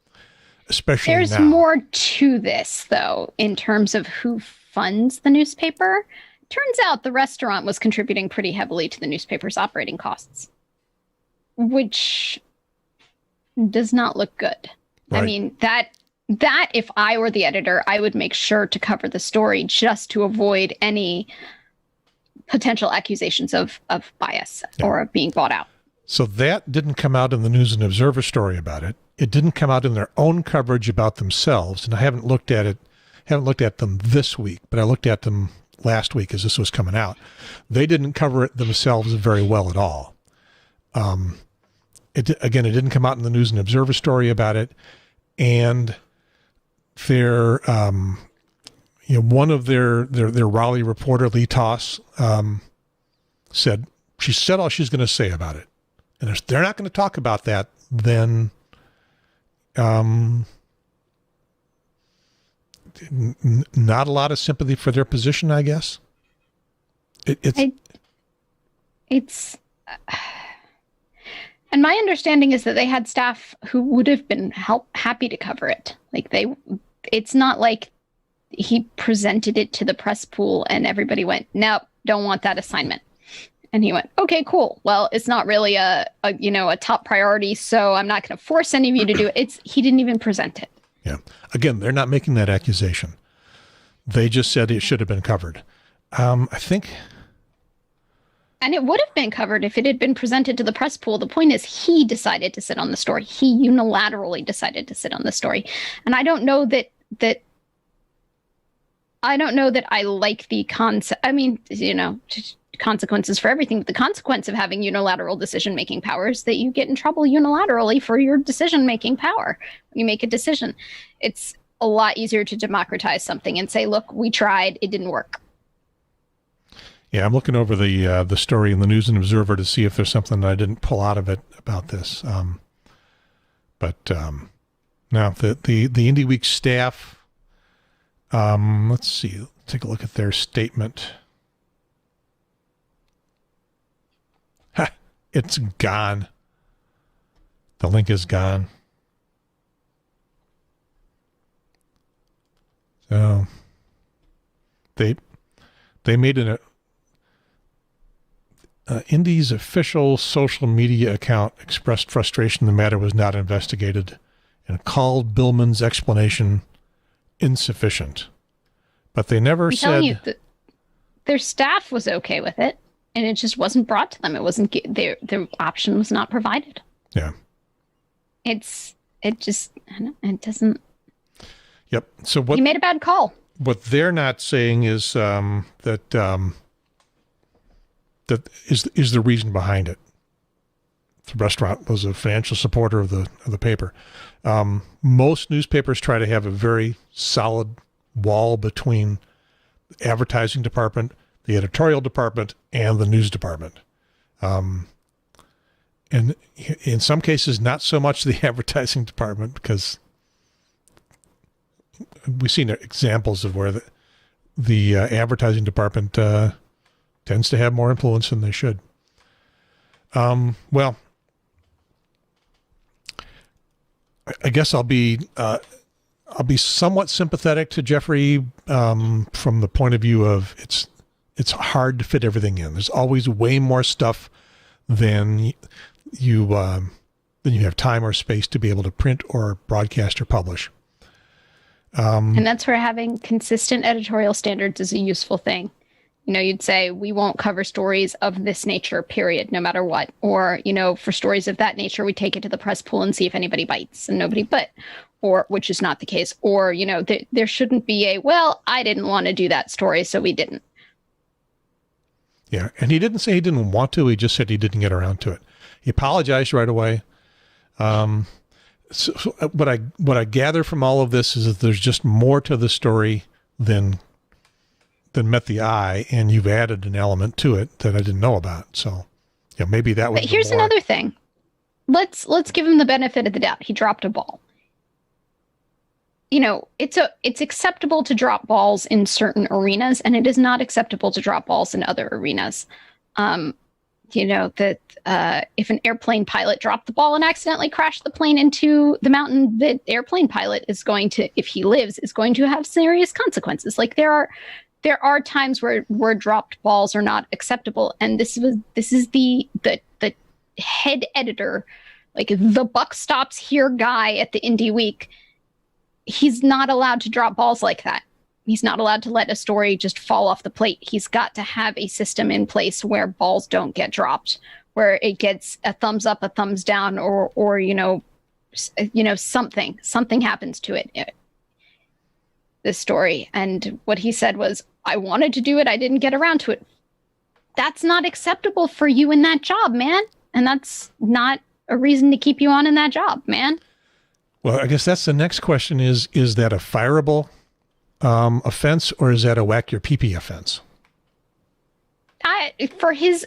especially There's now. more to this, though, in terms of who funds the newspaper. Turns out the restaurant was contributing pretty heavily to the newspaper's operating costs, which does not look good. Right. I mean, that if I were the editor, I would make sure to cover the story just to avoid any potential accusations of bias or of being bought out. So that didn't come out in the News and Observer story about it. It didn't come out in their own coverage about themselves. And I haven't looked at them this week, but I looked at them last week as this was coming out. They didn't cover it themselves very well at all. It didn't come out in the News and Observer story about it. And their, one of their Raleigh reporter, Lee Toss, said all she's going to say about it. And if they're not going to talk about that, then not a lot of sympathy for their position, I guess. It's and my understanding is that they had staff who would have been happy to cover it. It's not like he presented it to the press pool and everybody went, nope, don't want that assignment. And he went, okay, cool. Well, it's not really a top priority, so I'm not going to force any of you to do it. He didn't even present it. Yeah. Again, they're not making that accusation. They just said it should have been covered. I think. And it would have been covered if it had been presented to the press pool. The point is he decided to sit on the story. He unilaterally decided to sit on the story. And I don't know that I like the concept. I mean, consequences for everything. But the consequence of having unilateral decision-making power is that you get in trouble unilaterally for your decision-making power. When you make a decision, it's a lot easier to democratize something and say, look, we tried, it didn't work. Yeah, I'm looking over the story in the News and Observer to see if there's something I didn't pull out of it about this. Now the Indie Week staff, let's see, take a look at their statement. It's gone. The link is gone. So they made Indy's official social media account expressed frustration the matter was not investigated and called Billman's explanation insufficient. But they never said... Their staff was okay with it, and it just wasn't brought to them. It wasn't... Their option was not provided. Yeah. It doesn't... Yep. So what... You made a bad call. What they're not saying is that is the reason behind it. The restaurant was a financial supporter of the paper. Most newspapers try to have a very solid wall between the advertising department, the editorial department, and the news department. And in some cases, not so much the advertising department, because we've seen examples of where the advertising department tends to have more influence than they should. Well, I guess I'll be somewhat sympathetic to Jeffrey from the point of view of it's hard to fit everything in. There's always way more stuff than you have time or space to be able to print or broadcast or publish. And that's where having consistent editorial standards is a useful thing. You'd say, we won't cover stories of this nature, period, no matter what. Or, for stories of that nature, we take it to the press pool and see if anybody bites, and nobody bit, or which is not the case. Or, there shouldn't be I didn't want to do that story, so we didn't. Yeah. And he didn't say he didn't want to. He just said he didn't get around to it. He apologized right away. So what I gather from all of this is that there's just more to the story than met the eye, and you've added an element to it that I didn't know about. So, maybe that was. But here's another thing. Let's give him the benefit of the doubt. He dropped a ball. It's acceptable to drop balls in certain arenas, and it is not acceptable to drop balls in other arenas. If an airplane pilot dropped the ball and accidentally crashed the plane into the mountain, the airplane pilot is going to, if he lives, is going to have serious consequences. Like there are times where dropped balls are not acceptable, and this is the head editor, like the buck stops here guy at the Indie Week. He's not allowed to drop balls like that. He's not allowed to let a story just fall off the plate. He's got to have a system in place where balls don't get dropped, where it gets a thumbs up, a thumbs down, or something happens to it. This story. And what he said was, I wanted to do it, I didn't get around to it. That's not acceptable for you in that job, man. And that's not a reason to keep you on in that job, man. Well, I guess that's the next question is that a fireable offense, or is that a whack your pee-pee offense? For his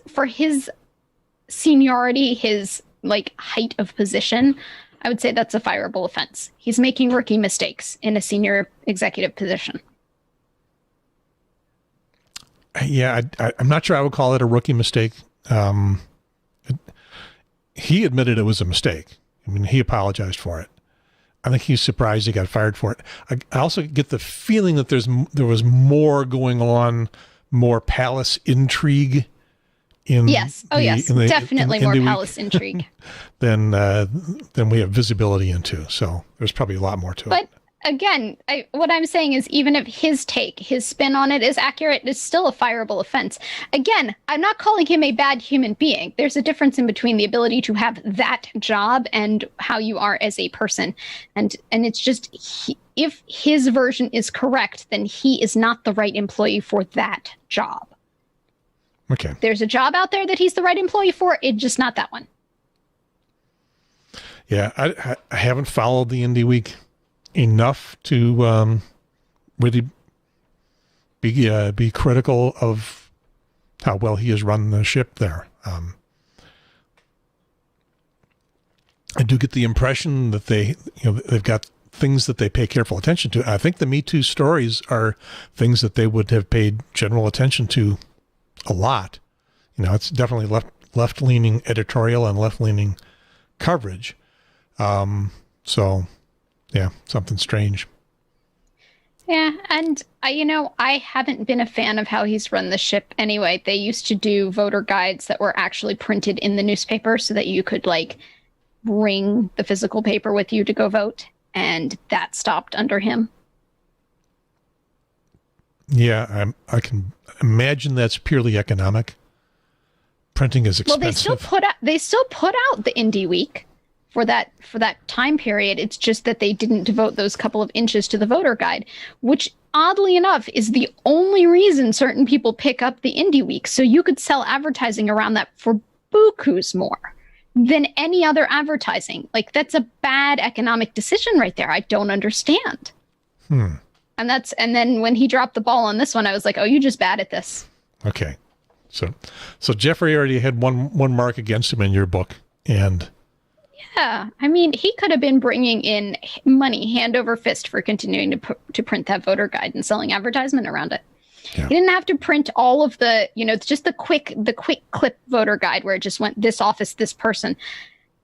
seniority, his height of position, I would say that's a fireable offense. He's making rookie mistakes in a senior executive position. Yeah, I'm not sure I would call it a rookie mistake. He admitted it was a mistake. I mean, he apologized for it. I think he's surprised he got fired for it. I also get the feeling that there was more going on, more palace intrigue in yes, definitely more palace intrigue than we have visibility into. So there's probably a lot more to it. But again, what I'm saying is, even if his spin on it is accurate, it's still a fireable offense. Again, I'm not calling him a bad human being. There's a difference in between the ability to have that job and how you are as a person. And it's just, if his version is correct, then he is not the right employee for that job. Okay. There's a job out there that he's the right employee for. It's just not that one. Yeah, I haven't followed the Indie Week enough to really be critical of how well he has run the ship there. I do get the impression that they've got things that they pay careful attention to. I think the Me Too stories are things that they would have paid general attention to a lot. It's definitely left-leaning editorial and left-leaning coverage. So, yeah, something strange. Yeah, and I haven't been a fan of how he's run the ship anyway. They used to do voter guides that were actually printed in the newspaper so that you could like bring the physical paper with you to go vote, and that stopped under him. Yeah, I can imagine that's purely economic. Printing is expensive. Well, they still put out the Indie Week for that time period. It's just that they didn't devote those couple of inches to the voter guide, which oddly enough is the only reason certain people pick up the Indie Week. So you could sell advertising around that for bukus more than any other advertising. Like, that's a bad economic decision right there. I don't understand. And then when he dropped the ball on this one, I was like, oh, you're just bad at this. Okay. So Jeffrey already had one mark against him in your book, and yeah, I mean, he could have been bringing in money hand over fist for continuing to print that voter guide and selling advertisement around it. Yeah. He didn't have to print all of the, just the quick clip voter guide where it just went this office, this person.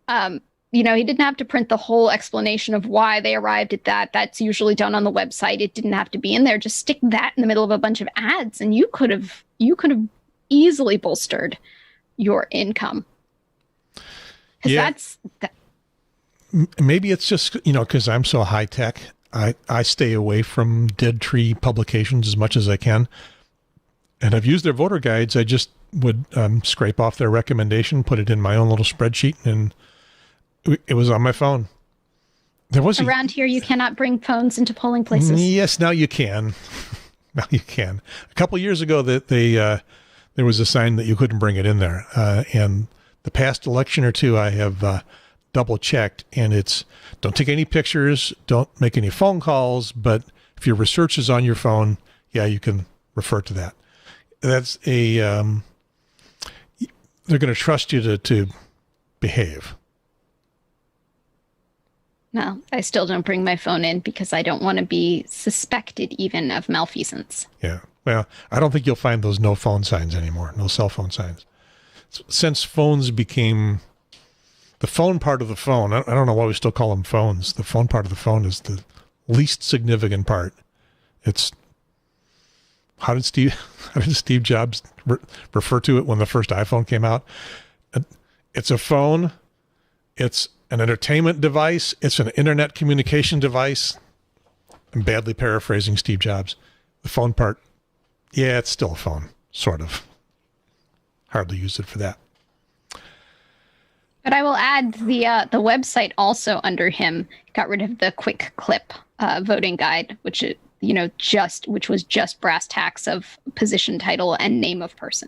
He didn't have to print the whole explanation of why they arrived at that. That's usually done on the website. It didn't have to be in there. Just stick that in the middle of a bunch of ads, and you could have easily bolstered your income. Yeah. Maybe it's just, because I'm so high tech, I stay away from dead tree publications as much as I can. And I've used their voter guides. I just would scrape off their recommendation, put it in my own little spreadsheet, and it was on my phone. Around here, you cannot bring phones into polling places. Yes, now you can. Now you can. A couple years ago, that there was a sign that you couldn't bring it in there. And the past election or two, I have double checked, and it's don't take any pictures, don't make any phone calls, but if your research is on your phone, yeah, you can refer to that. That's they're going to trust you to behave. No, I still don't bring my phone in because I don't want to be suspected even of malfeasance. Yeah. Well, I don't think you'll find those no phone signs anymore, no cell phone signs. Since phones became the phone part of the phone, I don't know why we still call them phones. The phone part of the phone is the least significant part. It's how did Steve Jobs refer to it when the first iPhone came out? It's a phone. It's an entertainment device. It's an internet communication device. I'm badly paraphrasing Steve Jobs. The phone part, yeah, it's still a phone, sort of. Hardly use it for that. But I will add the website also under him got rid of the quick clip voting guide, which was just brass tacks of position, title, and name of person,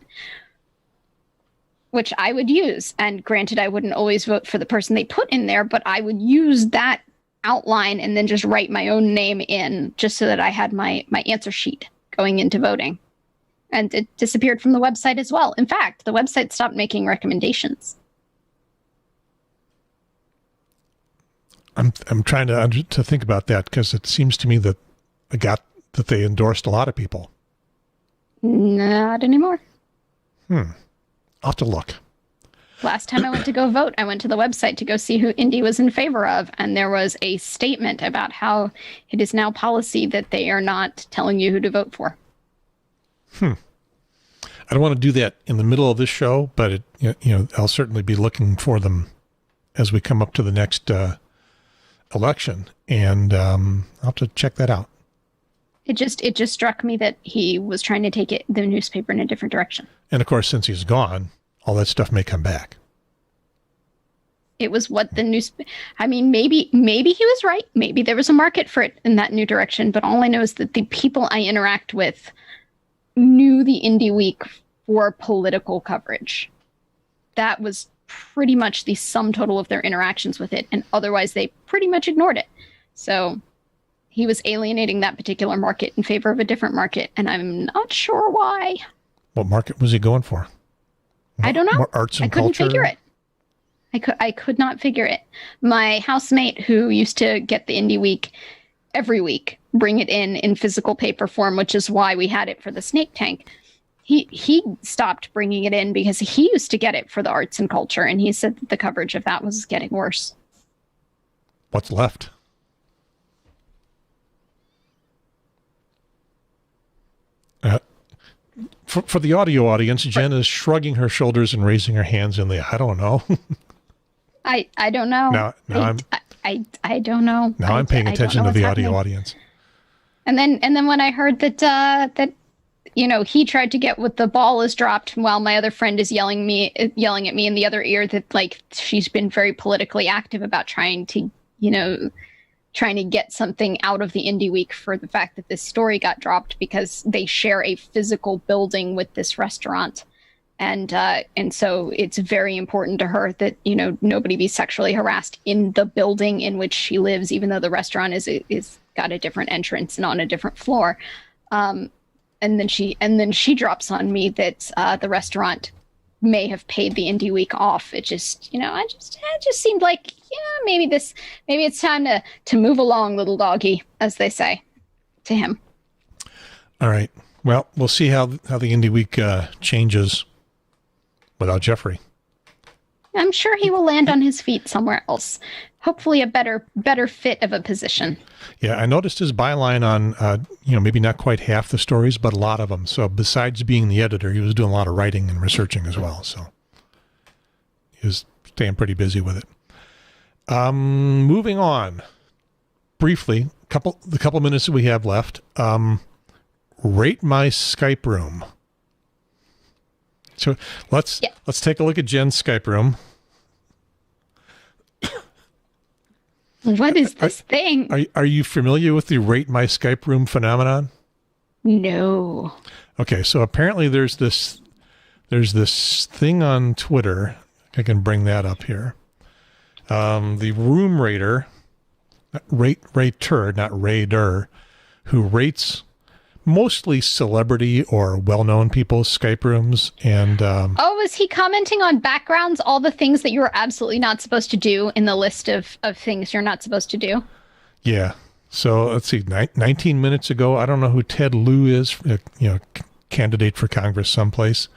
which I would use. And granted, I wouldn't always vote for the person they put in there, but I would use that outline and then just write my own name in just so that I had my answer sheet going into voting. And it disappeared from the website as well. In fact, the website stopped making recommendations. I'm trying to think about that because it seems to me that they endorsed a lot of people. Not anymore. I'll have to look. Last time I went to go vote, I went to the website to go see who Indy was in favor of, and there was a statement about how it is now policy that they are not telling you who to vote for. I don't want to do that in the middle of this show, but I'll certainly be looking for them as we come up to the next election, and I'll have to check that out. It just struck me that he was trying to take the newspaper in a different direction. And of course, since he's gone, all that stuff may come back. It was what the maybe he was right. Maybe there was a market for it in that new direction. But all I know is that the people I interact with knew the Indie Week for political coverage. That was pretty much the sum total of their interactions with it. And otherwise, they pretty much ignored it. So he was alienating that particular market in favor of a different market. And I'm not sure why. What market was he going for? I don't know. More arts and couldn't culture? Figure it. I could not figure it. My housemate, who used to get the Indie Week every week, bring it in physical paper form, which is why we had it for the Snake Tank. He stopped bringing it in because he used to get it for the arts and culture, and he said that the coverage of that was getting worse. What's left? For the audio audience, Jen is shrugging her shoulders and raising her hands in the, I don't know. I don't know. I don't know. Now I'm paying attention to the audio audience. And then when I heard that he tried to get what the ball is dropped while my other friend is yelling at me in the other ear that like she's been very politically active about trying to get something out of the Indie Week for the fact that this story got dropped because they share a physical building with this restaurant. And so it's very important to her that, nobody be sexually harassed in the building in which she lives, even though the restaurant is got a different entrance and on a different floor. And then she drops on me that the restaurant may have paid the Indie Week off. It just, it just seemed like, maybe it's time to move along, little doggy, as they say to him. All right. Well, we'll see how the Indie Week changes without Jeffrey. I'm sure he will land on his feet somewhere else. Hopefully a better fit of a position. Yeah, I noticed his byline on, maybe not quite half the stories, but a lot of them. So besides being the editor, he was doing a lot of writing and researching as well. So he was staying pretty busy with it. Moving on. Briefly, the couple minutes that we have left. Rate my Skype room. So let's take a look at Jen's Skype room. What is this thing? Are you familiar with the Rate My Skype Room phenomenon? No. Okay, so apparently there's this thing on Twitter. I can bring that up here. The room rater, rater, not raider, who rates mostly celebrity or well-known people's Skype rooms. And is he commenting on backgrounds, all the things that you are absolutely not supposed to do in the list of things you're not supposed to do? Yeah. So let's see, 19 minutes ago, I don't know who Ted Lieu is, candidate for Congress someplace.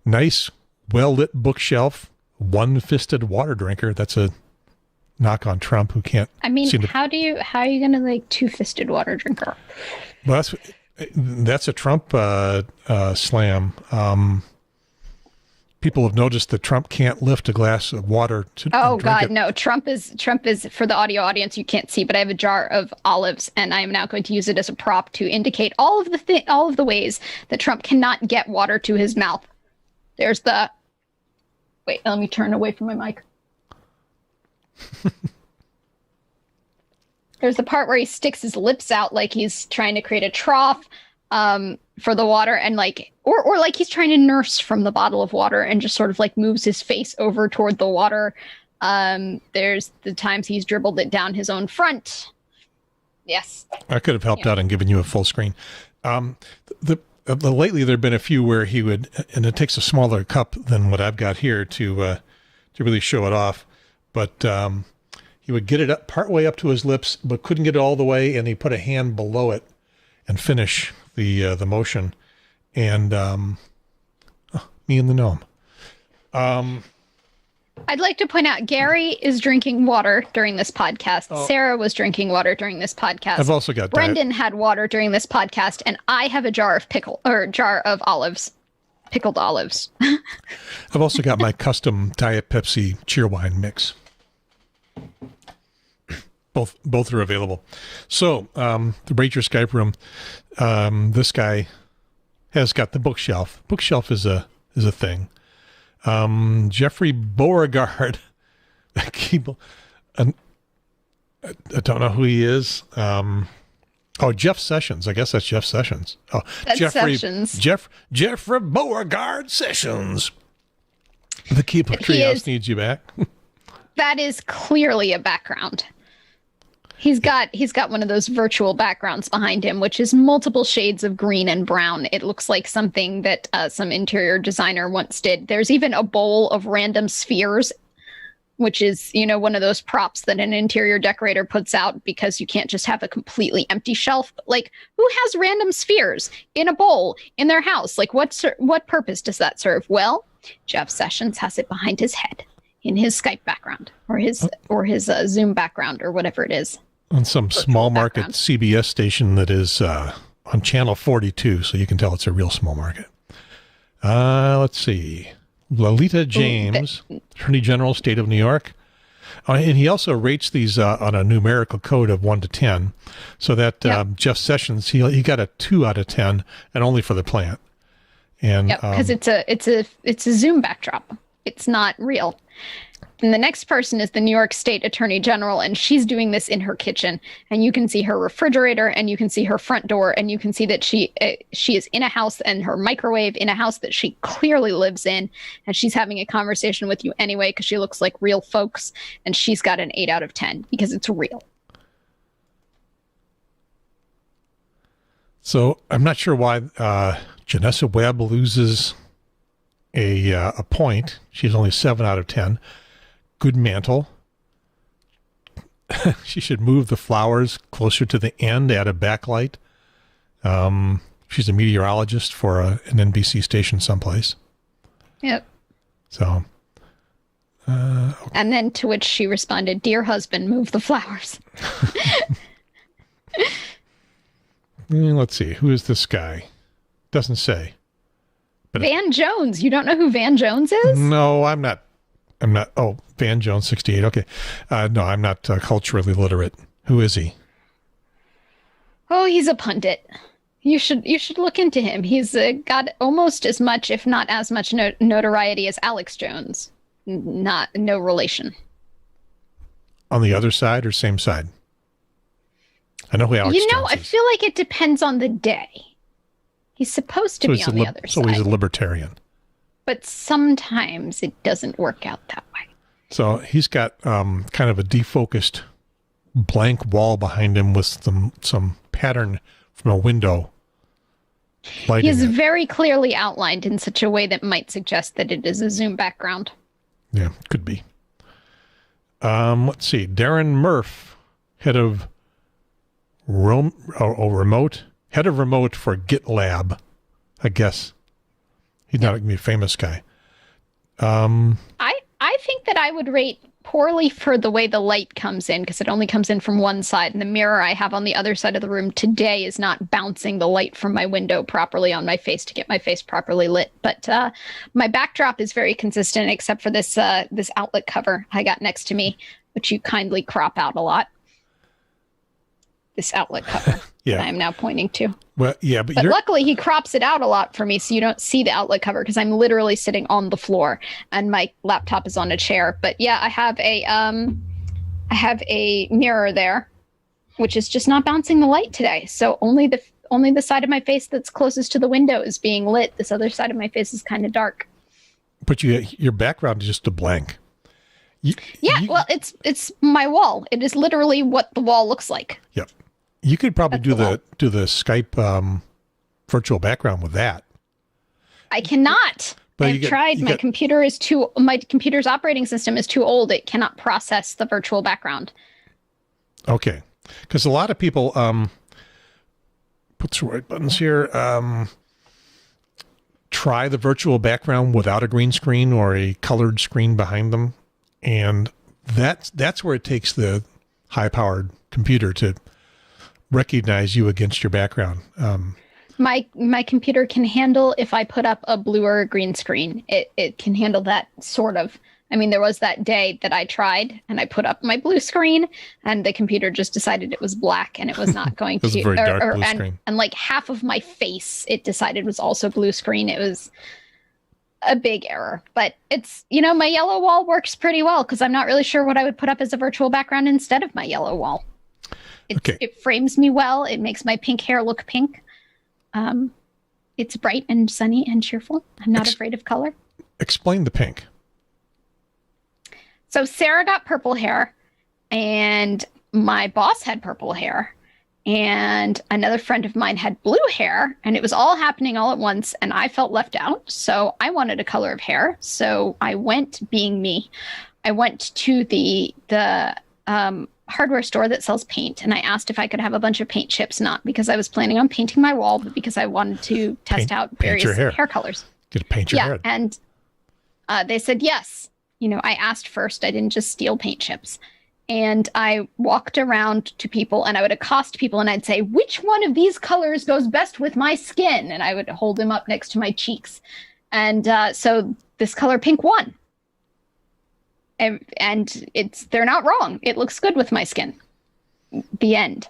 Nice, well-lit bookshelf, one-fisted water drinker. That's a knock on Trump, who can't. I mean, how are you going to like two-fisted water drinker? Well, that's a Trump slam. People have noticed that Trump can't lift a glass of water to Oh drink God, it. no! Trump is for the audio audience. You can't see, but I have a jar of olives, and I am now going to use it as a prop to indicate all of the ways that Trump cannot get water to his mouth. There's the. Wait, let me turn away from my mic. There's the part where he sticks his lips out like he's trying to create a trough for the water, and like or like he's trying to nurse from the bottle of water and just sort of like moves his face over toward the water. There's the times he's dribbled it down his own front. Yes. I could have helped out and given you a full screen. Lately there have been a few where he would, and it takes a smaller cup than what I've got here to really show it off, but he would get it up partway up to his lips, but couldn't get it all the way, and he put a hand below it and finish the motion. And me and the gnome. I'd like to point out Gary is drinking water during this podcast. Oh. Sarah was drinking water during this podcast. I've also got Brendan had water during this podcast, and I have a jar of olives. Pickled olives. I've also got my custom Diet Pepsi Cheerwine mix. Both are available. So, the Rate Your Skype Room, this guy has got the bookshelf. Bookshelf is a thing. Jeffrey Beauregard, I don't know who he is. Jeff Sessions. I guess that's Jeff Sessions. Oh, that's Sessions. Jeffrey Beauregard Sessions. The Keep of Treehouse needs you back. That is clearly a background. He's got one of those virtual backgrounds behind him, which is multiple shades of green and brown. It looks like something that some interior designer once did. There's even a bowl of random spheres, which is, one of those props that an interior decorator puts out because you can't just have a completely empty shelf. But, like, who has random spheres in a bowl in their house? Like, what purpose does that serve? Well, Jeff Sessions has it behind his head in his Skype background or his Zoom background or whatever it is. on some small market background. CBS station that is on channel 42, so you can tell it's a real small market. Let's see. Lolita James, Attorney General, State of New York. And he also rates these on a numerical code of 1 to 10, so that Jeff Sessions, he got a 2 out of 10, and only for the plant. And because it's a Zoom backdrop. It's not real. And the next person is the New York State Attorney General, and she's doing this in her kitchen. And you can see her refrigerator, and you can see her front door, and you can see that she is in a house, and her microwave in a house that she clearly lives in. And she's having a conversation with you anyway because she looks like real folks, and she's got an 8 out of 10 because it's real. so I'm not sure why Janessa Webb loses a point. She's only 7 out of 10. Good mantle. She should move the flowers closer to the end, add a backlight. She's a meteorologist for an NBC station someplace. Yep. So. Okay. And then to which she responded, "Dear husband, move the flowers." Let's see. Who is this guy? Doesn't say. But Van Jones. You don't know who Van Jones is? No, I'm not. Oh, Van Jones, 68. Okay. No, I'm not culturally literate. Who is he? Oh, he's a pundit. You should look into him. He's got almost as much, if not as much, notoriety as Alex Jones. No relation. On the other side or same side? I know who Alex Jones I is. feel like it depends on the day. He's supposed to be on the other So side. he's a libertarian. But sometimes it doesn't work out that way. So he's got kind of a defocused blank wall behind him with some pattern from a window. He is very clearly outlined in such a way that might suggest that it is a Zoom background. Yeah, could be. Let's see. Darren Murph, head of remote for GitLab, I guess. He's not going to be a famous guy. I think that I would rate poorly for the way the light comes in, because it only comes in from one side, and the mirror I have on the other side of the room today is not bouncing the light from my window properly on my face to get my face properly lit. But my backdrop is very consistent, except for this outlet cover I got next to me, which you kindly crop out a lot. This outlet cover that I'm now pointing to. Well, yeah, but luckily he crops it out a lot for me, so you don't see the outlet cover, because I'm literally sitting on the floor and my laptop is on a chair. But yeah, I have a mirror there, which is just not bouncing the light today. So only the side of my face that's closest to the window is being lit. This other side of my face is kind of dark. But your background is just a blank. Well, it's my wall. It is literally what the wall looks like. Yep. You could probably do the Skype virtual background with that. I cannot. I've tried. My computer's operating system is too old. It cannot process the virtual background. Okay. Because a lot of people put the right buttons here. Try the virtual background without a green screen or a colored screen behind them. And that's where it takes the high-powered computer to recognize you against your background. My computer can handle if I put up a blue or a green screen. It can handle that sort of. I mean, there was that day that I tried and I put up my blue screen and the computer just decided it was black and it was not going to. It was a very dark blue screen. And like half of my face, it decided was also blue screen. It was a big error, but it's, my yellow wall works pretty well because I'm not really sure what I would put up as a virtual background instead of my yellow wall. It frames me well. It makes my pink hair look pink. It's bright and sunny and cheerful. I'm not afraid of color. Explain the pink. So Sarah got purple hair and my boss had purple hair and another friend of mine had blue hair, and it was all happening all at once and I felt left out. So I wanted a color of hair. So I went, being me, I went to the hardware store that sells paint, and I asked if I could have a bunch of paint chips, not because I was planning on painting my wall, but because I wanted to test out various hair colors. Get to paint your hair. And they said yes. I asked first. I didn't just steal paint chips. And I walked around to people and I would accost people and I'd say, which one of these colors goes best with my skin? And I would hold them up next to my cheeks. And so this color pink won. And they're not wrong. It looks good with my skin. The end.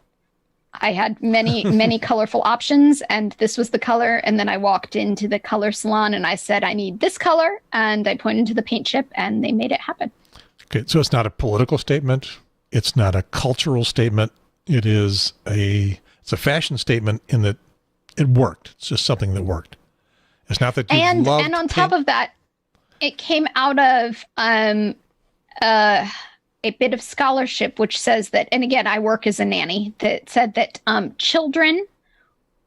I had many colorful options, and this was the color. And then I walked into the color salon and I said, I need this color. And I pointed to the paint chip and they made it happen. Okay, so it's not a political statement. It's not a cultural statement. It's a fashion statement in that it worked. It's just something that worked. It's not that you loved and on top of that, it came out of a bit of scholarship which says that, and again, I work as a nanny, that said that children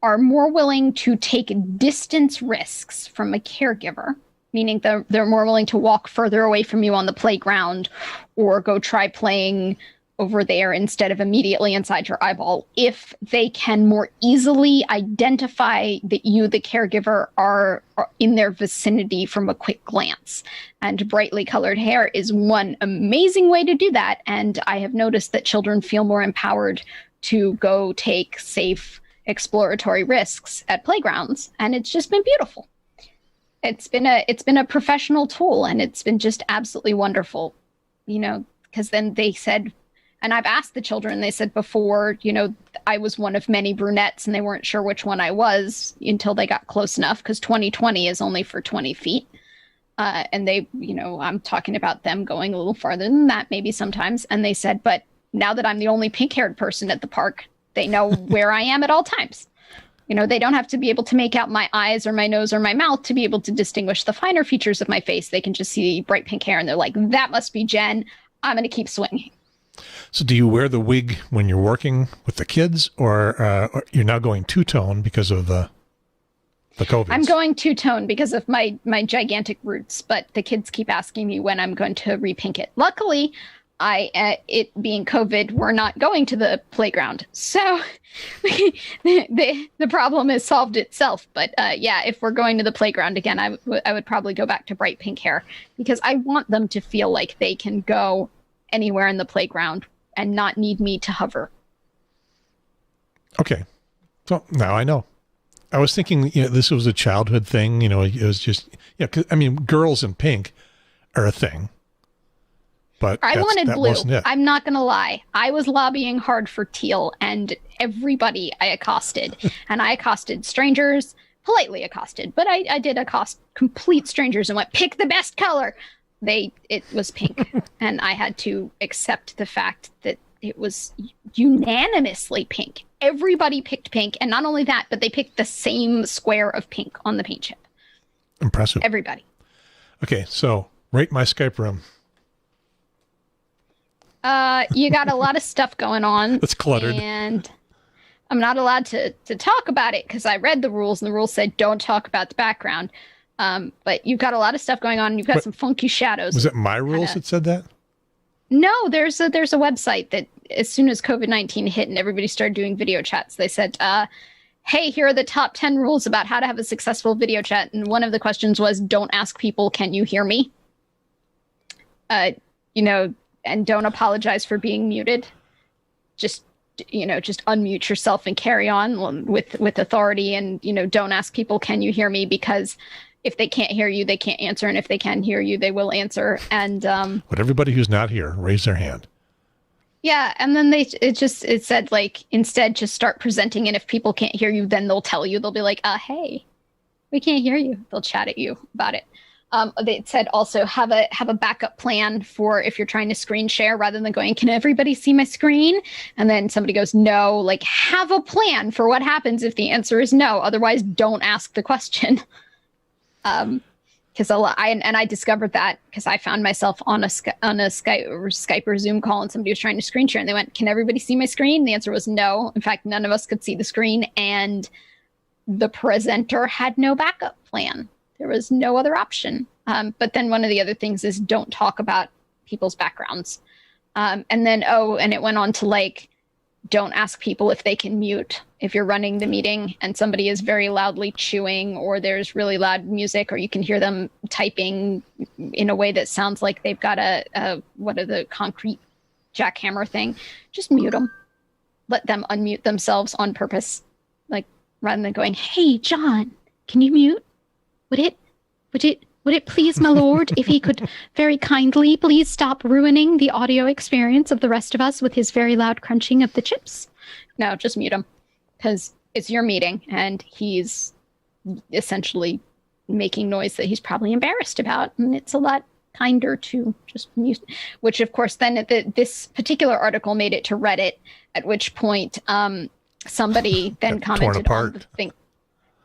are more willing to take distance risks from a caregiver, meaning they're more willing to walk further away from you on the playground or go try playing over there instead of immediately inside your eyeball, if they can more easily identify that you, the caregiver, are in their vicinity from a quick glance. And brightly colored hair is one amazing way to do that. And I have noticed that children feel more empowered to go take safe exploratory risks at playgrounds. And it's just been beautiful. It's been a professional tool, and it's been just absolutely wonderful, because then they said, and I've asked the children, they said before, I was one of many brunettes and they weren't sure which one I was until they got close enough, because 20/20 is only for 20 feet. And they, I'm talking about them going a little farther than that, maybe sometimes. And they said, but now that I'm the only pink-haired person at the park, they know where I am at all times. They don't have to be able to make out my eyes or my nose or my mouth to be able to distinguish the finer features of my face. They can just see bright pink hair and they're like, that must be Jen. I'm going to keep swinging. So do you wear the wig when you're working with the kids, or you're now going two-tone because of the COVID? I'm going two-tone because of my gigantic roots, but the kids keep asking me when I'm going to repink it. Luckily, it being COVID, we're not going to the playground. So the problem has solved itself. But yeah, if we're going to the playground again, I would probably go back to bright pink hair, because I want them to feel like they can go anywhere in the playground and not need me to hover. Okay. So now I know. I was thinking, this was a childhood thing, it was just, 'cause, girls in pink are a thing. But I wanted blue. I'm not going to lie. I was lobbying hard for teal, and everybody I accosted, and I accosted strangers, politely accosted, but I did accost complete strangers and went, pick the best color. It was pink, and I had to accept the fact that it was unanimously pink. Everybody picked pink, and not only that, but they picked the same square of pink on the paint chip. Impressive. Everybody. Okay, so rate my Skype room. You got a lot of stuff going on. It's cluttered. And I'm not allowed to talk about it because I read the rules, and the rules said don't talk about the background. But you've got a lot of stuff going on, and you've got some funky shadows. Was it my rules that said that? No, there's a website that as soon as COVID-19 hit and everybody started doing video chats, they said, hey, here are the top 10 rules about how to have a successful video chat. And one of the questions was, don't ask people, can you hear me? And don't apologize for being muted. Just unmute yourself and carry on with authority. And, don't ask people, can you hear me? Because if they can't hear you, they can't answer. And if they can hear you, they will answer. And but everybody who's not here, raise their hand. Yeah. And then it said, like, instead just start presenting. And if people can't hear you, then they'll tell you. They'll be like, hey, we can't hear you. They'll chat at you about it. They said also have a backup plan for if you're trying to screen share, rather than going, can everybody see my screen? And then somebody goes, no, like, have a plan for what happens if the answer is no. Otherwise, don't ask the question. Because I discovered that because I found myself on a Skype or Zoom call, and somebody was trying to screen share, and they went, can everybody see my screen? The answer was no. In fact, none of us could see the screen, and the presenter had no backup plan. There was no other option. But then one of the other things is don't talk about people's backgrounds. And then, and it went on to, like, don't ask people if they can mute if you're running the meeting and somebody is very loudly chewing, or there's really loud music, or you can hear them typing in a way that sounds like they've got what are the concrete jackhammer thing, just mute them. Let them unmute themselves on purpose, like rather than going, "Hey, John, can you mute? Would it please, my lord, if he could very kindly please stop ruining the audio experience of the rest of us with his very loud crunching of the chips?" No, just mute him, because it's your meeting, and he's essentially making noise that he's probably embarrassed about, and it's a lot kinder to just mute. Which, of course, then this particular article made it to Reddit, at which point somebody then commented on the thing.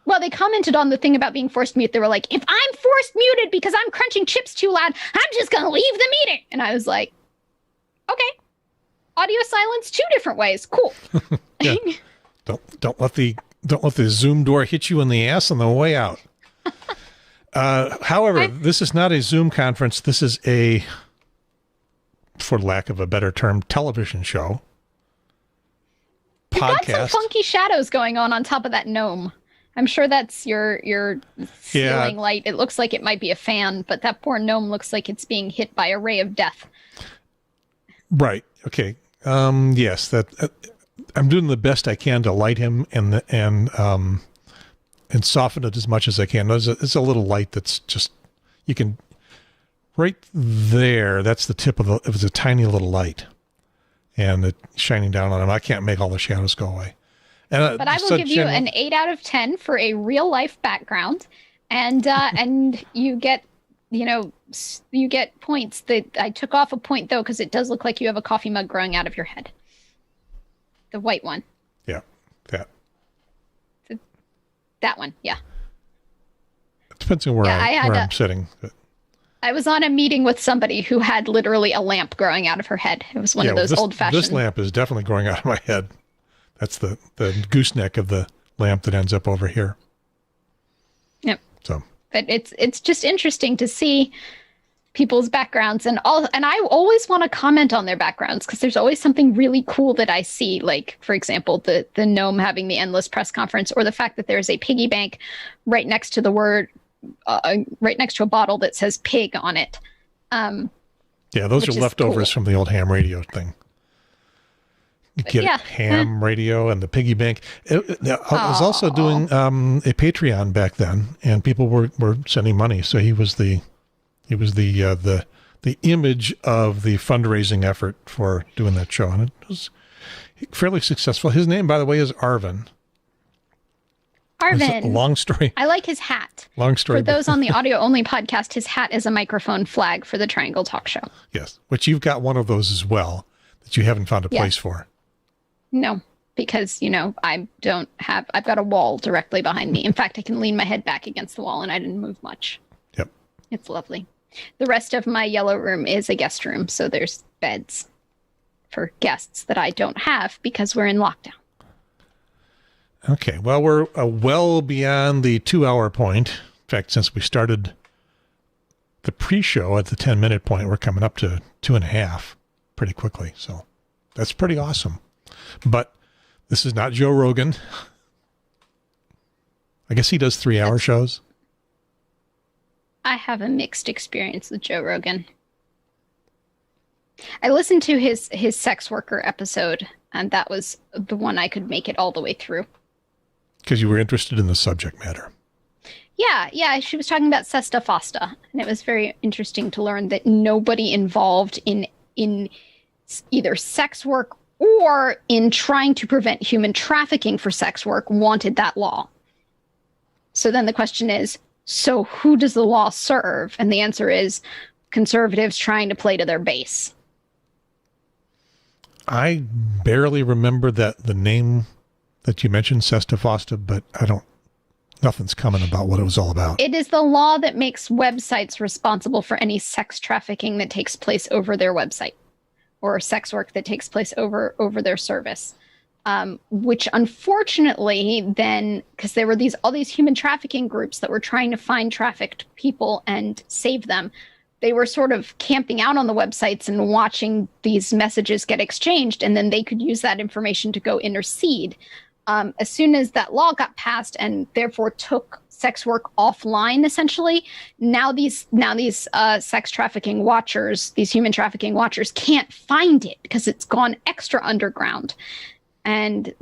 Well, they commented on the thing about being forced mute. They were like, "If I'm forced muted because I'm crunching chips too loud, I'm just going to leave the meeting." And I was like, okay, audio silence 2 different ways. Cool. Yeah. Don't let the Zoom door hit you in the ass on the way out. However, this is not a Zoom conference. This is a, for lack of a better term, television show. You've got some funky shadows going on top of that gnome. I'm sure that's your ceiling light. It looks like it might be a fan, but that poor gnome looks like it's being hit by a ray of death. Right. Okay. Yes. That I'm doing the best I can to light him and soften it as much as I can. It's a little light that's just, you can, right there. That's the tip of it was a tiny little light, and it's shining down on him. I can't make all the shadows go away. But I will give you an 8 out of 10 for a real life background, and you get points. That I took off a point though because it does look like you have a coffee mug growing out of your head. The white one. Yeah, that one. Yeah. It depends on where I'm sitting. But. I was on a meeting with somebody who had literally a lamp growing out of her head. It was one of those old-fashioned. This lamp is definitely growing out of my head. That's the gooseneck of the lamp that ends up over here. Yep. So, but it's just interesting to see people's backgrounds and I always want to comment on their backgrounds because there's always something really cool that I see. Like, for example, the gnome having the endless press conference, or the fact that there's a piggy bank right next to the word, right next to a bottle that says pig on it. Yeah, those are leftovers from the old ham radio thing. You get ham radio and the piggy bank. I was also doing a Patreon back then, and people were sending money. So he was the image of the fundraising effort for doing that show, and it was fairly successful. His name, by the way, is Arvin. Arvin. A long story. I like his hat. Long story. For those on the audio only podcast, his hat is a microphone flag for the Triangle Talk Show. Yes, which you've got one of those as well that you haven't found a place for. No, because, I've got a wall directly behind me. In fact, I can lean my head back against the wall and I didn't move much. Yep. It's lovely. The rest of my yellow room is a guest room. So there's beds for guests that I don't have because we're in lockdown. Okay. Well, we're well beyond the 2-hour point. In fact, since we started the pre-show at the 10-minute point, we're coming up to 2.5 pretty quickly. So that's pretty awesome. But this is not Joe Rogan. I guess he does 3-hour shows. I have a mixed experience with Joe Rogan. I listened to his sex worker episode, and that was the one I could make it all the way through. Because you were interested in the subject matter. Yeah. She was talking about Sesta Fosta, and it was very interesting to learn that nobody involved in either sex work or in trying to prevent human trafficking for sex work wanted that law. So then the question is, so who does the law serve? And the answer is conservatives trying to play to their base. I barely remember the name that you mentioned, Sesta Fosta, but nothing's coming about what it was all about. It is the law that makes websites responsible for any sex trafficking that takes place over their website, or sex work that takes place over their service. Which unfortunately then, because there were all these human trafficking groups that were trying to find trafficked people and save them, they were sort of camping out on the websites and watching these messages get exchanged, and then they could use that information to go intercede. As soon as that law got passed and therefore took sex work offline, essentially. Now these sex trafficking watchers, these human trafficking watchers, can't find it because it's gone extra underground, and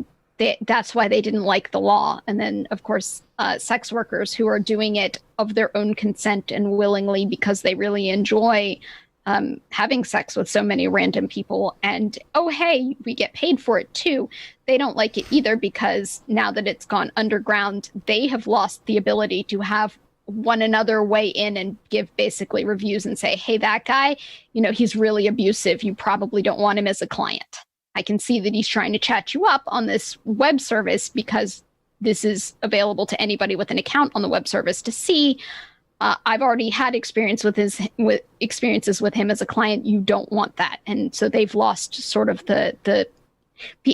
that's why they didn't like the law. And then, of course, sex workers who are doing it of their own consent and willingly because they really enjoy having sex with so many random people. And, oh, hey, we get paid for it, too. They don't like it either because now that it's gone underground, they have lost the ability to have one another weigh in and give basically reviews and say, hey, that guy, he's really abusive. You probably don't want him as a client. I can see that he's trying to chat you up on this web service because this is available to anybody with an account on the web service to see. I've already had experiences with him as a client. You don't want that. And so they've lost sort of the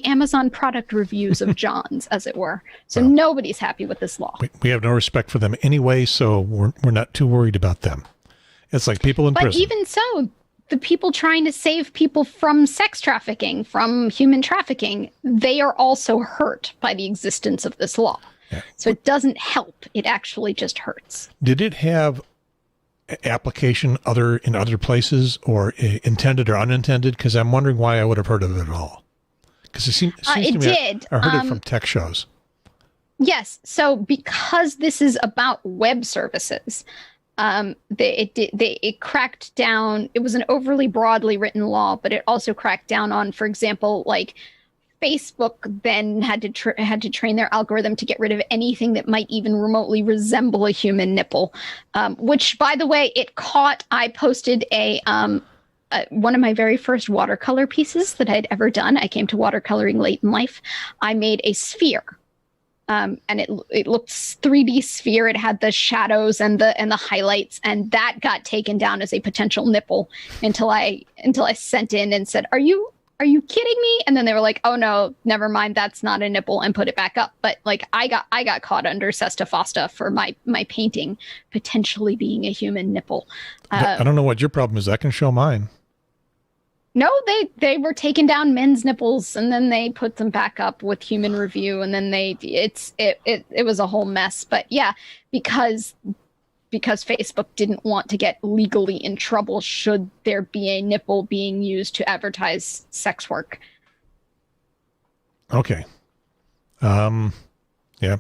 Amazon product reviews of John's, as it were. So nobody's happy with this law. We have no respect for them anyway, so we're not too worried about them. It's like people in prison. But even so, the people trying to save people from sex trafficking, from human trafficking, they are also hurt by the existence of this law. Yeah. So it doesn't help. It actually just hurts. Did it have application in other places, or intended or unintended? Because I'm wondering why I would have heard of it at all. Because it seems to me did. I heard it from tech shows. Yes. So because this is about web services, it cracked down. It was an overly broadly written law, but it also cracked down on, for example, like Facebook then had to train their algorithm to get rid of anything that might even remotely resemble a human nipple, which, by the way, it caught. I posted one of my very first watercolor pieces that I'd ever done. I came to watercoloring late in life. I made a sphere. And it looked 3D sphere. It had the shadows and the highlights, and that got taken down as a potential nipple until I sent in and said, "Are you kidding me?" And then they were like, "Oh no, never mind. That's not a nipple," and put it back up. But like I got caught under Sesta Fosta for my painting potentially being a human nipple. I don't know what your problem is. I can show mine. No, they were taking down men's nipples and then they put them back up with human review, and then it was a whole mess. But yeah, because Facebook didn't want to get legally in trouble should there be a nipple being used to advertise sex work. Okay. Yeah.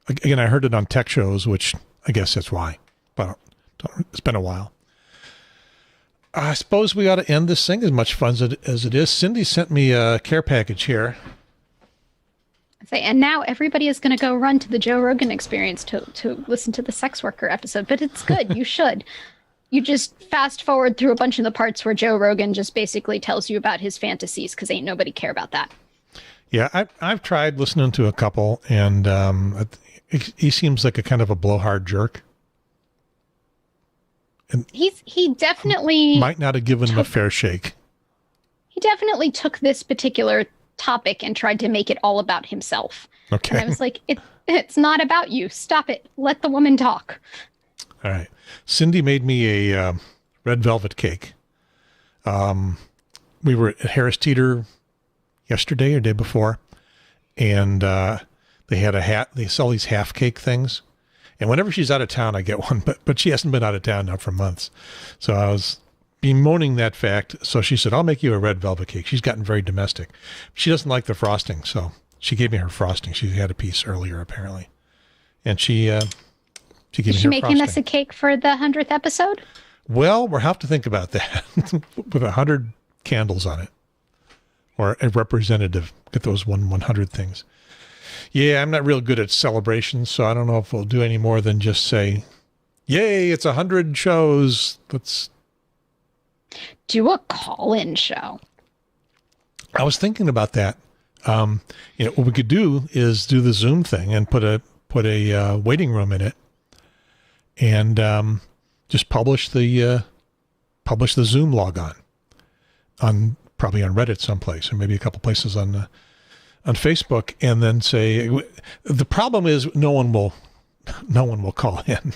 Again, I heard it on tech shows, which I guess that's why. But it's been a while. I suppose we ought to end this thing, as much fun as it is. Cindy sent me a care package here. And now everybody is going to go run to the Joe Rogan Experience to listen to the sex worker episode. But it's good. You should. You just fast forward through a bunch of the parts where Joe Rogan just basically tells you about his fantasies, because ain't nobody care about that. Yeah, I've tried listening to a couple, and he seems like a kind of a blowhard jerk. And he definitely might not have given him a fair shake. He definitely took this particular topic and tried to make it all about himself. Okay. And I was like, it's not about you. Stop it. Let the woman talk. All right. Cindy made me a red velvet cake. We were at Harris Teeter yesterday or day before, and they had they sell these half cake things. And whenever she's out of town, I get one, but she hasn't been out of town now for months. So I was bemoaning that fact. So she said, "I'll make you a red velvet cake." She's gotten very domestic. She doesn't like the frosting, so she gave me her frosting. She had a piece earlier, apparently. And she gave me her frosting. Is she making us a cake for the 100th episode? Well, we'll have to think about that. With 100 candles on it. Or a representative. Get those 100 things. Yeah, I'm not real good at celebrations, so I don't know if we'll do any more than just say, "Yay, it's 100 shows." Let's do a call-in show. I was thinking about that. What we could do is do the Zoom thing and put a waiting room in it, and just publish the Zoom log on probably on Reddit someplace, or maybe a couple places on Facebook, and then say, the problem is no one will call in.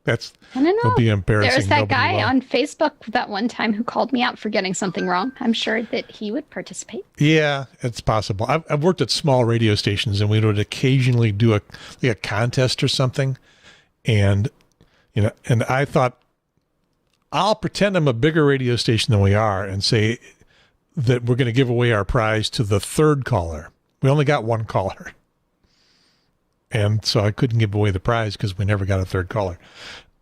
That's I don't know. It'll be embarrassing. There was that Nobody guy will. on Facebook that one time who called me out for getting something wrong. I'm sure that he would participate. Yeah, it's possible. I've worked at small radio stations, and we would occasionally do a contest or something, and and I thought, I'll pretend I'm a bigger radio station than we are, and say that we're going to give away our prize to the third caller. We only got one caller, and so I couldn't give away the prize because we never got a third caller.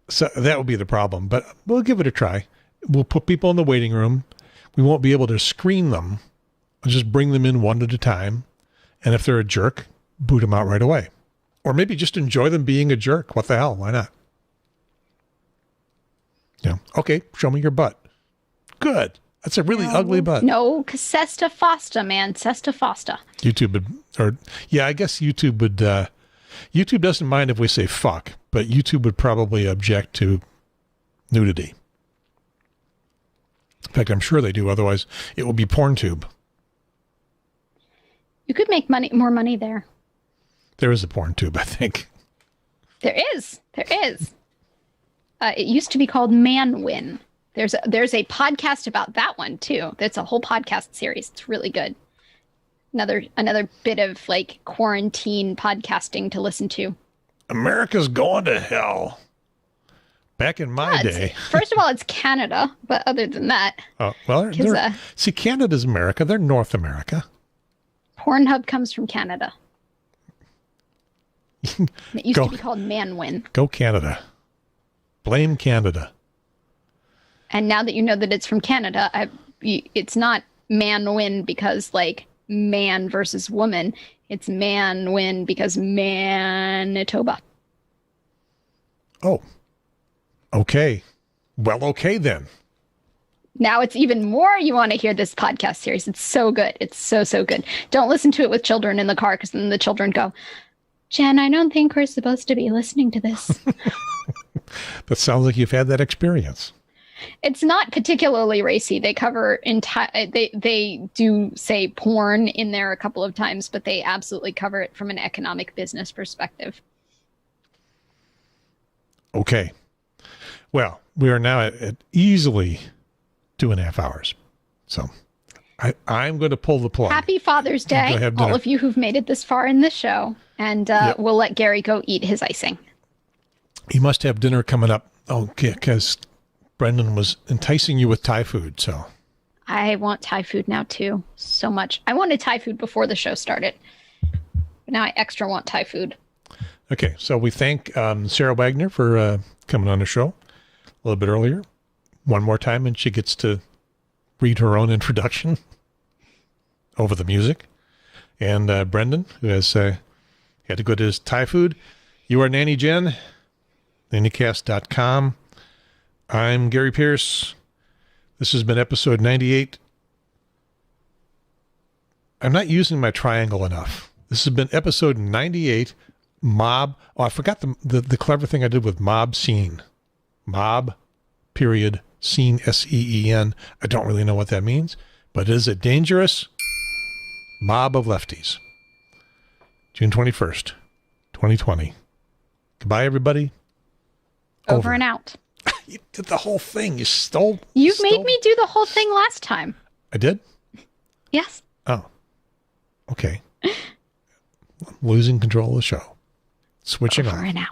So that would be the problem, but we'll give it a try. We'll put people in the waiting room. We won't be able to screen them. We'll just bring them in one at a time. And if they're a jerk, boot them out right away. Or maybe just enjoy them being a jerk. What the hell? Why not? Yeah. Okay, show me your butt. Good. That's a really ugly butt. No, because Sesta Fosta, man. Sesta Fosta. YouTube would, I guess YouTube would, YouTube doesn't mind if we say fuck, but YouTube would probably object to nudity. In fact, I'm sure they do. Otherwise, it would be PornTube. You could make more money there. There is a PornTube, I think. There is. It used to be called ManWin. There's a podcast about that one too. That's a whole podcast series. It's really good. Another bit of like quarantine podcasting to listen to. America's going to hell. Back in my day. First of all, it's Canada, but other than that. Oh, well, see, Canada's America. They're North America. Pornhub comes from Canada. It used to be called ManWin. Go Canada. Blame Canada. And now that you know that it's from Canada, it's not ManWin because like man versus woman. It's ManWin because Manitoba. Oh, okay. Well, okay then. Now it's even more you want to hear this podcast series. It's so good. It's so good. Don't listen to it with children in the car because then the children go, Jen, I don't think we're supposed to be listening to this. That sounds like you've had that experience. It's not particularly racy. They cover they do say porn in there a couple of times, but they absolutely cover it from an economic business perspective. Okay. Well, we are now at easily 2.5 hours. So I'm going to pull the plug. Happy Father's Day, all of you who've made it this far in the show. And we'll let Gary go eat his icing. He must have dinner coming up. Okay, because Brendan was enticing you with Thai food, so. I want Thai food now, too. So much. I wanted Thai food before the show started. But now I extra want Thai food. Okay, so we thank Sarah Wagner for coming on the show a little bit earlier. One more time, and she gets to read her own introduction over the music. And Brendan, who has had to go to his Thai food. You are Nanny Jen, nannycast.com. I'm Gary Pierce. This has been episode 98. I'm not using my triangle enough. This has been episode 98, Mob. Oh, I forgot the clever thing I did with Mob Scene. Mob, period, Scene, S-E-E-N. I don't really know what that means, but it is a Dangerous Mob of Lefties. June 21st, 2020. Goodbye, everybody. Over and out. You did the whole thing. You stole. You made me do the whole thing last time. I did? Yes. Oh. Okay. I'm losing control of the show. Switching on. Over and out.